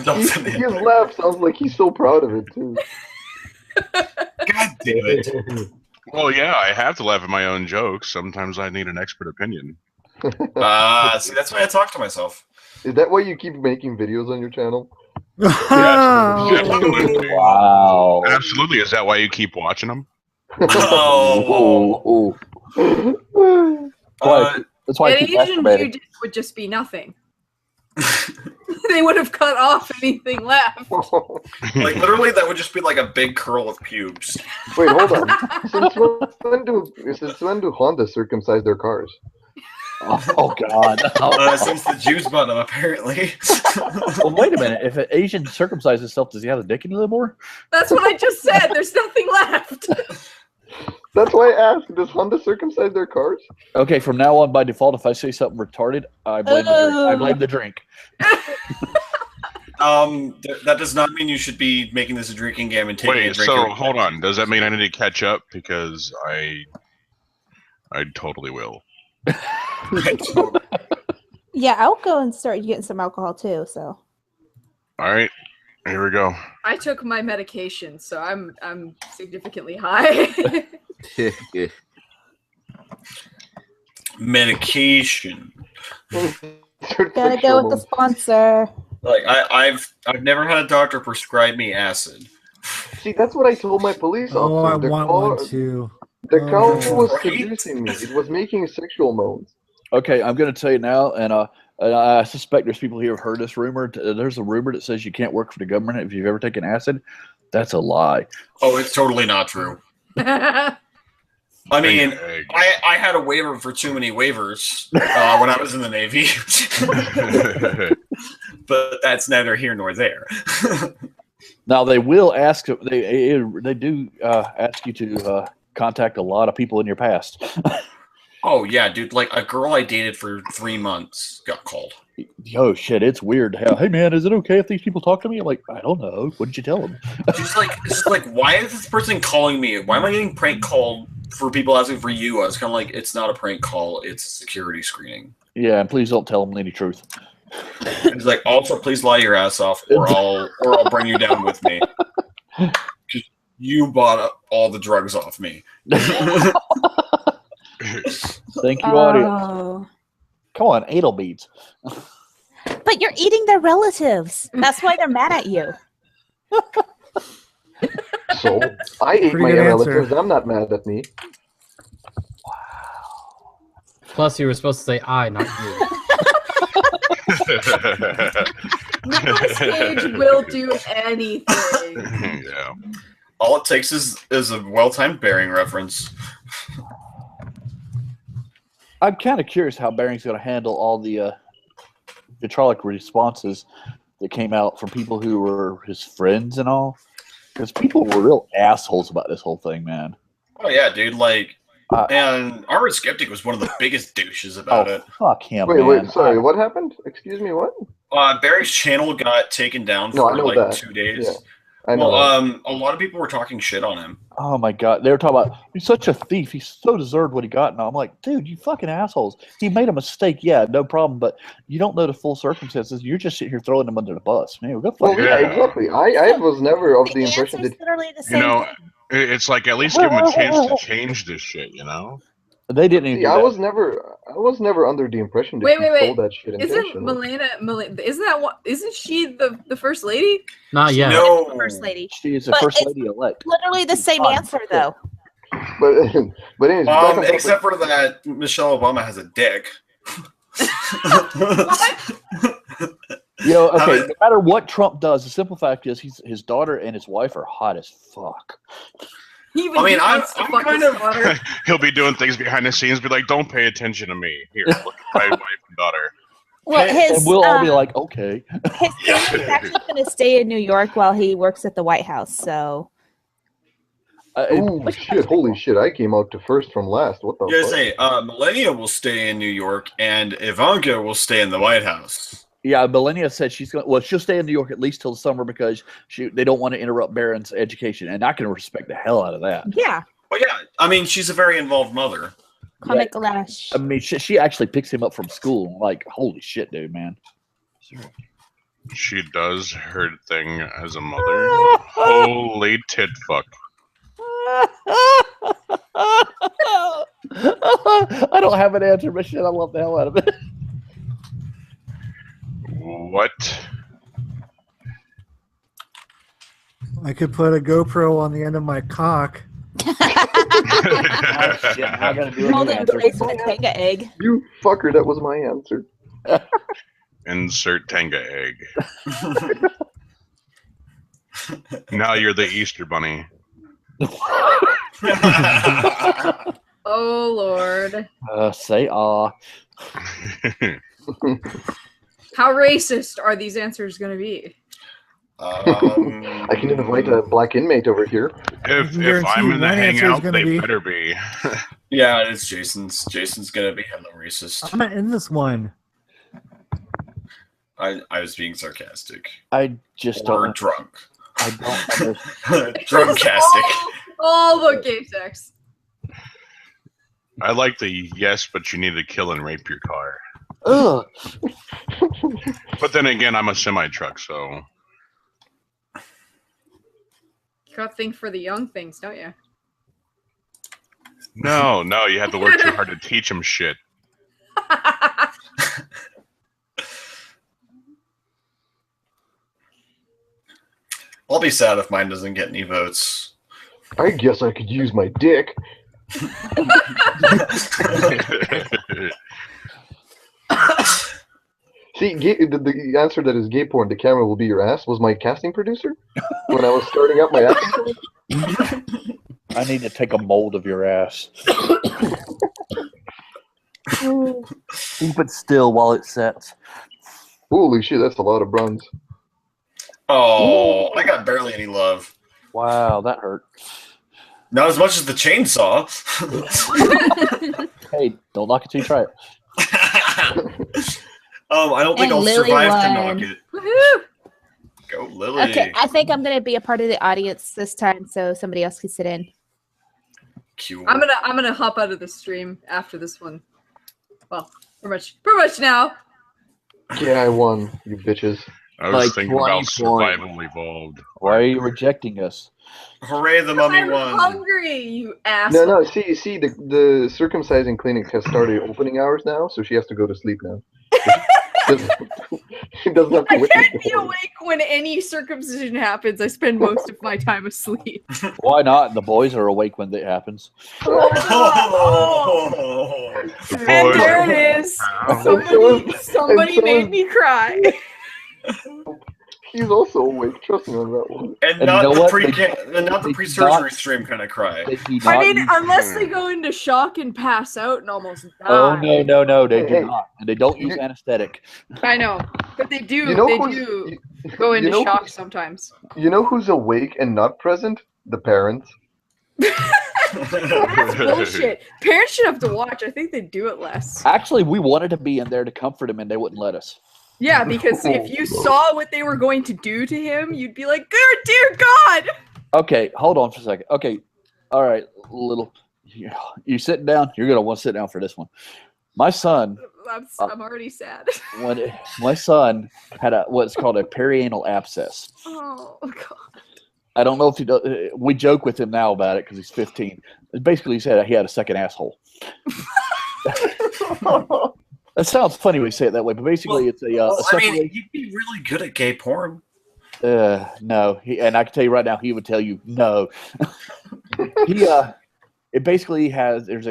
Dolphin His Hitler. laugh sounds like he's so proud of it too. God damn it. Well, yeah, I have to laugh at my own jokes. Sometimes I need an expert opinion. See, that's why I talk to myself. Is that why you keep making videos on your channel? Absolutely. Wow. Absolutely. Is that why you keep watching them? Oh. That's why I An keep Asian masturbating. Jew would just be nothing. They would have cut off anything left. Like, literally, that would just be like a big curl of pubes. Wait, hold on. Since when do Honda circumcise their cars? Oh God. Since the Jews bought them, apparently. Well, wait a minute. If an Asian circumcises himself, does he have a dick anymore? That's what I just said. There's nothing left. That's why I asked. Does Honda circumcise their cars? Okay, from now on, by default, if I say something retarded, I blame the drink. That does not mean you should be making this a drinking game and taking a drink. So hold on. Does that mean I need to catch up? Because I totally will. Yeah, I'll go and start getting some alcohol too. So. All right, here we go. I took my medication, so I'm significantly high. Medication. Gotta go with the sponsor. Like I've never had a doctor prescribe me acid. See, that's what I told my police Oh, I officer. want one too. The car was Right? seducing me. It was making sexual moans. Okay, I'm going to tell you now, and I suspect there's people here who have heard this rumor. There's a rumor that says you can't work for the government if you've ever taken acid. That's a lie. Oh, it's totally not true. I mean, I had a waiver for too many waivers when I was in the Navy. But that's neither here nor there. Now, they will ask, they do ask you to contact a lot of people in your past. Oh, yeah, dude. Like, a girl I dated for 3 months got called. Yo, shit, it's weird. Hey, man, is it okay if these people talk to me? I'm like, I don't know. What did you tell them? She's like, why is this person calling me? Why am I getting prank called for people asking for you? I was kind of like, it's not a prank call. It's security screening. Yeah, and please don't tell them any truth. He's like, also, please lie your ass off, or I'll bring you down with me. You bought all the drugs off me. Thank you, audience. Come on, anal beads. But you're eating their relatives. That's why they're mad at you. So, I ate my relatives. I'm not mad at me. Plus, you were supposed to say I, not you. Nicolas Cage will do anything. Yeah. All it takes is a well-timed Bearing reference. I'm kind of curious how Bering's going to handle all the vitriolic responses that came out from people who were his friends and all. Because people were real assholes about this whole thing, man. Oh, yeah, dude. Like, and Armored Skeptic was one of the biggest douches about it. Fuck him, Wait, sorry, what happened? Excuse me, what? Barry's channel got taken down for like 2 days. Yeah, I know a lot of people were talking shit on him. Oh my god, they were talking about he's such a thief. He so deserved what he got. And I'm like, dude, you fucking assholes. He made a mistake, yeah, no problem. But you don't know the full circumstances. You're just sitting here throwing him under the bus. Man, go fuck yeah, exactly. I was never of the impression that it's like at least give him a chance to change this shit. You know. They didn't even. See, I was never under the impression that he stole that shit intentionally. Isn't she the first lady? Not yet. No, the first lady. She is the first lady elect. Literally the same answer, though. But anyways, except for that, Michelle Obama has a dick. You know, okay. No matter what Trump does, the simple fact is his daughter and his wife are hot as fuck. I'm kind of. He'll be doing things behind the scenes, be like, "Don't pay attention to me. Here, look at my wife and daughter." Well, and we'll all be like, "Okay." His family's actually going to stay in New York while he works at the White House. So. Oh shit! Holy shit! I came out to first from last. What the? You guys say Melania will stay in New York and Ivanka will stay in the White House. Yeah, Melania said she'll stay in New York at least till the summer because they don't want to interrupt Barron's education, and I can respect the hell out of that. Yeah. Well, yeah. I mean, she's a very involved mother. Comic Lash. I mean, she actually picks him up from school. Like, holy shit, dude, man. She does her thing as a mother. Holy tit fuck. I don't have an answer, but shit, I love the hell out of it. What? I could put a GoPro on the end of my cock. I gotta do Hold it in place with a Tenga egg. You fucker, that was my answer. Insert Tenga egg. Now you're the Easter Bunny. Oh Lord. Say How racist are these answers going to be? I can invite a black inmate over here. If I'm in the hangout, they better be. Yeah, it's Jason's. Jason's going to be hella racist. I'm not in this one. I was being sarcastic. I just Or don't. drunk. I don't understand. Drunkastic. All about gay sex. I like the yes, but you need to kill and rape your car. Ugh. But then again, I'm a semi-truck, so You gotta think for the young things, don't you? no, you have to work too hard to teach them shit. I'll be sad if mine doesn't get any votes. I guess I could use my dick. See, the answer that is gay porn, the camera will be your ass, was my casting producer when I was starting out my acting career. I need to take a mold of your ass. Keep it still while it sets. Holy shit, that's a lot of bronze. Oh, I got barely any love. Wow, that hurt. Not as much as the chainsaw. Hey, don't knock it till you try it. I don't think And I'll Lily survive to won. knock it. Woohoo! Go, Lily. Okay, I think I'm gonna be a part of the audience this time, so somebody else can sit in. Cute. I'm gonna hop out of the stream after this one. Well, pretty much now. Yeah, I won, you bitches. I was Like thinking 20 about Survival Evolved. Why are you rejecting us? Hooray, the mummy I'm won. hungry, you asshole. No, see, the circumcising clinic has started opening hours now, so she has to go to sleep now. She doesn't have to I witness can't the be horror. awake when any circumcision happens. I spend most of my time asleep. Why not? The boys are awake when it happens. Oh. And there it is. Somebody made me cry. He's also awake, trust me on that one. And And not you know the what? pre-surgery not- stream kind of cry. Did he I not mean, use- unless they go into shock and pass out and almost die. Oh no, they do Hey, not, and they don't use you- anesthetic. I know, but they do. You know they who's- do you- go into you know shock who's- sometimes. You know who's awake and not present? The parents. That's bullshit. Parents should have to watch. I think they do it less. Actually, we wanted to be in there to comfort him, and they wouldn't let us. Yeah, because if you saw what they were going to do to him, you'd be like, "Good dear God!" Okay, hold on for a second. Okay, all right, little, you sitting down? You're gonna want to sit down for this one. My son, I'm already sad. when my son had what's called a perianal abscess. Oh God. I don't know if he does. We joke with him now about it because he's 15. Basically, he said he had a second asshole. That sounds funny when you say it that way, but basically, it's a. I mean, he'd be really good at gay porn. No, and I can tell you right now, he would tell you no. It basically there's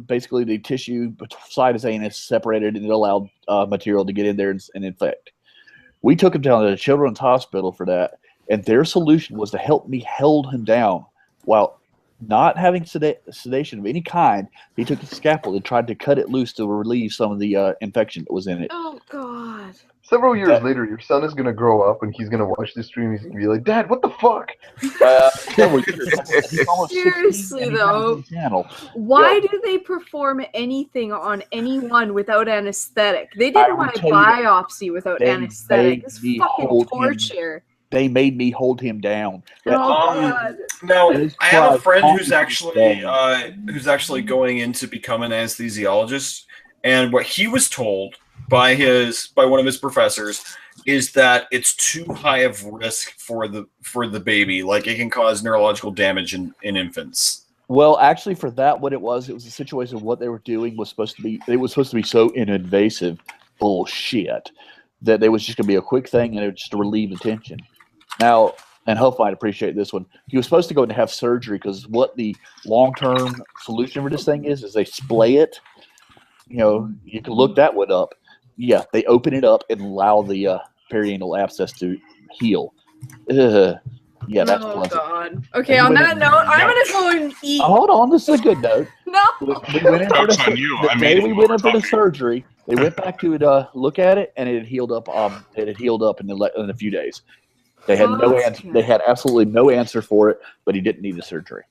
basically the tissue beside his anus separated and it allowed material to get in there and infect. We took him down to the children's hospital for that, and their solution was to help me hold him down while not having sedation of any kind. He took a scalpel and tried to cut it loose to relieve some of the infection that was in it. Oh God. Several years later, your son is gonna grow up and he's gonna watch this stream. He's gonna be like, "Dad, what the fuck?" He's almost 16 Seriously and he though, has a channel. why do they perform anything on anyone without anesthetic? They I did will my tell you, biopsy without they anesthetic. made It's me fucking hold him. torture. They made me hold him down. Oh God. Now, His I have a cry friend haunted who's actually going in to become an anesthesiologist, and what he was told by one of his professors is that it's too high of risk for the baby. Like, it can cause neurological damage in infants. Well, actually, for that, what it was a situation of what they were doing was supposed to be. It was supposed to be so invasive bullshit that it was just going to be a quick thing and it was just to relieve the tension. Now, and Huff might appreciate this one. He was supposed to go and have surgery because what the long-term solution for this thing is they splay it. You know, you can look that one up. Yeah, they open it up and allow the perianal abscess to heal. Yeah, that's Oh pleasant. God. Okay, on that note, I'm gonna go and eat. Hold on, this is a good note. No. We went in for Joke's on you. the I day mean, we went in for the surgery. They went back to look at it, and it had healed up. It had healed up in a few days. They had no answer. They had absolutely no answer for it, but he didn't need the surgery.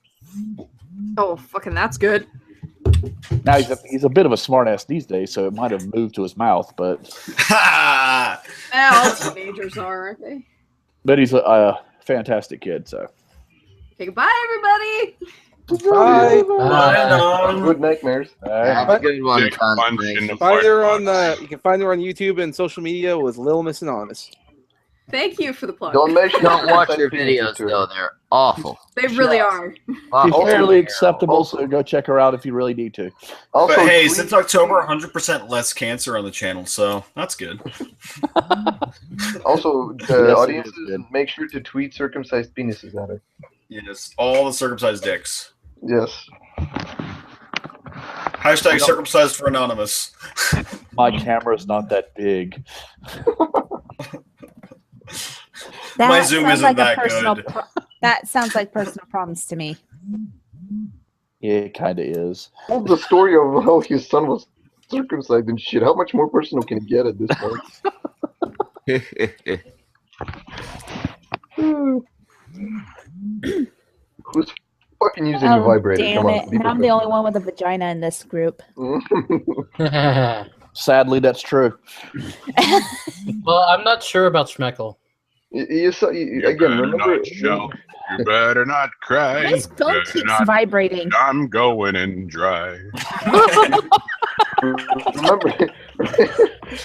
Oh, fucking, that's good. Now he's a bit of a smartass these days, so it might have moved to his mouth, but All teenagers are, aren't they? but he's a fantastic kid. So Okay, goodbye, everybody. Bye. Good nightmares. Have a good one, Dick cunt. punch Thanks. in the Find her fart on you can find her on YouTube and social media with Little Miss Anonymous. Thank you for the plug. Don't mention Don't watch send your penises videos to her. though; they're awful. They really are. she's Awful. fairly acceptable. So go check her out if you really need to. Also, But hey, tweet- since October, 100% less cancer on the channel, so that's good. also, Yes, it is audiences, good. make sure to tweet circumcised penises at her. Yes, all the circumcised dicks. Yes. Hashtag circumcised for anonymous. My camera's not that big. My Zoom sounds isn't like a that personal good. that sounds like personal problems to me. Yeah, it kind of is. Told the story of how his son was circumcised and shit. How much more personal can it get at this point? Who's fucking using a vibrator? Damn Come it. on. be Now I'm the only one with a vagina in this group. professional. Sadly, that's true. Well, I'm not sure about Schmeckle. You You again, better remember. not shout. You better not cry. This You phone better keeps not- vibrating. I'm going in dry.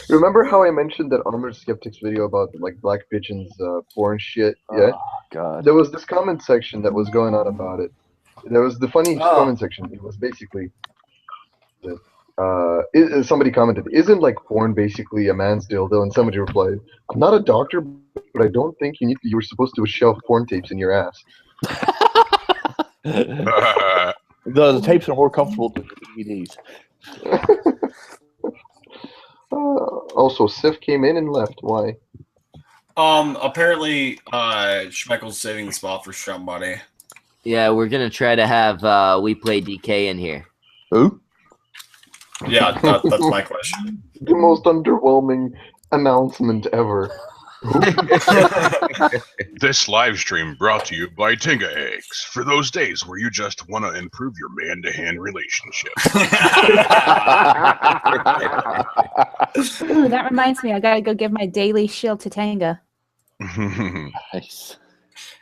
Remember how I mentioned that Armored Skeptic's video about like black pigeons porn shit? Yeah. Oh, God. There was this comment section that was going on about it. There was the funny Oh. comment section. It was basically somebody commented, "Isn't like porn basically a man's dildo?" And somebody replied, "I'm not a doctor, but I don't think you were supposed to shelf porn tapes in your ass." The tapes are more comfortable than the DVDs. Also, Sif came in and left. Why? Apparently, Schmeckel's saving the spot for somebody. Yeah, we're gonna try to have We Play DK in here. Who? Yeah, that's my question. The most underwhelming announcement ever. This live stream brought to you by Tinga Eggs for those days where you just want to improve your man-to-hand relationship. Ooh, that reminds me, I gotta go give my daily shield to Tanga. Nice.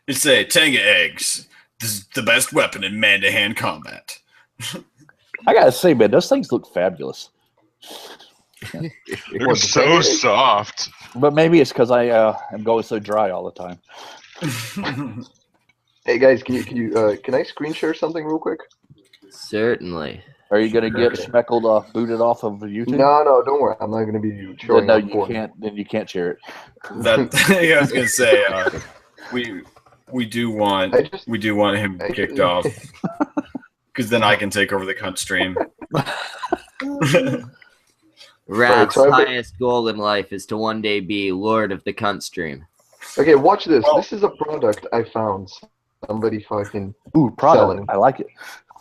It's a Tenga eggs. This is the best weapon in man-to-hand combat. I gotta say, man, those things look fabulous. They're so soft. But maybe it's because I am going so dry all the time. Hey guys, can I screen share something real quick? Certainly. Are you gonna get Okay. Schmeckled booted off of YouTube? No, don't worry. I'm not gonna be showing No, up you porn. can't. Then you can't share it. That yeah, I was gonna say we do want him kicked off because then I can take over the cunt stream. Raph's so I've- highest goal in life is to one day be Lord of the Cunt Stream. Okay, watch this. Oh. This is a product I found. Somebody fucking Ooh, product. Selling. I like it.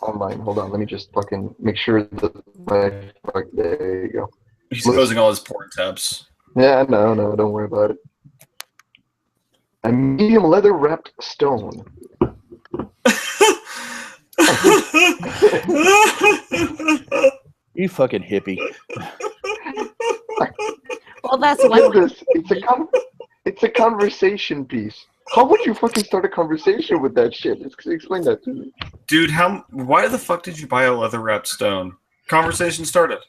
online. Hold on, let me just fucking make sure that there you go. He's closing all his porn tabs. Yeah, no, don't worry about it. A medium leather wrapped stone. You fucking hippie. Well, that's Look at one. this. It's a conversation piece. How would you fucking start a conversation with that shit? Explain that to me. Dude, why the fuck did you buy a leather wrapped stone? Conversation started.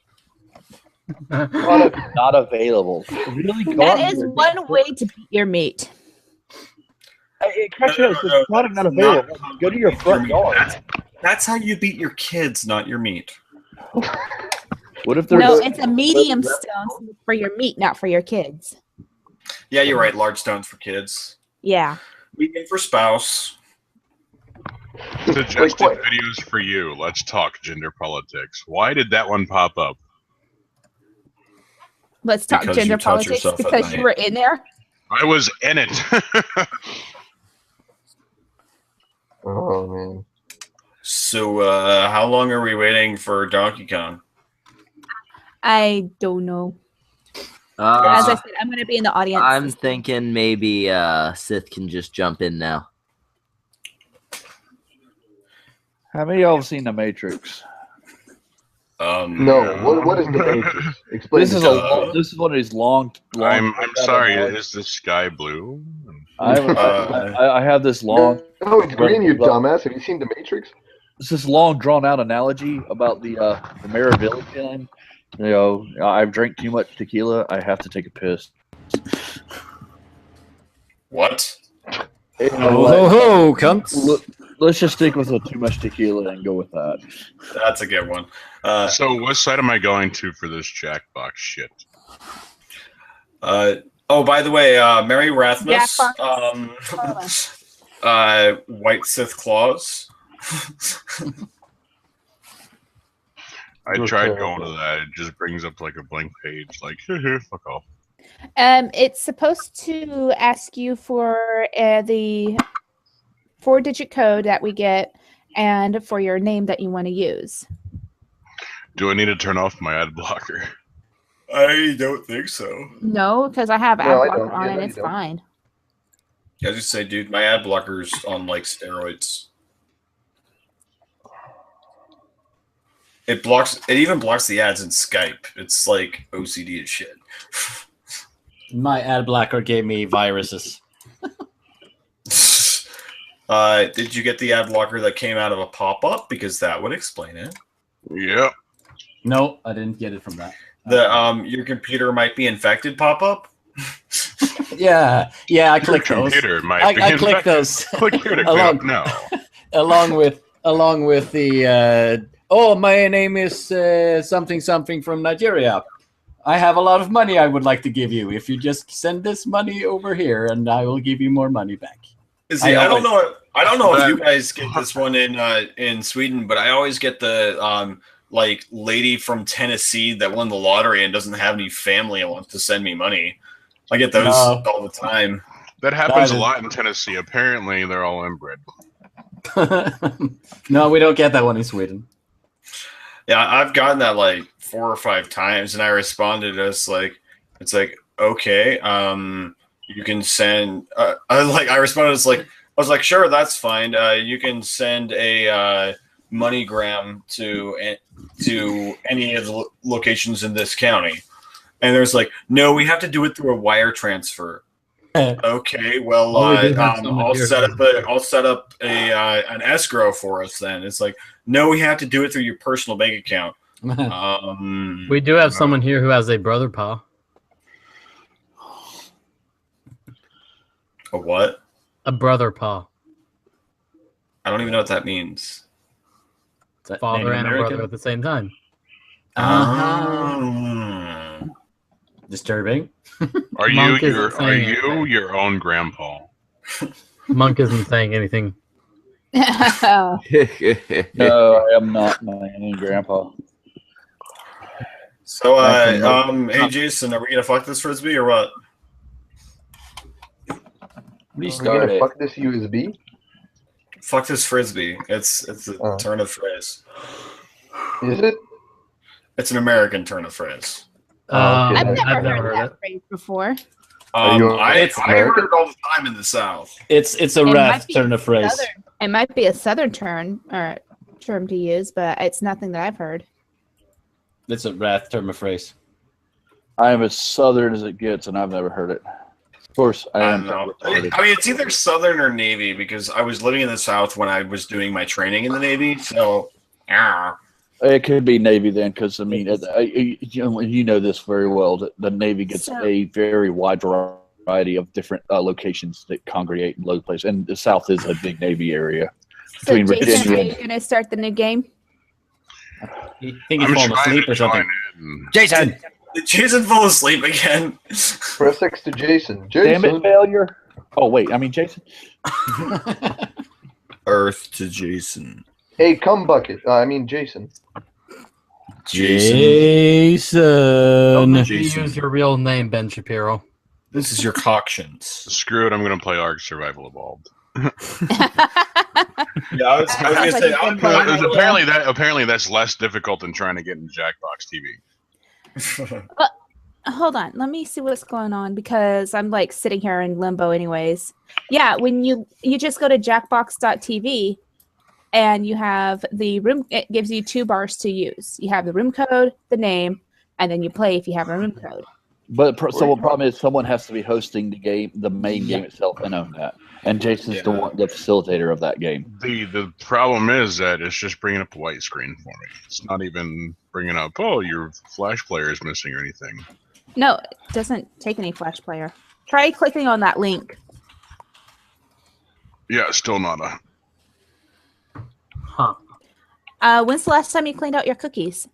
Product not available. Really? Go out That is and- one way to beat your meat. Hey, catch it out. This product not available. Go to your front yard. That's how you beat your kids, not your meat. What if there's No, it's a medium stone for your meat, not for your kids. Yeah, you're right. Large stones for kids. Yeah. Medium for spouse. Suggested what? videos for you. Let's talk gender politics. Why did that one pop up? Let's talk Because gender you touch politics yourself at because you night. were in there. I was in it. Oh man. So, how long are we waiting for Donkey Kong? I don't know. As I Uh, said, I'm going to be in the audience. I'm thinking maybe Sith can just jump in now. How many of y'all have seen The Matrix? No, what is the Matrix? Explain This it is to a me. long, this is one of these long. Explain This it is to a me. long. This is one of these long. I'm sorry. Is the sky blue? I have this long. No, it's green, you dumbass. Have you seen The Matrix? It's this long, drawn out analogy about the Maravilla feeling. You know, I've drank too much tequila. I have to take a piss. What? Ho, cunts. Let's just stick with the too much tequila and go with that. That's a good one. So what side am I going to for this Jackbox shit? Oh, by the way, Mary Rathmus, White Sith Claws. I tried going to that. It just brings up like a blank page. Like, fuck off. It's supposed to ask you for the 4-digit code that we get and for your name that you want to use. Do I need to turn off my ad blocker? I don't think so. No, because I have No, ad I blocker don't. on Yeah, and no, it's you don't. fine. Yeah, I just say, dude, my ad blocker's on like steroids. It even blocks the ads in Skype. It's like OCD as shit. My ad blocker gave me viruses. Did you get the ad blocker that came out of a pop-up? Because that would explain it. Yep. No, I didn't get it from that. The your computer might be infected pop-up? Yeah, I clicked those. computer might I be clicked infected. those. Click here to clear up now. along with the oh, my name is something from Nigeria. I have a lot of money I would like to give you. If you just send this money over here, and I will give you more money back. See, I don't know. I don't know if you guys get this one in Sweden, but I always get the like lady from Tennessee that won the lottery and doesn't have any family and wants to send me money. I get those all the time. That happens a lot in Tennessee. Apparently, they're all inbred. No, we don't get that one in Sweden. Yeah, I've gotten that like 4 or 5 times, and I responded as like, it's like, okay, you can send. I responded as like, I was like, sure, that's fine. You can send a MoneyGram to any of the locations in this county. And there's like, no, we have to do it through a wire transfer. Okay, well, I'll set up an escrow for us then. It's like, no, we have to do it through your personal bank account. We do have someone here who has a brother paw. A what? A brother paw. I don't even know what that means. It's a father and a brother at the same time. Disturbing. Are you your own grandpa? Monk isn't saying anything. No, I am not my own grandpa. So, hey Jason, are we gonna fuck this frisbee or what? Start it. Fuck this USB. Fuck this frisbee. It's a turn of phrase. Is it? It's an American turn of phrase. I've never heard that phrase before. I heard it all the time in the South. It's a Wrath turn of phrase. It might be a Southern term to use, but it's nothing that I've heard. It's a Wrath term of phrase. I am as Southern as it gets, and I've never heard it. Of course, I am. I mean, it's either Southern or Navy because I was living in the South when I was doing my training in the Navy. So, it could be Navy then, because I mean, you know this very well. That the Navy gets a very wide variety of different locations that congregate in low places, and the South is a big Navy area. So, Between Jason, are Virginia you going to start the new game? I think he's falling asleep or something. Jason! Did Jason fall asleep again? Press X to Jason. Damn it, failure. Oh, wait, I mean Jason. Earth to Jason. Hey, cum bucket. I mean Jason. Jason. Don't use your real name, Ben Shapiro. This is your Cockshins. Screw it, I'm going to play Ark Survival Evolved. Yeah, I was going to say. Apparently that's less difficult than trying to get in Jackbox TV. Hold on, let me see what's going on because I'm like sitting here in limbo anyways. Yeah, when you just go to jackbox.tv and you have the room. It gives you 2 bars to use. You have the room code, the name, and then you play if you have a room code. But so the problem is someone has to be hosting the game, the main game itself, and own that. And Jason's the facilitator of that game. The problem is that it's just bringing up a white screen for me. It's not even bringing up, oh, your Flash player is missing or anything. No, it doesn't take any Flash player. Try clicking on that link. Yeah, still not a. Huh. When's the last time you cleaned out your cookies?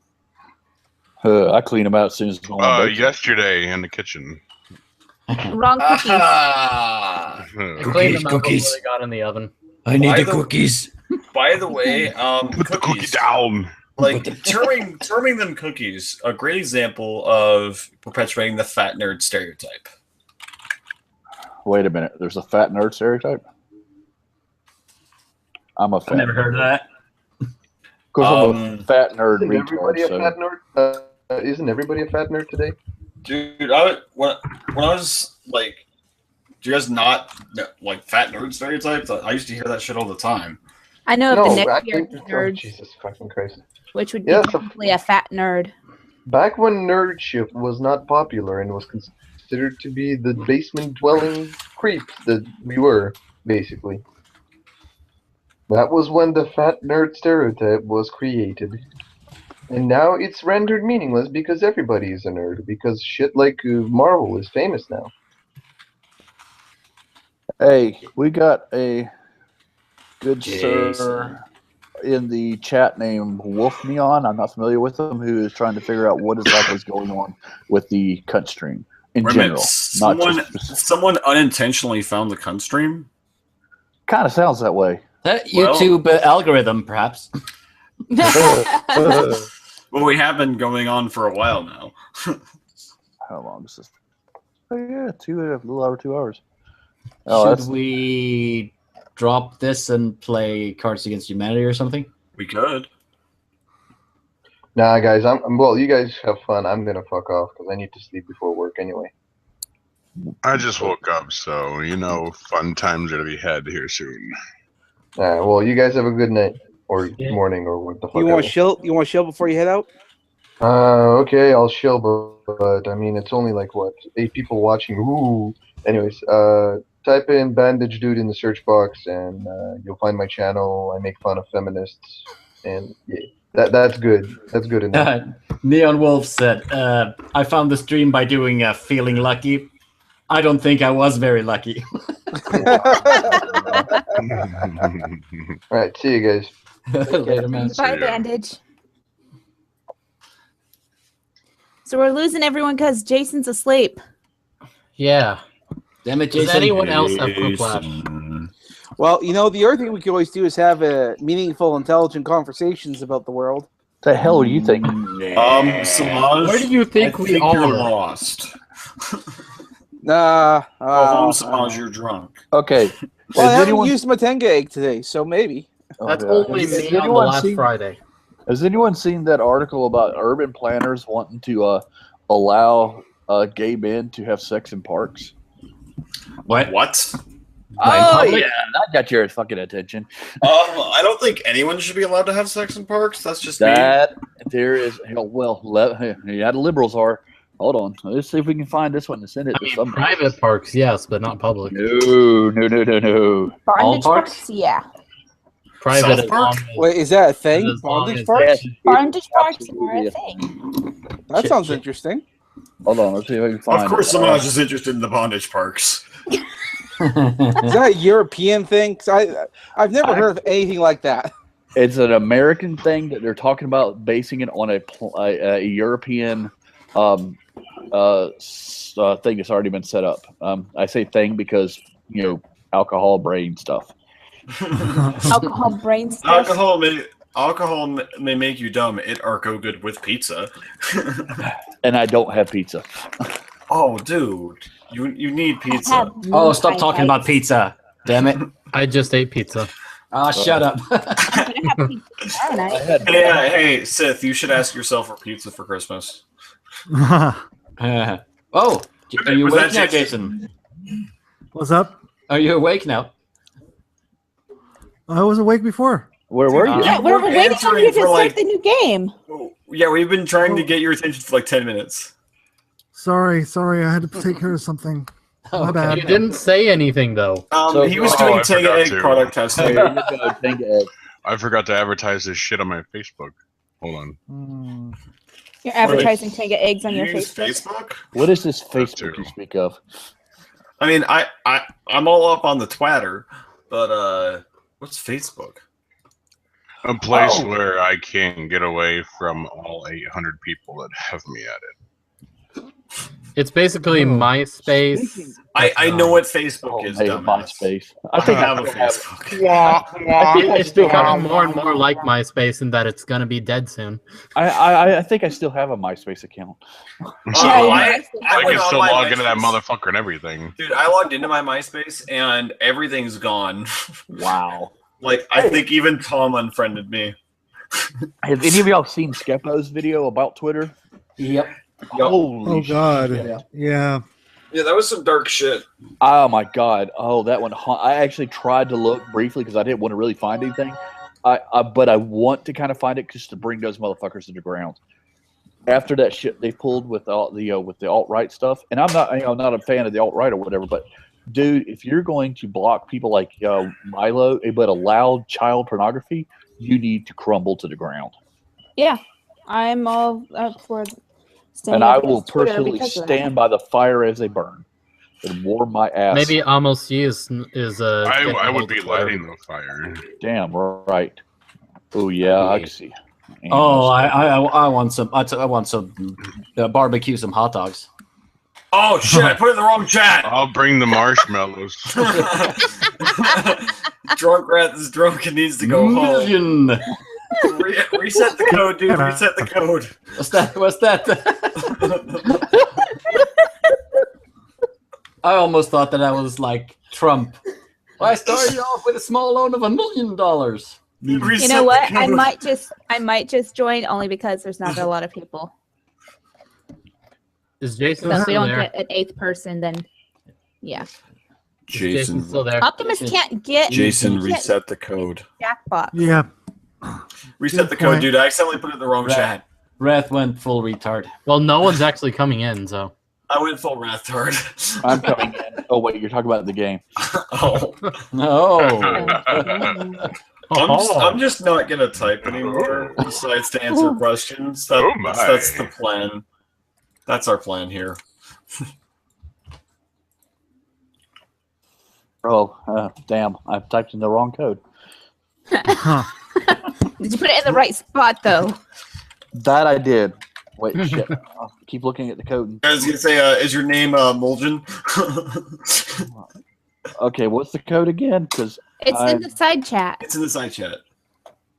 I clean them out as soon as yesterday in the kitchen. Wrong cookies. I cleaned them out before they got in the oven. I need the cookies. By the way, put the cookie down. Like terming them cookies, a great example of perpetuating the fat nerd stereotype. Wait a minute. There's a fat nerd stereotype? I'm a fat I've never heard of that. Because I'm a fat nerd Isn't everybody retard. a fat nerd? Isn't everybody a fat nerd today? Dude, when I was like, do you guys not like fat nerd stereotypes? I used to hear that shit all the time. I know of the neck beard oh, nerds, Jesus fucking Christ. which would be probably a fat nerd. Back when nerdship was not popular and was considered to be the basement-dwelling creeps that we were, basically. That was when the fat nerd stereotype was created. And now it's rendered meaningless because everybody is a nerd, because shit like Marvel is famous now. Hey, we got a good sir in the chat named Wolf Neon. I'm not familiar with him, who is trying to figure out what exactly is going on with the Cuntstream in general. Someone unintentionally found the Cuntstream? Kind of sounds that way. That YouTube algorithm, perhaps. Well, we have been going on for a while now. How long is this? Oh yeah, a little over 2 hours. Should we drop this and play Cards Against Humanity or something? We could. Nah, guys, well, you guys have fun. I'm gonna fuck off because I need to sleep before work anyway. I just woke up, so fun times are to be had here soon. Well, you guys have a good night or morning or what the fuck. You want to chill? You want to chill before you head out? Okay, I'll chill, but I mean, it's only like what 8 people watching. Ooh. Anyways, type in Bandage Dude in the search box, and you'll find my channel. I make fun of feminists, and yeah, that's good. That's good enough. Neon Wolf said, "I found the stream by doing feeling lucky. I don't think I was very lucky." All right, see you guys. Later, man. Bye, Bandage. So we're losing everyone because Jason's asleep. Yeah. Damn it, Does Jason. anyone else have Quiplash? Well, the other thing we could always do is have meaningful, intelligent conversations about the world. The hell are you thinking? Semaj, Where do you think we are? You're lost. Nah. Go home, Semaj, you're drunk. Okay. Well, I haven't used my Tenga egg today, so maybe. That's only me on the last Friday. Has anyone seen that article about urban planners wanting to allow gay men to have sex in parks? What? Oh, yeah, that got your fucking attention. I don't think anyone should be allowed to have sex in parks. That's just that. There is, the liberals are. Hold on, let's see if we can find this one and send it to somebody. Private parks, yes, but not public. No. Bondage parks? Yeah. Private as long Wait, is that a thing? Bondage parks? Bondage parks are a thing. That sounds interesting. Hold on, let's see if I can find Of course, Semaj is interested in the bondage parks. Is that a European thing? 'Cause I've never heard of anything like that. It's an American thing that they're talking about basing it on a European thing that's already been set up. I say thing because alcohol brain stuff. Alcohol brain stuff. Alcohol may make you dumb. It are go good with pizza. And I don't have pizza. Oh, dude, you need pizza. Oh, stop talking about pizza. Damn it. I just ate pizza. Oh, shut up. Hey, Sith, you should ask yourself for pizza for Christmas. Are you awake now, Jason? What's up? Are you awake now? I was awake before. Where were you? Yeah, we're waiting on answering you to for, start like- the new game. Yeah, we've been trying to get your attention for like 10 minutes. Sorry, I had to take care of something. My bad. You didn't say anything though. He was doing I Tango forgot Egg to. product testing. There you go, Tango Egg. I forgot to advertise this shit on my Facebook. Hold on. You're advertising Tango eggs on You your use Facebook. Facebook? What is this Facebook you speak of? I mean, I'm all up on the Twitter, but what's Facebook? A place where I can get away from all 800 people that have me at it. It's basically MySpace. I know what Facebook is, Hey, dumbass. MySpace. I think have I a still have- Facebook. It's becoming more and more like MySpace in that it's gonna be dead soon. I think I still have a MySpace account. I went can on still my log into that MySpace. motherfucker and everything. Dude, I logged into my MySpace and everything's gone. Wow. Like, I think even Tom unfriended me. Have any of y'all seen Skepo's video about Twitter? Yep. Holy Oh God. shit. Yeah. Yeah, that was some dark shit. Oh my God. Oh, that one. I actually tried to look briefly because I didn't want to really find anything. But I want to kind of find it just to bring those motherfuckers to the ground. After that shit they pulled with all the alt-right stuff, and I'm not a fan of the alt-right or whatever, but dude, if you're going to block people like Milo, but allow child pornography, you need to crumble to the ground. Yeah, I'm all up for. And I will against Twitter personally because of that. stand by the fire as they burn and warm my ass. Maybe almost is I would be lighting the fire. Damn right. Oh yeah, I can see. Oh, I want some. I want some barbecue, some hot dogs. Oh shit! I put it in the wrong chat. I'll bring the marshmallows. Drunk rat is drunk and needs to go home. Reset the code, dude. Reset the code. What's that? I almost thought that was like Trump. I started off with a small loan of $1 million. You know what? I might just join only because there's not a lot of people. Is Jason So if we still don't there? get an 8th person, then yeah. Jason's still there. Optimus can't get. Jason, he can't reset the code. Jackbox. Yeah. Reset the code, dude. I accidentally put it in the wrong chat. Wrath went full retard. Well, no one's actually coming in, so. I went full Wrathtard. I'm coming in. Oh wait, you're talking about the game. Oh. No. I'm just not gonna type anymore. Besides to answer questions. That's the plan. That's our plan here. Oh, damn! I typed in the wrong code. Did you put it in the right spot though? That I did. Wait, shit. I'll keep looking at the code. I was gonna say, is your name Mulgen? Okay, what's the code again? Because It's in the side chat. It's in the side chat.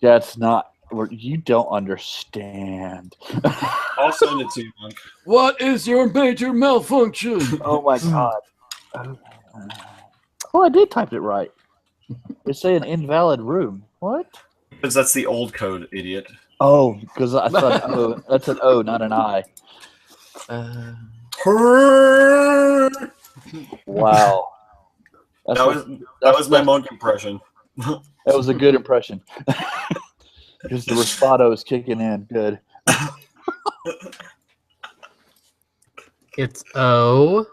That's not. You don't understand. I'll send it to you, Monk. What is your major malfunction? Oh my god. Oh, I did type it right. It's saying invalid room. What? Because that's the old code, idiot. Oh, because I thought O. That's an O, not an I. Wow. That was my Monk impression. That was a good impression. Because the Respado is kicking in. Good. It's O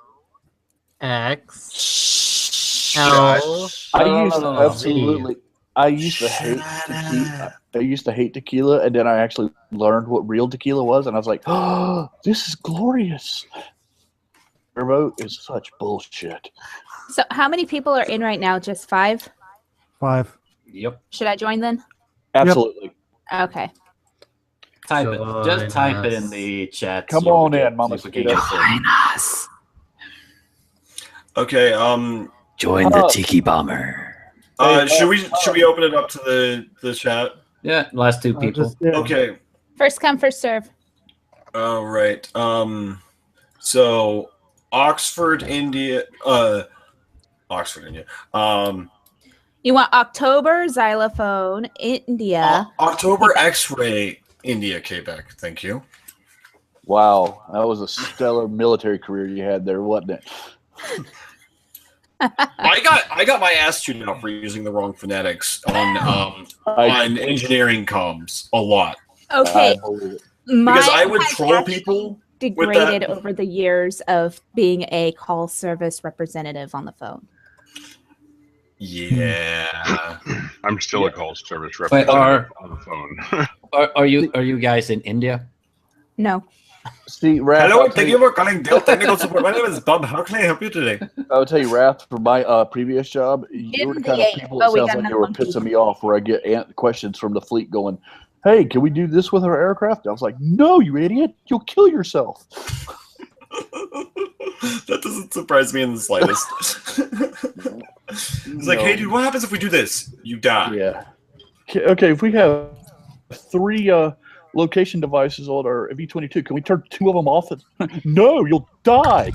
X L. I used to hate tequila. I used to hate tequila, and then I actually learned what real tequila was, and I was like, "Oh, this is glorious." Turbo is such bullshit. So how many people are in right now? Just 5? 5. Yep. Should I join then? Absolutely. Okay. Type it. Just type it in the chat. Come so on we in, can- Mama so we can Mosquito. get in. Okay. Join the Tiki Bomber. Should we open it up to the chat? Yeah, last 2 people. Okay. First come, first serve. All right. So Oxford, India. Oxford, India. You want October, Xylophone, India. October X-ray, India, Quebec. Thank you. Wow, that was a stellar military career you had there, wasn't it? I got my ass chewed out for using the wrong phonetics on engineering comms a lot. Okay. Because I would troll people degraded over the years of being a call service representative on the phone. Yeah. I'm still a call service representative on the phone. Are you guys in India? No. See, Raph, hello, thank you for calling Dell Technical Support. My name is Bob. How can I help you today? I would tell you, Raph, for my previous job, you were the kind of people that sounds like you were pissing me off. Where I get questions from the fleet going, "Hey, can we do this with our aircraft?" I was like, "No, you idiot! You'll kill yourself." That doesn't surprise me in the slightest. It's like, hey, dude, what happens if we do this? You die. Yeah. Okay, if we have 3 location devices on our V-22, can we turn 2 of them off? No, you'll die.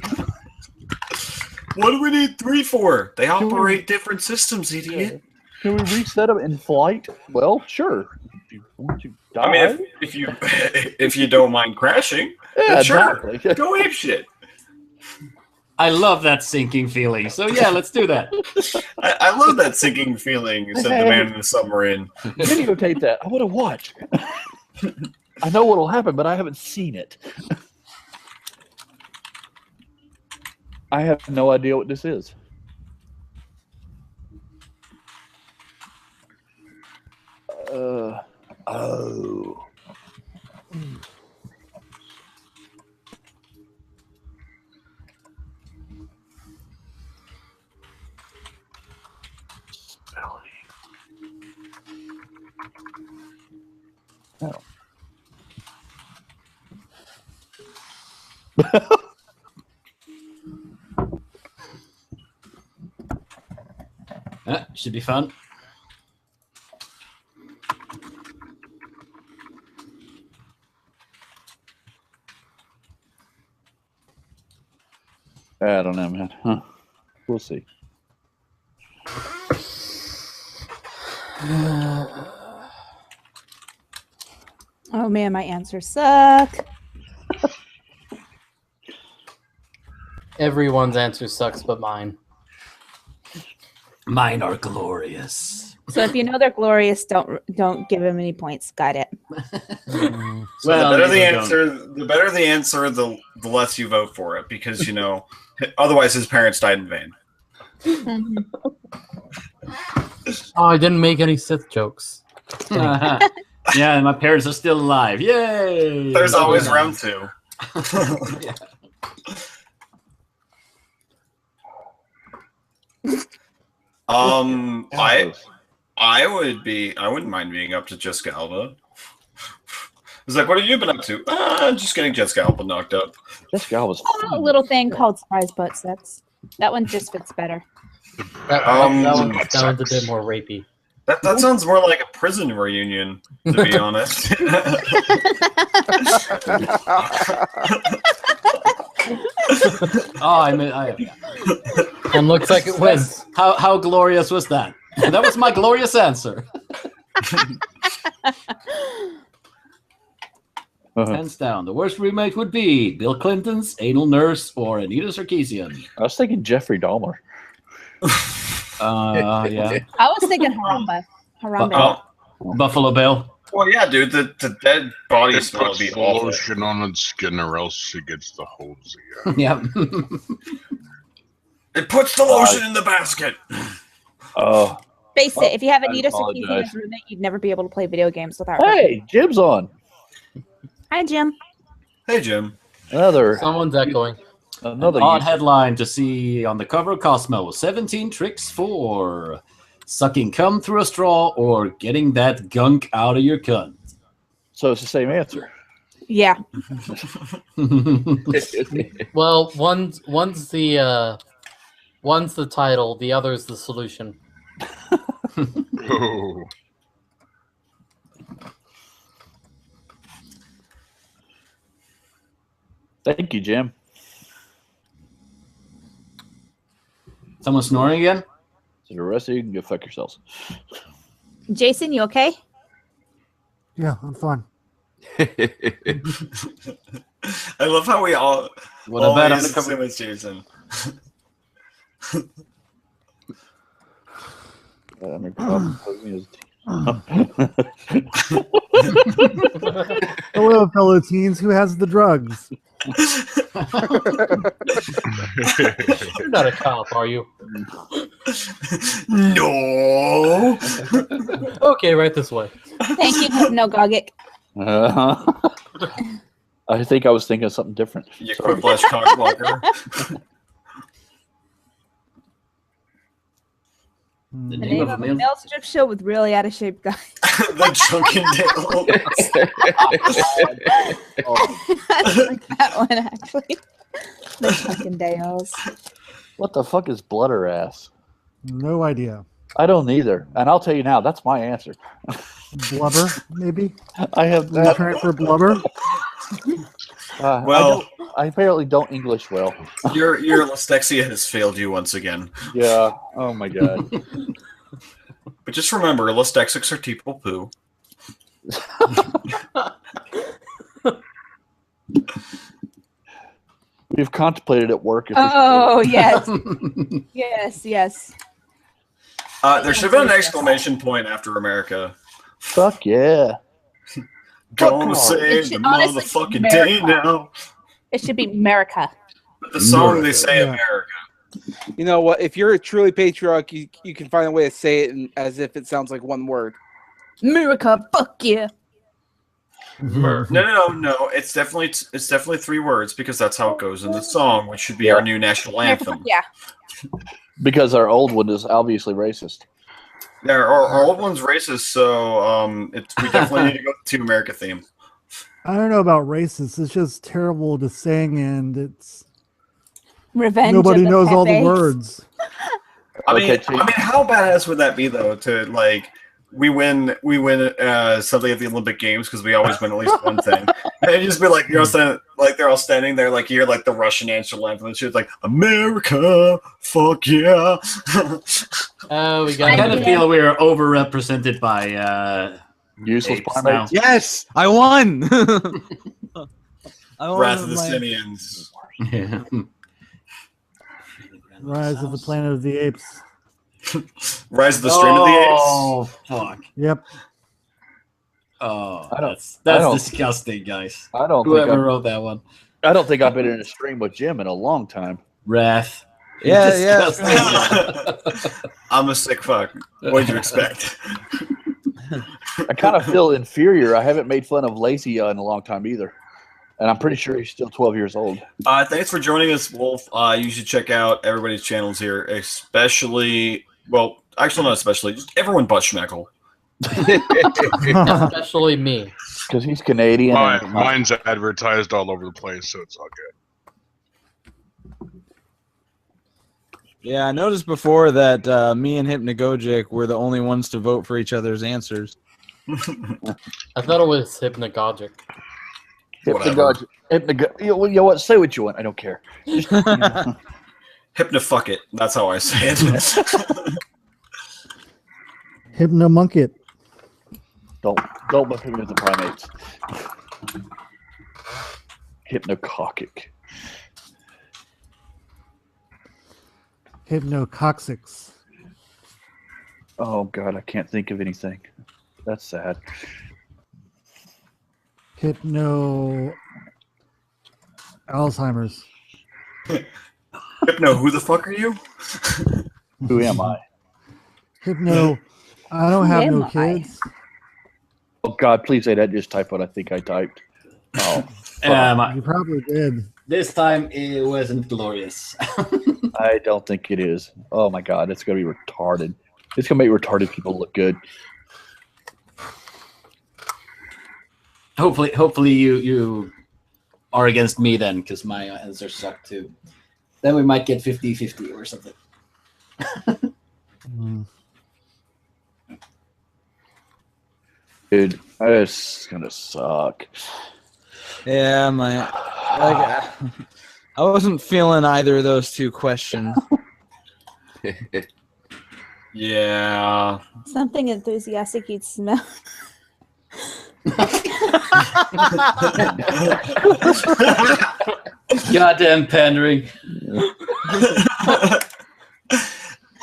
What do we need 3 for? They operate different systems, idiot. Can we reset them in flight? Well, sure. If you want to die. I mean, if you don't mind crashing, yeah, sure. Exactly. Go ape shit. I love that sinking feeling. So yeah, let's do that. I love that sinking feeling, said the man in the submarine. Videotape that. I want to watch. I know what'll happen, but I haven't seen it. I have no idea what this is. Oh. Oh. Should be fun. I don't know, man. Huh. We'll see. Oh man, my answers suck. Everyone's answer sucks but mine. Mine are glorious. So if you know they're glorious, don't give them any points. Got it. So well, the better the answer, the less you vote for it, because otherwise his parents died in vain. Oh, I didn't make any Sith jokes. Yeah, my parents are still alive. Yay! There's always round 2. Yeah. I wouldn't mind being up to Jessica Alba. It's like, what have you been up to? Just getting Jessica Alba knocked up. Jessica Alba's a little thing called surprise butt sex. That one just fits better. That one's a bit more rapey. That sounds more like a prison reunion, to be honest. And looks like it was. How glorious was that? That was my glorious answer. Hands down, the worst roommate would be Bill Clinton's anal nurse or Anita Sarkeesian. I was thinking Jeffrey Dahmer. Yeah. I was thinking Harambe. Buffalo Bill. Well, yeah, dude, the dead body smell would be awful. Lotion on its skin, or else it gets the hosey. Yeah. It puts the lotion in the basket. Oh. Face it, if you have Anita Sarkeesian as roommate, you'd never be able to play video games without her. Hey, Jim's on. Hi, Jim. Hey, Jim. Someone's echoing. Another odd headline to see on the cover of Cosmo: 17 tricks for sucking cum through a straw or getting that gunk out of your cunt. So it's the same answer. Yeah. Well, one's the title, the other's the solution. Oh. Thank you, Jim. Someone snoring again? So the rest of you can go fuck yourselves. Jason, you okay? Yeah, I'm fine. I love how we all. What about always assume it's Jason. Hello, fellow teens. Who has the drugs? You're not a cop, are you? No. Okay, right this way. Thank you, Hypnagogic. I think I was thinking of something different. You Sorry. Quiplash cockblocker. The name of a male strip show with really out of shape guys. The Drunken Dale. I like that one actually. The fucking Dales. What the fuck is bludder ass? No idea. I don't either, and I'll tell you now. That's my answer. Blubber, maybe? I have Will you try it for blubber? Well, I apparently don't English well. your Lystexia has failed you once again. Yeah. Oh my god. But just remember, Lystexics are people poo. We've contemplated at work. If Oh yes, yes. There should have been an exclamation point after America. Fuck yeah. Gonna save the motherfucking day now. It should be America. But the song they say America. You know what? If you're a truly patriarch, you can find a way to say it as if it sounds like one word. America, fuck yeah. No. It's definitely 3 words because that's how it goes in the song, which should be our new national anthem. Yeah. Because our old one is obviously racist. Yeah, our old one's racist, so we definitely need to go to America theme. I don't know about racist. It's just terrible to sing, and it's Revenge. nobody knows all the words. I mean, how badass would that be though? To like, we win something at the Olympic Games because we always win at least one thing, and it'd just be like they're all standing there, like you hear like the Russian national anthem and shit, like America, fuck yeah. We got. I kind of feel we are overrepresented by useless primates. Yes, I won. Wrath of the Simians. Yeah. Rise of the Planet of the Apes. Rise of the Stream of the Apes. Oh fuck. Yep. Oh, that's disgusting, guys. I don't. Whoever wrote that one. I don't think I've been in a stream with Jim in a long time. Wrath. Yeah. I'm a sick fuck. What did you expect? I kind of feel inferior. I haven't made fun of Lacey in a long time either. And I'm pretty sure he's still 12 years old. Thanks for joining us, Wolf. You should check out everybody's channels here, especially, well, actually not especially, just everyone but Schmeckle. Especially me. Because he's Canadian. Mine's advertised all over the place, so it's all good. Yeah, I noticed before that me and Hypnagogic were the only ones to vote for each other's answers. I thought it was Hypnagogic. Hypnagogic. You know what? Say what you want. I don't care. Hypnafuck it. That's how I say it. Hypnomunk it. Don't look at me with the primates. Hypnococcic. Hypnococcics. Oh god, I can't think of anything. That's sad. Hypno Alzheimer's. Hypno, who the fuck are you? Who am I? Hypno, I don't have no kids. Oh god, please say that. Just type what I think I typed. Oh, you probably did. This time it wasn't glorious. I don't think it is. Oh my god, it's gonna be retarded. It's gonna make retarded people look good. Hopefully you are against me then, because my answers suck too. Then we might get 50-50 or something. Dude, it's gonna suck. Yeah, I wasn't feeling either of those two questions. Yeah. Something enthusiastic you'd smell. Goddamn pandering.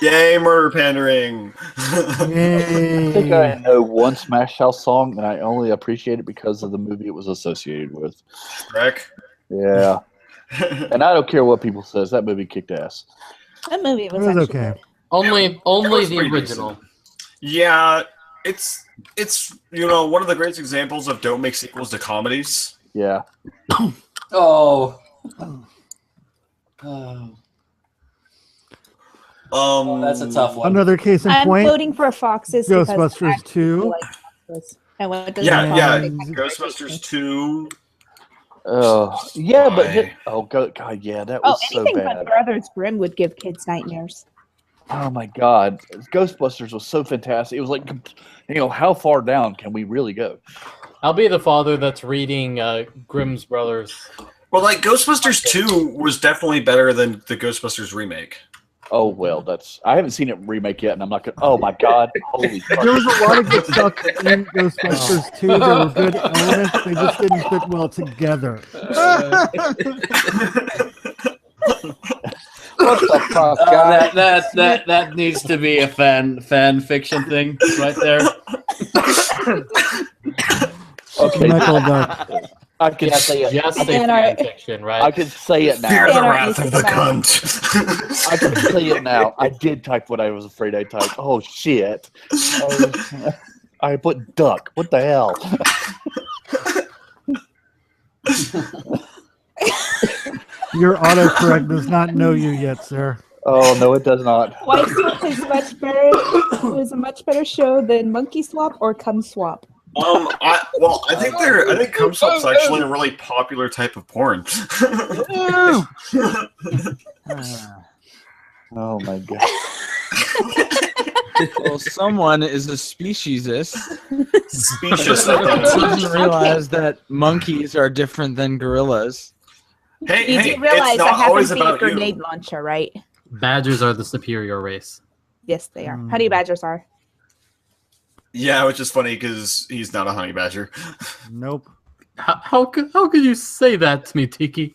Yay, murder pandering. I think I know one Smash House song, and I only appreciate it because of the movie it was associated with. Shrek? Yeah. And I don't care what people says. That movie kicked ass. That movie was, was actually okay. good. Only was the pretty original. decent. Yeah, it's one of the greatest examples of don't make sequels to comedies. Yeah. Oh. That's a tough one. Another case in I'm point. voting for Foxes. because I Ghostbusters actually 2. like this. And what does Yeah, the yeah. Fox take? Ghostbusters 2. Yeah, but Why? God, yeah, that was so anything bad. but Brothers Grimm would give kids nightmares. Oh my God, Ghostbusters was so fantastic. It was like, how far down can we really go? I'll be the father that's reading Grimm's Brothers. Well, like Ghostbusters 2 was definitely better than the Ghostbusters remake. Oh well, I haven't seen it remake yet, and I'm not gonna. Oh my God, holy! There was a lot of good stuff in Ghostbusters 2. There were good elements. They just didn't fit well together. What the fuck, guy? That needs to be a fan fiction thing right there. Okay, Michael Duck. I can say it. Just a fan fiction, right? I can say it now. Fear the wrath of the cunt. I can say it now. I did type what I was afraid I typed. Oh shit! I put duck. What the hell? Your autocorrect does not know you yet, sir. Oh no, it does not. White Swap is much better. It was a much better show than Monkey Swap or Cum Swap. I think cum swap's actually a really popular type of porn. Oh my God. Well, someone is a speciesist. Specious. Doesn't realize that monkeys are different than gorillas. You do realize I happen to be a grenade launcher, right? Badgers are the superior race. Yes, they are. Honey badgers are. Yeah, which is funny because he's not a honey badger. Nope. How could you say that to me, Tiki?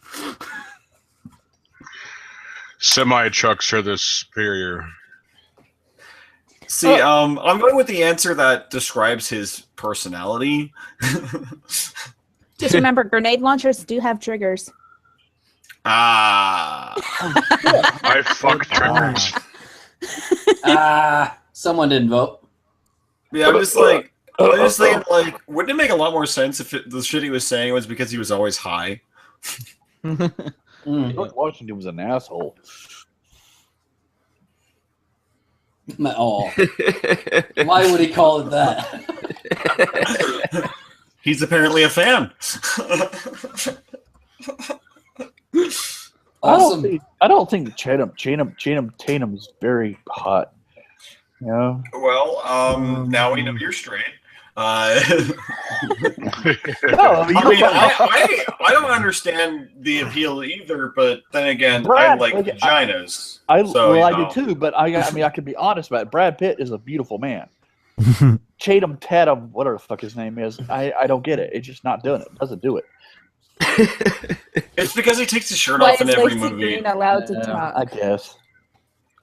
Semi trucks are the superior. See, I'm going with the answer that describes his personality. Just remember, grenade launchers do have triggers. Ah. I fuck triggers. Someone didn't vote. Yeah, I'm just thinking, like, wouldn't it make a lot more sense if the shit he was saying was because he was always high? George Washington was an asshole. Oh. Why would he call it that? He's apparently a fan. Awesome. I don't think Channing Tatum's very hot. You know? Well, now we know you're straight. I don't understand the appeal either, but then again, I like vaginas. I do too, but I mean, I could be honest about it. Brad Pitt is a beautiful man. Channing Tatum, whatever the fuck his name is, I don't get it. It's just not doing it. It doesn't do it. It's because he takes his shirt off in every movie. Green allowed to talk? I guess.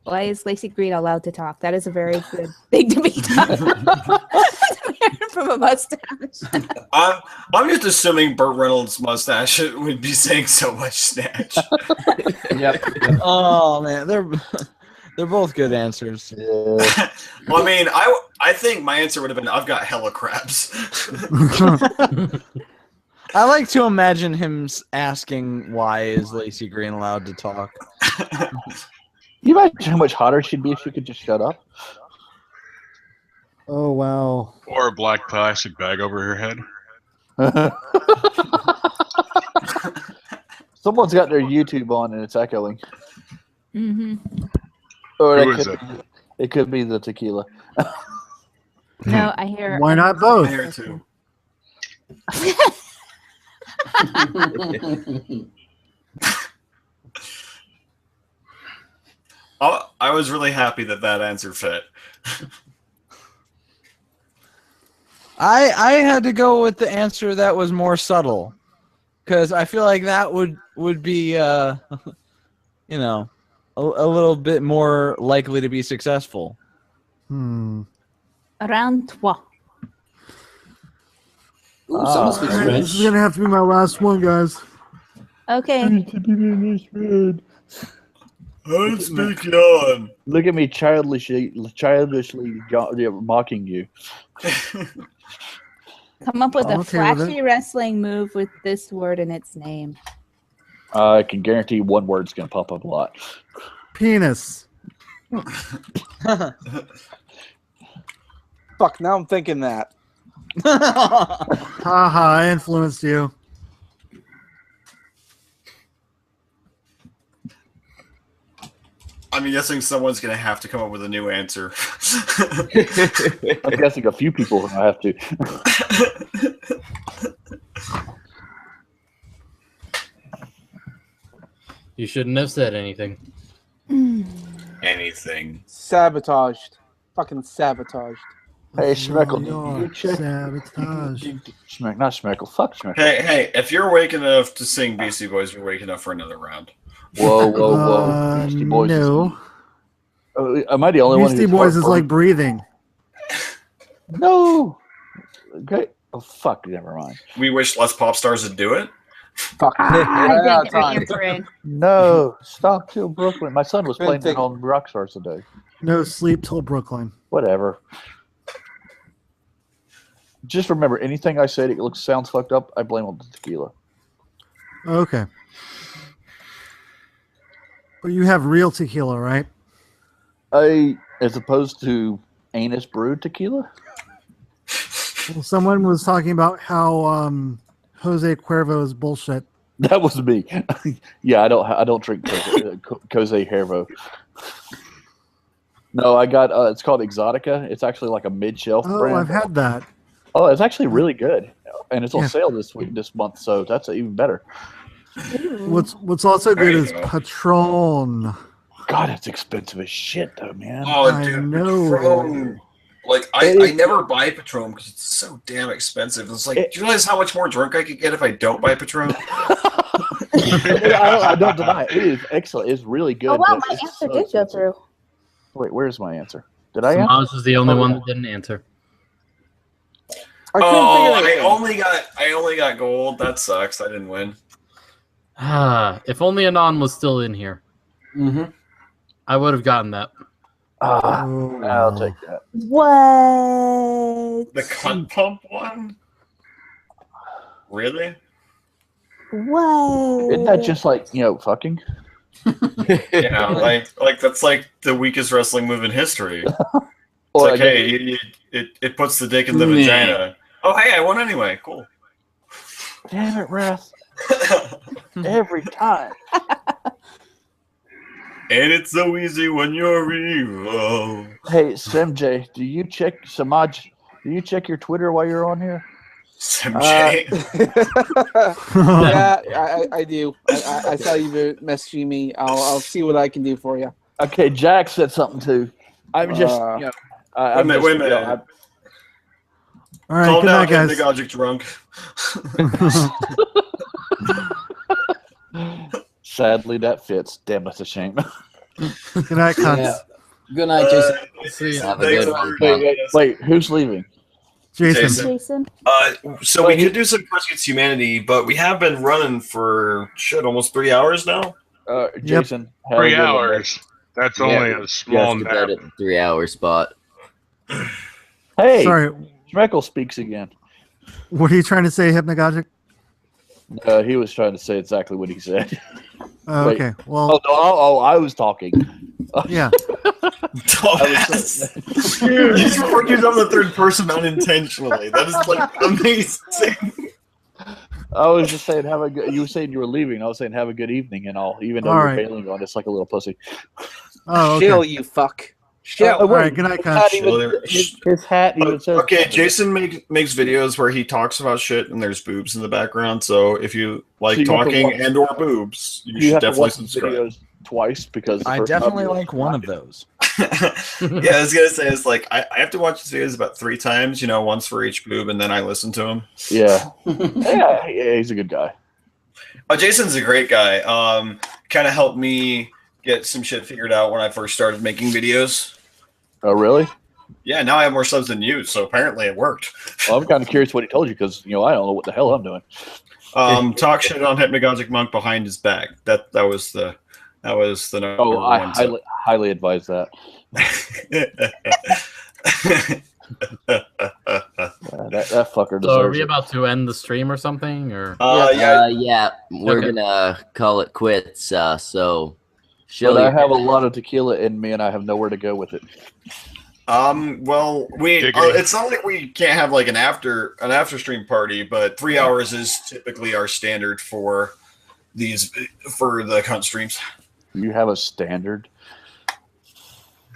Why is Lacey Green allowed to talk? That is a very good thing to be done. From a mustache. I'm just assuming Burt Reynolds' mustache would be saying so much snatch. Yep. Oh man, they're both good answers. Yeah. Well, I mean, I think my answer would have been I've got hella crabs. I like to imagine him asking why is Lacey Green allowed to talk. You imagine how much hotter she'd be if she could just shut up? Oh, wow. Or a black plastic bag over her head. Someone's got their YouTube on and it's echoing. Mm-hmm. Or Who is it? It could be the tequila. No, I hear. Why not both? I hear it too. I was really happy that answer fit. I had to go with the answer that was more subtle, because I feel like that would be you know, a little bit more likely to be successful. Round 3. Ooh, someone speaks All right, French. this is gonna have to be my last one, guys. Okay. I'll speak on. Look at me childishly mocking you. Come up with I'm a okay with flashy wrestling move with this word in its name. I can guarantee one word's going to pop up a lot. Penis. Fuck, now I'm thinking that. Haha, I influenced you. I'm guessing someone's gonna have to come up with a new answer. I'm guessing a few people are going to have to. You shouldn't have said anything. Anything. Sabotaged. Fucking sabotaged. Hey, Schmeckle, You're you check. sabotage. Not Schmeckle. Fuck Schmeckle. Hey, if you're awake enough to sing Beastie Boys, you're awake enough for another round. Whoa. Beastie Boys. No. Am I the only one? Beastie Boys is like breathing. No. Okay. Oh, fuck. Never mind. We wish less pop stars would do it. Fuck. I didn't get my answer in. No. Stop till Brooklyn. My son was Good playing thing. that on Rockstars today. No sleep till Brooklyn. Whatever. Just remember, anything I say that sounds fucked up, I blame on the tequila. Okay. But you have real tequila, right? As opposed to anus brewed tequila? Well, someone was talking about how Jose Cuervo is bullshit. That was me. Yeah, I don't drink Jose Cuervo. No, I got it's called Exotica. It's actually like a mid-shelf Oh, brand. I've had that. Oh, it's actually really good, and it's on Yeah. sale this month, so that's even better. What's also There good you is go. Patron. God, it's expensive as shit, though, man. Oh, I dude, know. Patron. Like, I never buy Patron because it's so damn expensive. It's like, do you realize how much more drunk I could get if I don't buy Patron? I don't deny it. It is excellent. It's really good. Oh, wow, but my it's answer so did go expensive. through. Wait, where's my answer? Did I answer? Semaj is the only one that didn't answer. I couldn't Oh, think of anything. I only got gold. That sucks. I didn't win. If only Anon was still in here, I would have gotten that. Oh, I'll take that. What? The cunt pump one? Really? What? Isn't that just like, fucking? Yeah, like that's like the weakest wrestling move in history. It's Or like, I hey, it puts the dick in the vagina. Oh, hey, I won anyway. Cool. Damn it, Wrath. Every time. And it's so easy when you're evil. Hey, Semj, do you check Semaj? Do you check your Twitter while you're on here? Semj. Yeah, I do. I saw you messaging me. I'll see what I can do for you. Okay, Jack said something too. I'm just, wait a minute. All right, Calm good down, night, guys. hypnagogic drunk. Sadly, that fits. Damn, that's a shame. Good night, cunts. Yeah. Good night, Jason. See ya. Have a good one. Wait, who's leaving? Jason. Jason. So we could do some First Against Humanity, but we have been running for almost 3 hours now. Jason. have a 3 good one, hours. That's only a You Yes, small to nap. bed at the 3 hour spot. Hey, Sorry, Schmeckle speaks again. what are you trying to say, Hypnagogic? He was trying to say exactly what he said. Oh, Wait. okay, well, I was talking. yeah. Dumbass. You just referred yourself in the third person unintentionally. That is like amazing. I was just saying, have a good. You were saying you were leaving. I was saying, have a good evening and all. Even though All you're right. bailing on us like a little pussy. Oh, okay. Chill, you fuck. Chill. All right, good night, cunts. His hat even says. Okay, Jason makes videos where he talks about shit and there's boobs in the background. So if you like So you have to talking watch- and or boobs, you You should have to definitely watch the subscribe. videos twice because the I first definitely time you like one of those. Yeah, I was gonna say it's like I have to watch his videos about 3 times, once for each boob, and then I listen to him. Yeah. yeah, he's a good guy. Jason's a great guy. Kind of helped me get some shit figured out when I first started making videos. Oh, really? Yeah, now I have more subs than you, so apparently it worked. Well, I'm kind of curious what he told you because I don't know what the hell I'm doing. Talk shit on Hypnagogic Monk behind his back. That was the number I one tip. highly advise that. that fucker deserves So are we it. about to end the stream or something? Or yeah, we're gonna call it quits. So, but I have a lot of tequila in me, and I have nowhere to go with it. Well, it's not like we can't have like an after stream party, but 3 hours is typically our standard for the cunt streams. You have a standard?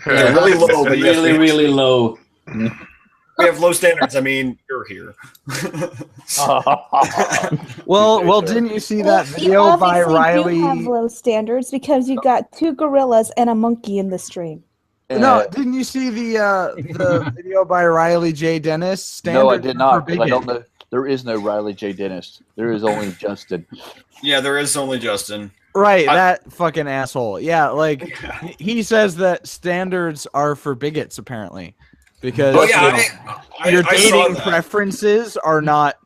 Yeah, really low, but yes, really low. We have low standards. I mean, you're here. Well, didn't you see that video by Riley? You have low standards because you got 2 gorillas and a monkey in the stream. No, didn't you see the video by Riley J. Dennis? No, I did not. I don't know. There is no Riley J. Dennis. There is only Justin. Yeah, there is only Justin. Right, that fucking asshole. Yeah, like he says that standards are for bigots apparently, because your dating preferences are not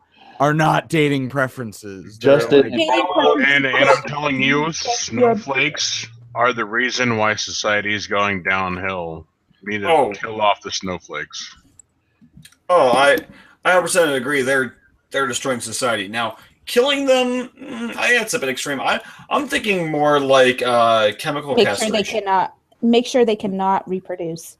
dating preferences. Justin, and I'm telling you, snowflakes are the reason why society is going downhill. We need to kill off the snowflakes. Oh, I 100% agree. They're destroying society now. Killing them, that's a bit extreme. I'm thinking more like chemical castration. Make sure they cannot reproduce.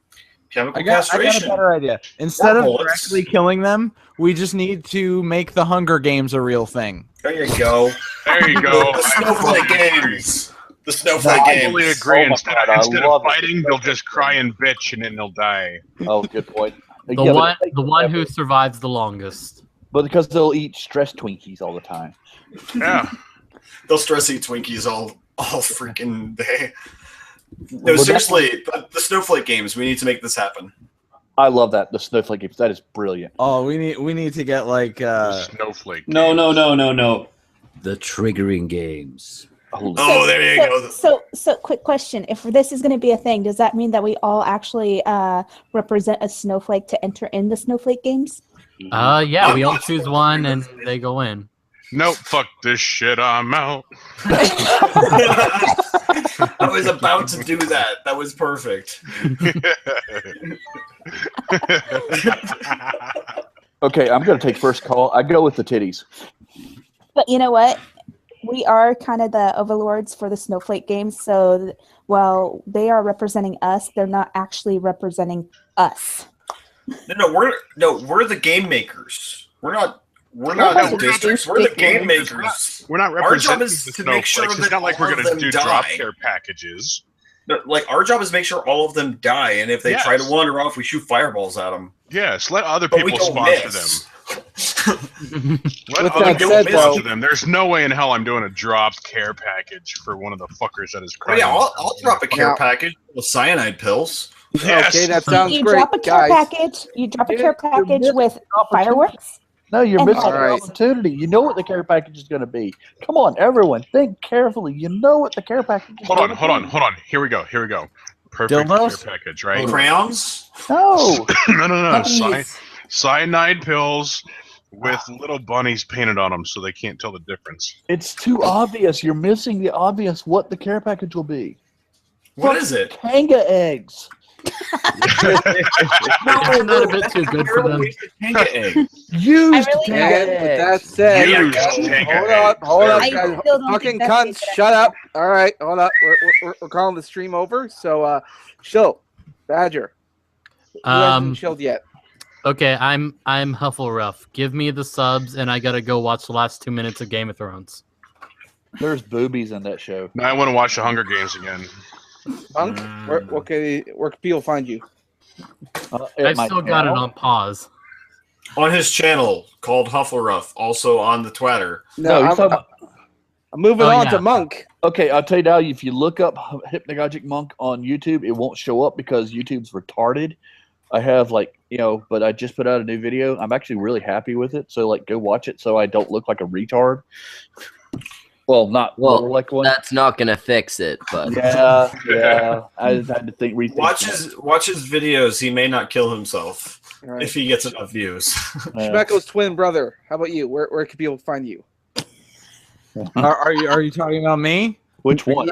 Chemical I got castration. a better idea. Instead of directly killing them, we just need to make the Hunger Games a real thing. There you go. There you go. The Snowflake Games. The Snowflake Games. I fully agree. Instead of fighting, they'll just cry and bitch, and then they'll die. Oh, good point. The one who survives the longest. But because they'll eat stress Twinkies all the time. Yeah. They'll stress eat Twinkies all freaking day. No, seriously, the Snowflake Games. We need to make this happen. I love that. The Snowflake Games. That is brilliant. Oh, we need to get like Snowflake. No. The triggering games. Oh, there you go. So quick question. If this is going to be a thing, does that mean that we all actually represent a snowflake to enter in the Snowflake Games? Yeah, we all choose one and they go in. Nope, fuck this shit, I'm out. I was about to do that. That was perfect. Okay, I'm going to take first call. I go with the titties. But you know what? We are kind of the overlords for the Snowflake Games, so while they are representing us, they're not actually representing us. We're the game makers. We're not districts. We're the game makers. We're not Our job representing is the to make sure snowflakes. that It's not like we're all of going to them do drop die. care packages. No, like our job is to make sure all of them die, and if they try to wander off, we shoot fireballs at them. Yes, let other But we people don't sponsor miss. them. Let other that people said, sponsor though- them. There's no way in hell I'm doing a drop care package for one of the fuckers that is Oh, crying. yeah, I'll drop a care Now- package with cyanide pills. Yes. Okay, that sounds You great, drop a care guys. package. You drop a care package with fireworks. No, you're And missing Alright. an opportunity. You know what the care package is going to be. Come on, everyone, think carefully. You know what the care package is Hold going on. to be. Here we go. Perfect Dildos? care package, right? Crayons? No. No. Bunnies. Cyanide pills with little bunnies painted on them so they can't tell the difference. It's too obvious. You're missing the obvious what the care package will be. What is it? Kanga eggs. Isn't that a bit too good for them? Used really Kanga And with eggs. that said, Used Kanga hold up, I guys. still don't Fucking think that's a cunts, good shut up. All right, hold up. We're calling the stream over. So, chill, Badger. Who hasn't chilled yet? Okay, I'm Hufflepuff. Give me the subs, and I gotta go watch the last 2 minutes of Game of Thrones. There's boobies in that show. Now I want to watch the Hunger Games again. Punk, where can people find you? I still got it on pause. On his channel called Hufflepuff, also on the Twitter. No, he's talking about- I'm moving Oh, on yeah. to Monk. Okay, I'll tell you now, if you look up Hypnagogic Monk on YouTube, it won't show up because YouTube's retarded. I have but I just put out a new video. I'm actually really happy with it. So go watch it so I don't look like a retard. Well, not Well, more like one. that's not gonna fix it, but Yeah. I just had to rethink Watch that. his videos. He may not kill himself Right. if he gets enough views. Schmeckel's twin brother. How about you? Where can people find you? Are you talking about me? Which one?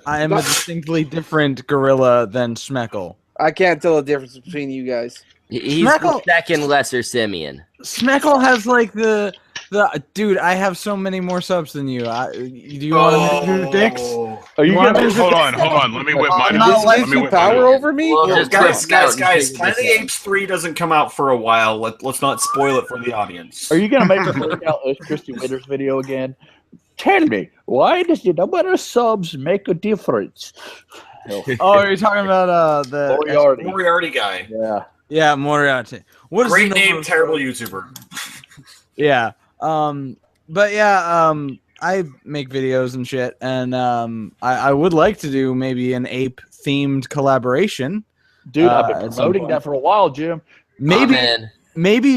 I am a distinctly different gorilla than Schmeckel. I can't tell the difference between you guys. he's the second lesser simian. Schmeckel has like the dude. I have so many more subs than you. Do you want to measure dicks? Are you Hold on. Let me whip mine. This gives you power over me? Well, guys, Planet of the Apes 3 doesn't come out for a while. Let's not spoil it for the audience. Are you gonna make us work out Christy Winters video again? Tell me, why does the number of subs make a difference? Oh, are you talking about the Moriarty guy? Yeah, Moriarty. What is Great the name, terrible YouTuber. Yeah. But yeah, I make videos and shit, and I would like to do maybe an ape themed collaboration. Dude, I've been promoting that for a while, Jim. Maybe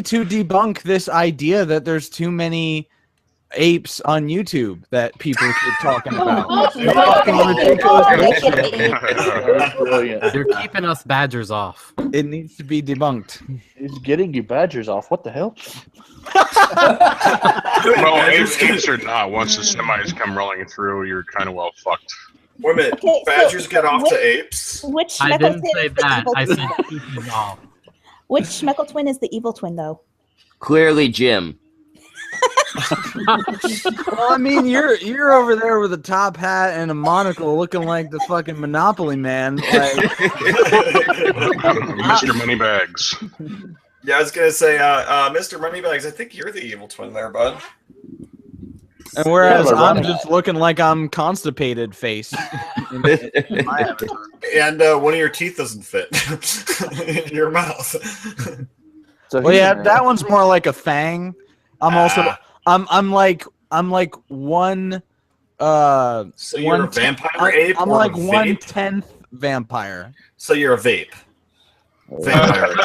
to debunk this idea that there's too many apes on YouTube that people keep talking about. They're keeping us badgers off. It needs to be debunked. He's getting you badgers off. What the hell? Well, apes or not, once the semis come rolling through, you're kind of well fucked. Wait a minute, badgers get off to apes? Which I Schmeckel didn't twin say is the that. evil I twin, said though? keeping off. Which Schmeckel twin is the evil twin, though? Clearly, Jim. Well, I mean, you're over there with a top hat and a monocle, looking like the fucking Monopoly man. Like, Mr. Moneybags. Yeah, I was gonna say, Mr. Moneybags, I think you're the evil twin there, bud. And whereas I'm just looking like I'm constipated face. And one of your teeth doesn't fit in your mouth. Well, yeah, that one's more like a fang. I'm also I'm like one. So you're a vampire ape? I'm or like a vape? 1/10 vampire. So you're a vape. Vampire.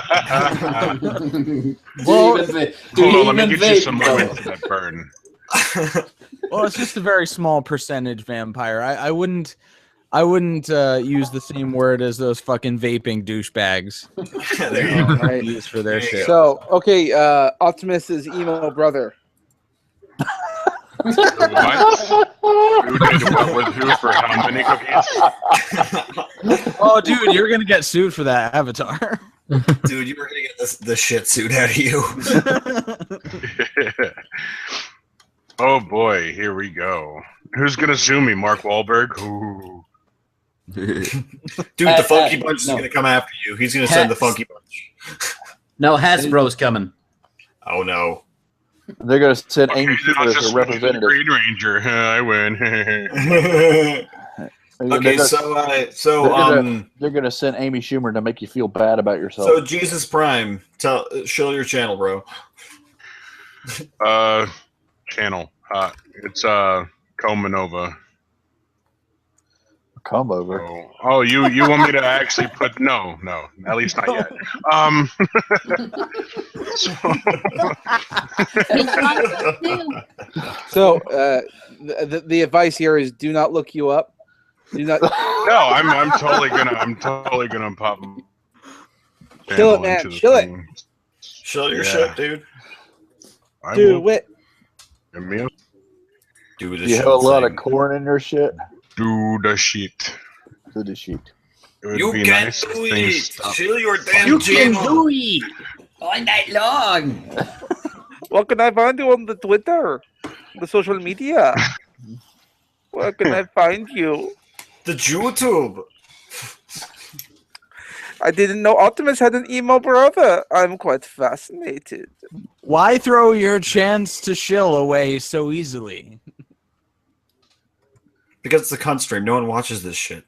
Hold on, let me get you some lemon to that burn. Well, it's just a very small percentage vampire. I wouldn't use the same word as those fucking vaping douchebags. There you go. Right. Use for their shit. So, okay, Optimus's emo brother. What? Who did what with who for how many cookies? Oh, dude, you're gonna get sued for that avatar. Dude, you were gonna get the shit suit out of you. Oh boy, here we go. Who's gonna sue me? Mark Wahlberg? Ooh. Dude, the Funky Bunch is gonna come after you. He's gonna send the Funky Bunch. No, Hasbro's coming. Oh no. They're gonna send Amy I'll Schumer as just a representative. Green Ranger. I win. Okay, they're gonna send Amy Schumer to make you feel bad about yourself. So Jesus Prime, show your channel, bro. Channel. It's Comanova. Come over. Oh, you want me to actually put no, at least not yet. So the advice here is do not look you up. Do not. No, I'm totally gonna pop. Chill it, man. Chill it. Chill your shit, dude. Do it. Give me a do the you shit. have a lot of corn in your shit. Do the shit. Do the shit. You can nice do if things it. stop. Chill your damn You channel. can do it all night long. What can I find you on the Twitter, the social media? Where can I find you? The YouTube. I didn't know Optimus had an emo brother. I'm quite fascinated. Why throw your chance to shill away so easily? Because it's a Cuntstream. No one watches this shit.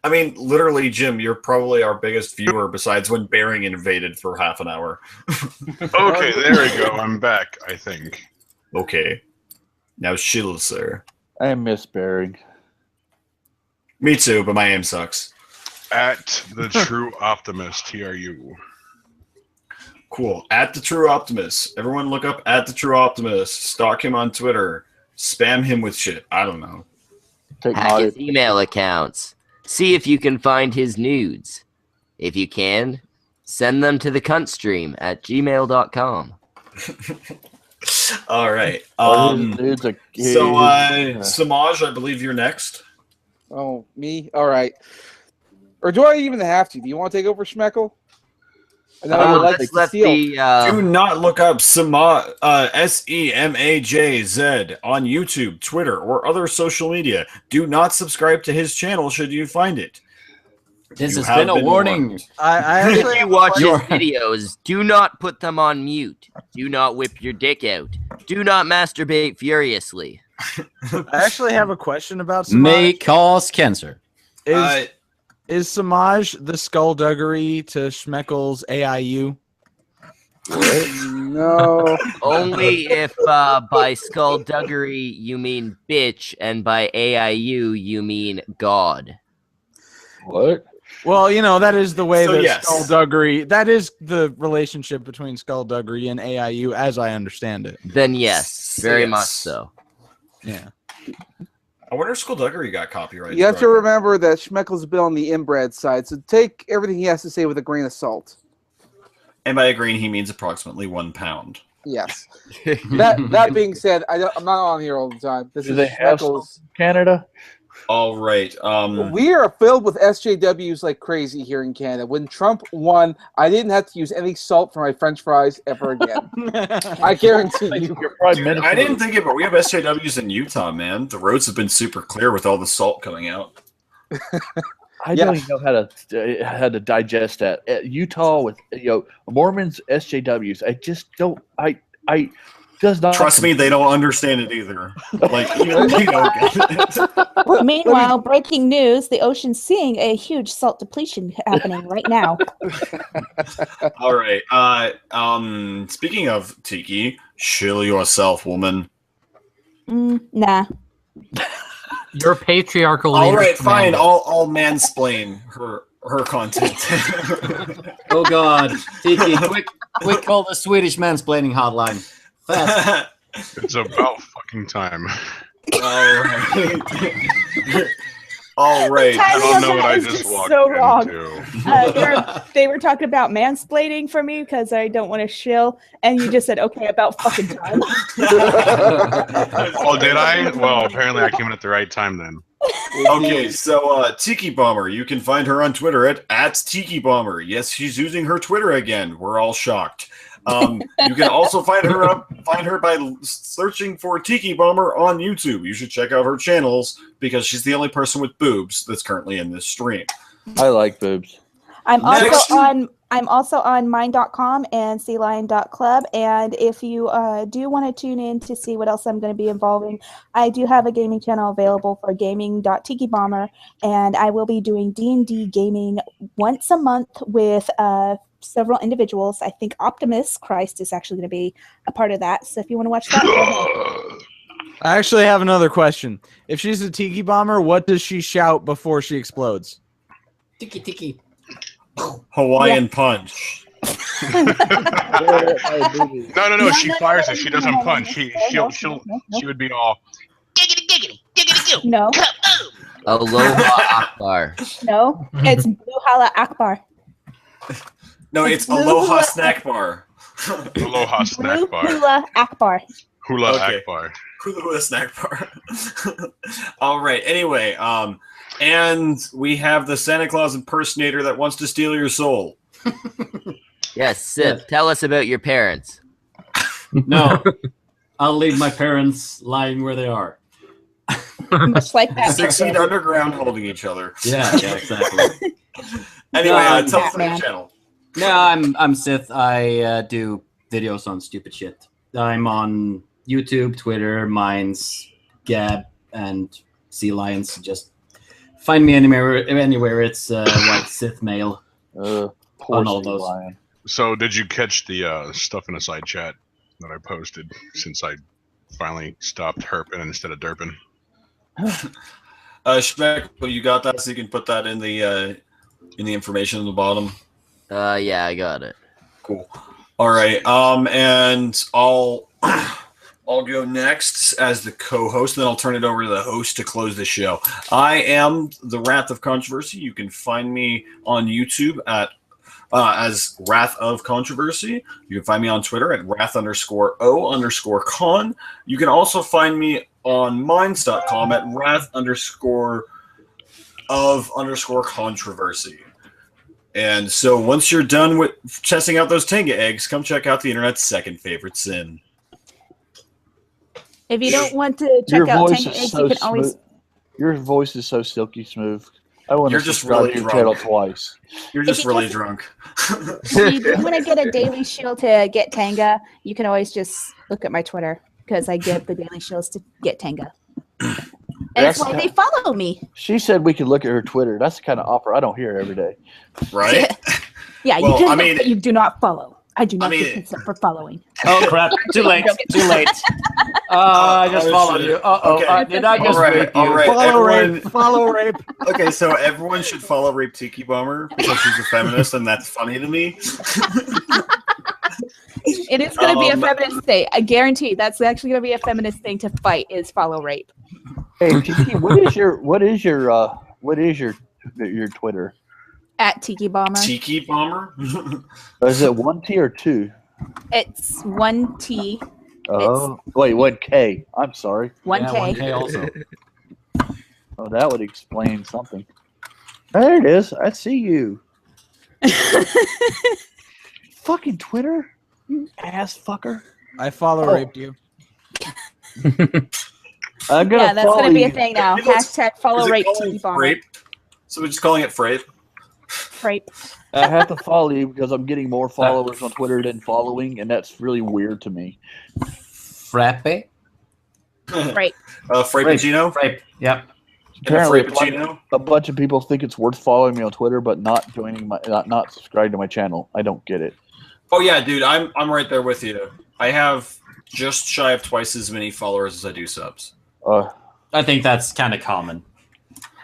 I mean, literally, Jim, you're probably our biggest viewer besides when Bering invaded for half an hour. Okay, there we go. I'm back, I think. Okay. Now chill, sir. I miss Bering. Me too, but my aim sucks. At the True Optimist, TRU. Cool. At the True Optimist. Everyone look up at the True Optimist. Stalk him on Twitter. Spam him with shit. I don't know. Hack his email accounts. See if you can find his nudes. If you can, send them to the Cuntstream at gmail.com. All right. Semaj, I believe you're next. Oh, me? All right. Or do I even have to? Do you want to take over, Schmeckle? Let's let the do not look up Semaj Semaj on YouTube, Twitter, or other social media. Do not subscribe to his channel should you find it. This has been a warning. If you watch his videos, do not put them on mute. Do not whip your dick out. Do not masturbate furiously. I actually have a question about Semaj. May cause cancer. Is Semaj the skullduggery to Schmeckle's AIU? No. Only if by skullduggery you mean bitch and by AIU you mean God. What? Well, you know, that is the way that yes. skullduggery, that is the relationship between skullduggery and AIU as I understand it. Then yes, very much so. Yeah. I wonder if Skullduggery got copyrighted. You have to remember that Schmeckle's been on the inbred side, so take everything he has to say with a grain of salt. And by a grain, he means approximately 1 pound. Yes. that being said, I'm not on here all the time. This Do is they have Schmeckle's. Canada? All right. We are filled with SJWs like crazy here in Canada. When Trump won, I didn't have to use any salt for my French fries ever again. I guarantee you. Dude, I didn't think about it, but we have SJWs in Utah, man. The roads have been super clear with all the salt coming out. I don't even know how to digest that. Utah with Mormons, SJWs. I just don't. I does not trust me. They don't understand it either. Like even they don't get it. Meanwhile, breaking news: the ocean's seeing a huge salt depletion happening right now. All right. Speaking of Tiki, shill yourself, woman. Nah. Your patriarchal. All right, fine. I'll mansplain her content. Oh God, Tiki, quick, call the Swedish mansplaining hotline. Fast. It's about fucking time. All right. I don't know what I just walked into. They were talking about mansplaining for me because I don't want to shill, and you just said, okay, about fucking time. Oh, did I? Well, apparently I came in at the right time then. Okay, so Tiki Bomber, you can find her on Twitter at Tiki Bomber. Yes, she's using her Twitter again. We're all shocked. You can also find her by searching for Tiki Bomber on YouTube. You should check out her channels because she's the only person with boobs that's currently in this stream. I like boobs. I'm also on mine.com and sealion.club, and if you do want to tune in to see what else I'm going to be involving, I do have a gaming channel available for gaming.tikibomber, and I will be doing D&D gaming once a month with several individuals. I think Optimus Christ is actually going to be a part of that, so if you want to watch that, go ahead. I actually have another question. If she's a Tiki Bomber, what does she shout before she explodes? Tiki Tiki. Hawaiian punch. No. She fires it. She doesn't punch. She would be all. No. Aloha Akbar. No, it's Luhala Akbar. No, it's Aloha Snack Bar. Aloha Snack Bar. Hula Akbar. Hula Akbar. Hula Snack Bar. All right. Anyway, and we have the Santa Claus impersonator that wants to steal your soul. Yes, Sith, tell us about your parents. No, I'll leave my parents lying where they are. Much like that. 6 feet underground holding each other. Yeah, exactly. Anyway, tell us about your channel. No, I'm Sith. I do videos on stupid shit. I'm on YouTube, Twitter, Minds, Gab, and Sea Lions. Just find me anywhere. It's white Sith male on all those. Lion. So, did you catch the stuff in a side chat that I posted since I finally stopped herping instead of derping? Schmeck, you got that, so you can put that in the information on the bottom. Yeah, I got it. Cool. All right. And I'll go next as the co-host, and then I'll turn it over to the host to close the show. I am the Wrath of Controversy. You can find me on YouTube at as Wrath of Controversy. You can find me on Twitter at Wrath_O_con. You can also find me on Minds.com at Wrath_of_controversy. And so once you're done with testing out those Tenga eggs, come check out the internet's second favorite sin. If you don't want to check out Tango Eggs, you can always. Your voice is so silky smooth. I want to subscribe to your channel twice. You're just really drunk. If you want to get a daily shield to get Tanga, you can always just look at my Twitter because I give the daily shields to get Tanga. And that's why they follow me. She said we could look at her Twitter. That's the kind of offer I don't hear every day. Right? Yeah, Well, you can I look, mean- but you do not follow. I do not give consent for following. Oh crap! Too late. Too late. I just followed you. Okay. Did I just All rape you? right. Follow Everyone, rape. Follow rape. okay, so everyone should follow Rape Tiki Bomber because she's a feminist, and that's funny to me. It is going to be a feminist thing. I guarantee that's actually going to be a feminist thing to fight is follow rape. Hey, Tiki, what is your Twitter? At Tiki Bomber. Tiki Bomber? Is it 1 T or 2? It's 1 T. Oh, wait, 1 K. I'm sorry. 1 Yeah, K. 1K also. Oh, that would explain something. There it is. I see you. Fucking Twitter, you ass fucker. I follow raped you. I'm gonna Yeah, that's follow going to be a you. thing now. Is it Hashtag follow Is it rape called Tiki Bomber. Frape? So we're just calling it Frape? Rape. I have to follow you because I'm getting more followers on Twitter than following, and that's really weird to me. Frappe? Rape. Frappuccino? Frappe. Yep. Apparently, Frappuccino? a bunch of people think it's worth following me on Twitter, but not subscribing to my channel. I don't get it. Oh yeah, dude, I'm right there with you. I have just shy of twice as many followers as I do subs. I think that's kind of common.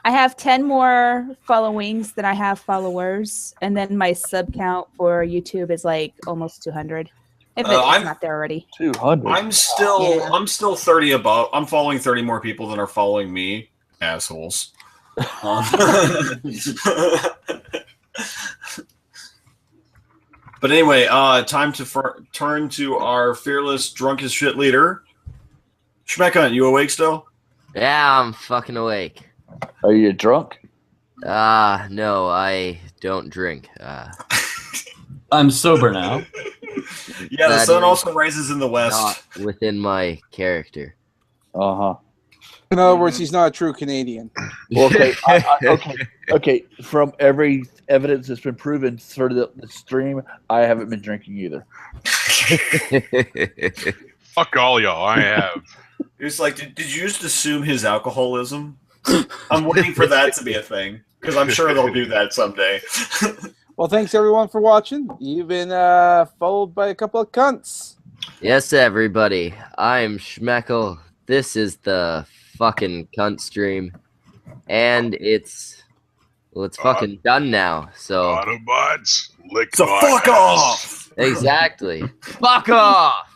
I have 10 more followings than I have followers, and then my sub count for YouTube is like almost 200. If it's not there already. 200. I'm still 30 above. I'm following 30 more people than are following me. Assholes. But anyway, time to turn to our fearless drunk as shit leader. Schmeckhunt, you awake still? Yeah, I'm fucking awake. Are you drunk? No, I don't drink. I'm sober now. Yeah, the That sun is also rises in the west. Not within my character. Uh-huh. In other words, he's not a true Canadian. Okay, okay. From every evidence that's been proven through the stream, I haven't been drinking either. Fuck all y'all. I have. It's like, did you just assume his alcoholism? I'm waiting for that to be a thing because I'm sure they'll do that someday. Well, thanks everyone for watching. You've been followed by a couple of cunts. Yes, everybody. I'm Schmeckle. This is the fucking Cuntstream, and it's fucking done now. So Autobots, lick So my fuck ass. off. exactly. Fuck off.